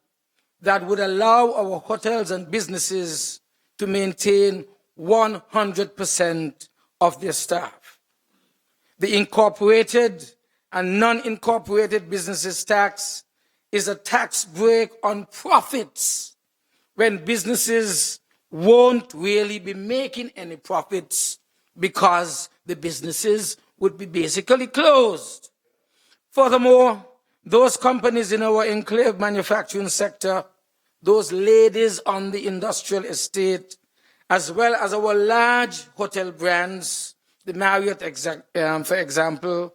that would allow our hotels and businesses to maintain 100% of their staff. The incorporated and non-incorporated businesses tax is a tax break on profits when businesses won't really be making any profits because the businesses would be basically closed. Furthermore, those companies in our enclave manufacturing sector, those ladies on the industrial estate, as well as our large hotel brands, the Marriott, for example,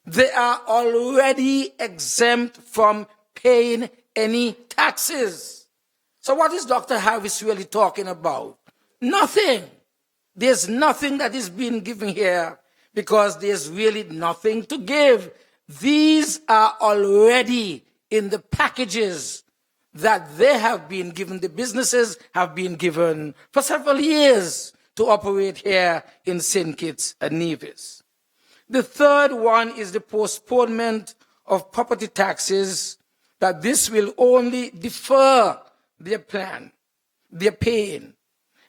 they are already exempt from paying any taxes. So what is Dr. Harris really talking about? Nothing. There's nothing that is being given here because there's really nothing to give. These are already in the packages that they have been given, the businesses have been given for several years to operate here in St. Kitts and Nevis. The third one is the postponement of property taxes, that this will only defer their plan, their paying.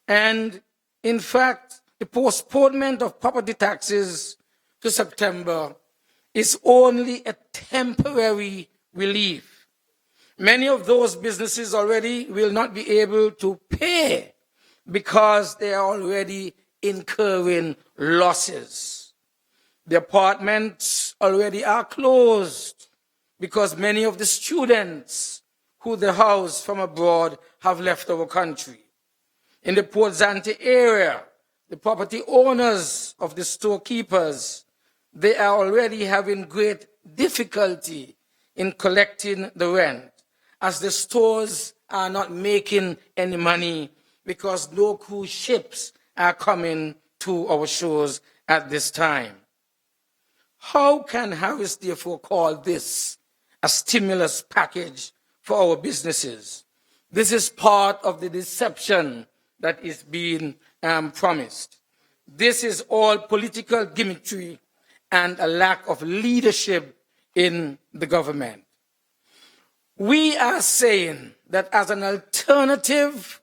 And in fact, the postponement of property taxes to September is only a temporary relief. Many of those businesses already will not be able to pay because they are already incurring losses. The apartments already are closed because many of the students who they house from abroad have left our country. In the Port Zante area, the property owners of the storekeepers, they are already having great difficulty in collecting the rent, as the stores are not making any money because no cruise ships are coming to our shores at this time. How can Harris therefore call this a stimulus package for our businesses? This is part of the deception that is being promised. This is all political gimmickry and a lack of leadership in the government. We are saying that as an alternative,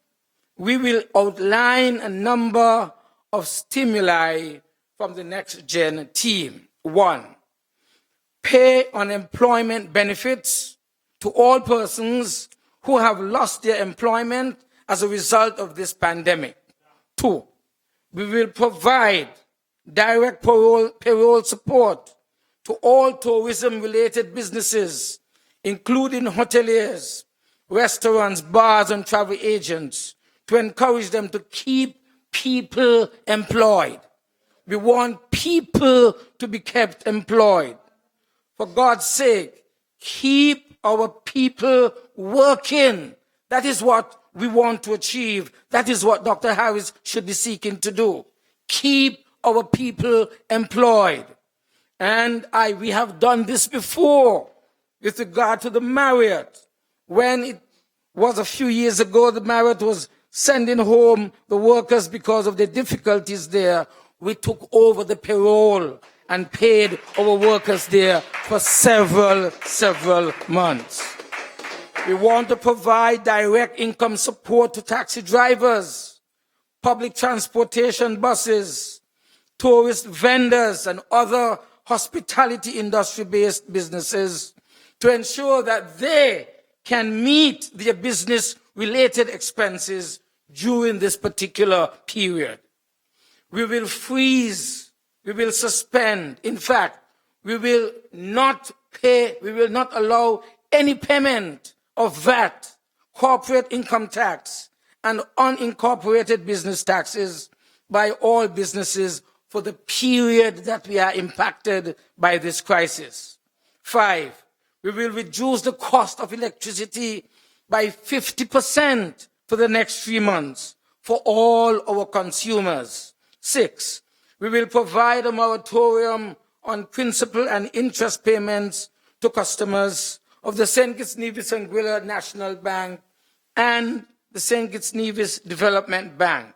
we will outline a number of stimuli from the NextGen team. 1, pay unemployment benefits to all persons who have lost their employment as a result of this pandemic. 2, we will provide direct payroll support to all tourism-related businesses, including hoteliers, restaurants, bars, and travel agents, to encourage them to keep people employed. We want people to be kept employed. For God's sake, keep our people working. That is what we want to achieve. That is what Dr. Harris should be seeking to do. Keep our people employed. And we have done this before with regard to the Marriott. When it was a few years ago, the Marriott was sending home the workers because of the difficulties there. We took over the payroll and paid our workers there for several months. We want to provide direct income support to taxi drivers, public transportation buses, tourist vendors, and other hospitality industry-based businesses to ensure that they can meet their business-related expenses during this particular period. We will freeze, we will suspend. In fact, we will not allow any payment of VAT, corporate income tax, and unincorporated business taxes by all businesses for for the period that we are impacted by this crisis. 5, we will reduce the cost of electricity by 50% for the next 3 months for all our consumers. 6, we will provide a moratorium on principal and interest payments to customers of the St. Kitts-Nevis and Guyana National Bank and the St. Kitts-Nevis Development Bank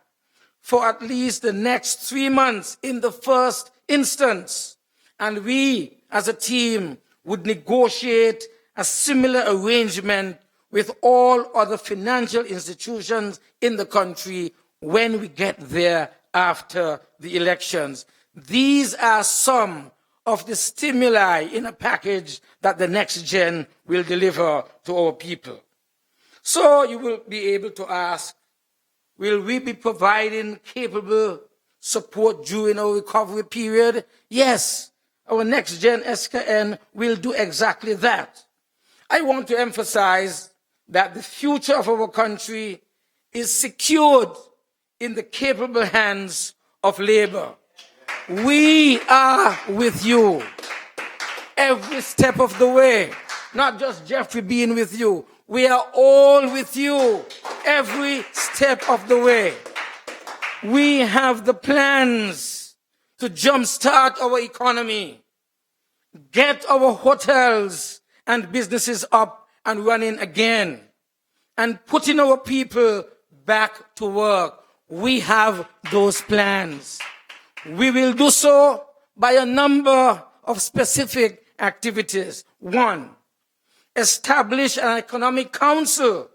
for at least the next 3 months in the first instance. And we, as a team, would negotiate a similar arrangement with all other financial institutions in the country when we get there after the elections. These are some of the stimuli in a package that the NextGen will deliver to our people. So you will be able to ask, will we be providing capable support during our recovery period? Yes, our NextGen SKN will do exactly that. I want to emphasize that the future of our country is secured in the capable hands of labor. We are with you every step of the way, not just Jeffrey being with you. We are all with you every step of the way. We have the plans to jumpstart our economy, get our hotels and businesses up and running again, and putting our people back to work. We have those plans. We will do so by a number of specific activities. 1, establish an economic council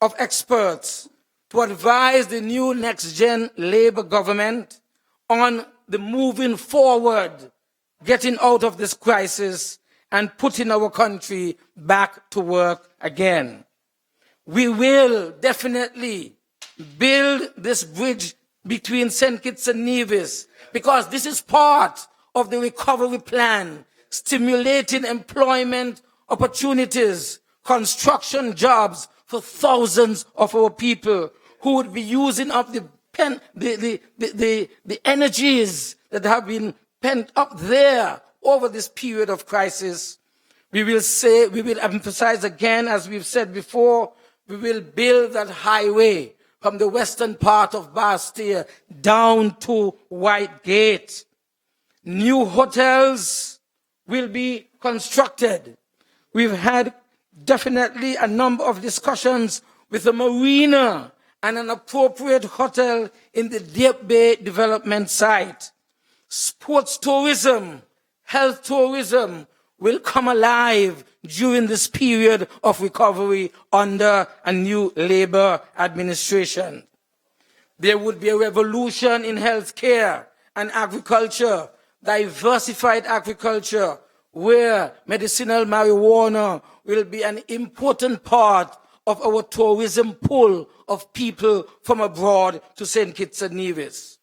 of experts to advise the new NextGen Labour government on the moving forward, getting out of this crisis and putting our country back to work again. We will definitely build this bridge between St. Kitts and Nevis, because this is part of the recovery plan, stimulating employment opportunities, construction jobs for thousands of our people who would be using up the energies that have been pent up there over this period of crisis. We will emphasize again, as we've said before, we will build that highway from the western part of Bastille down to White Gate. New hotels will be constructed. We've had definitely a number of discussions with the marina and an appropriate hotel in the Deep Bay development site. Sports tourism, health tourism will come alive during this period of recovery under a new Labour administration. There would be a revolution in healthcare and agriculture, diversified agriculture, where medicinal marijuana will be an important part of our tourism pull of people from abroad to St. Kitts and Nevis.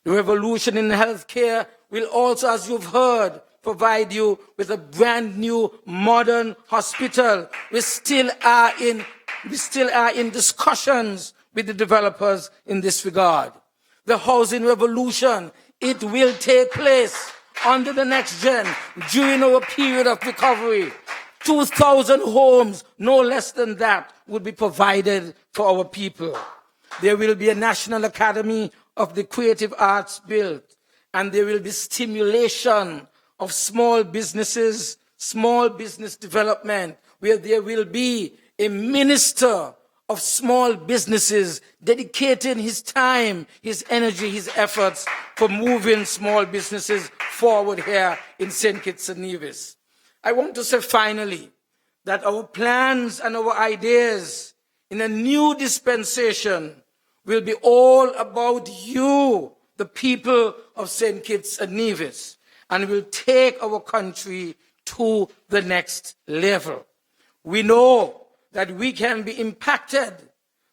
The revolution in healthcare will also, as you've heard, provide you with a brand new modern hospital. We still are in discussions with the developers in this regard. The housing revolution, it will take place under the NextGen during our period of recovery. 2,000 homes, no less than that, will be provided for our people. There will be a National Academy of the Creative Arts built, and there will be stimulation of small businesses, small business development, where there will be a minister of small businesses dedicating his time, his energy, his efforts for moving small businesses forward here in St. Kitts and Nevis. I want to say finally that our plans and our ideas in a new dispensation will be all about you, the people of St. Kitts and Nevis, and will take our country to the next level. We know that we can be impacted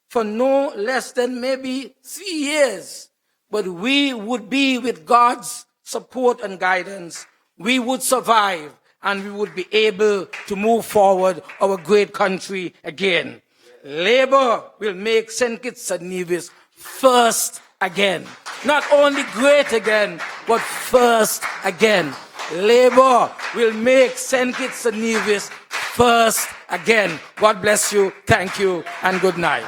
for no less than maybe 3 years, but we would be, with God's support and guidance, we would survive and we would be able to move forward our great country again. Labour will make St. Kitts and Nevis first again. not only great again, but first again. Labour will make St. Kitts and Nevis first again. God bless you, thank you, and good night.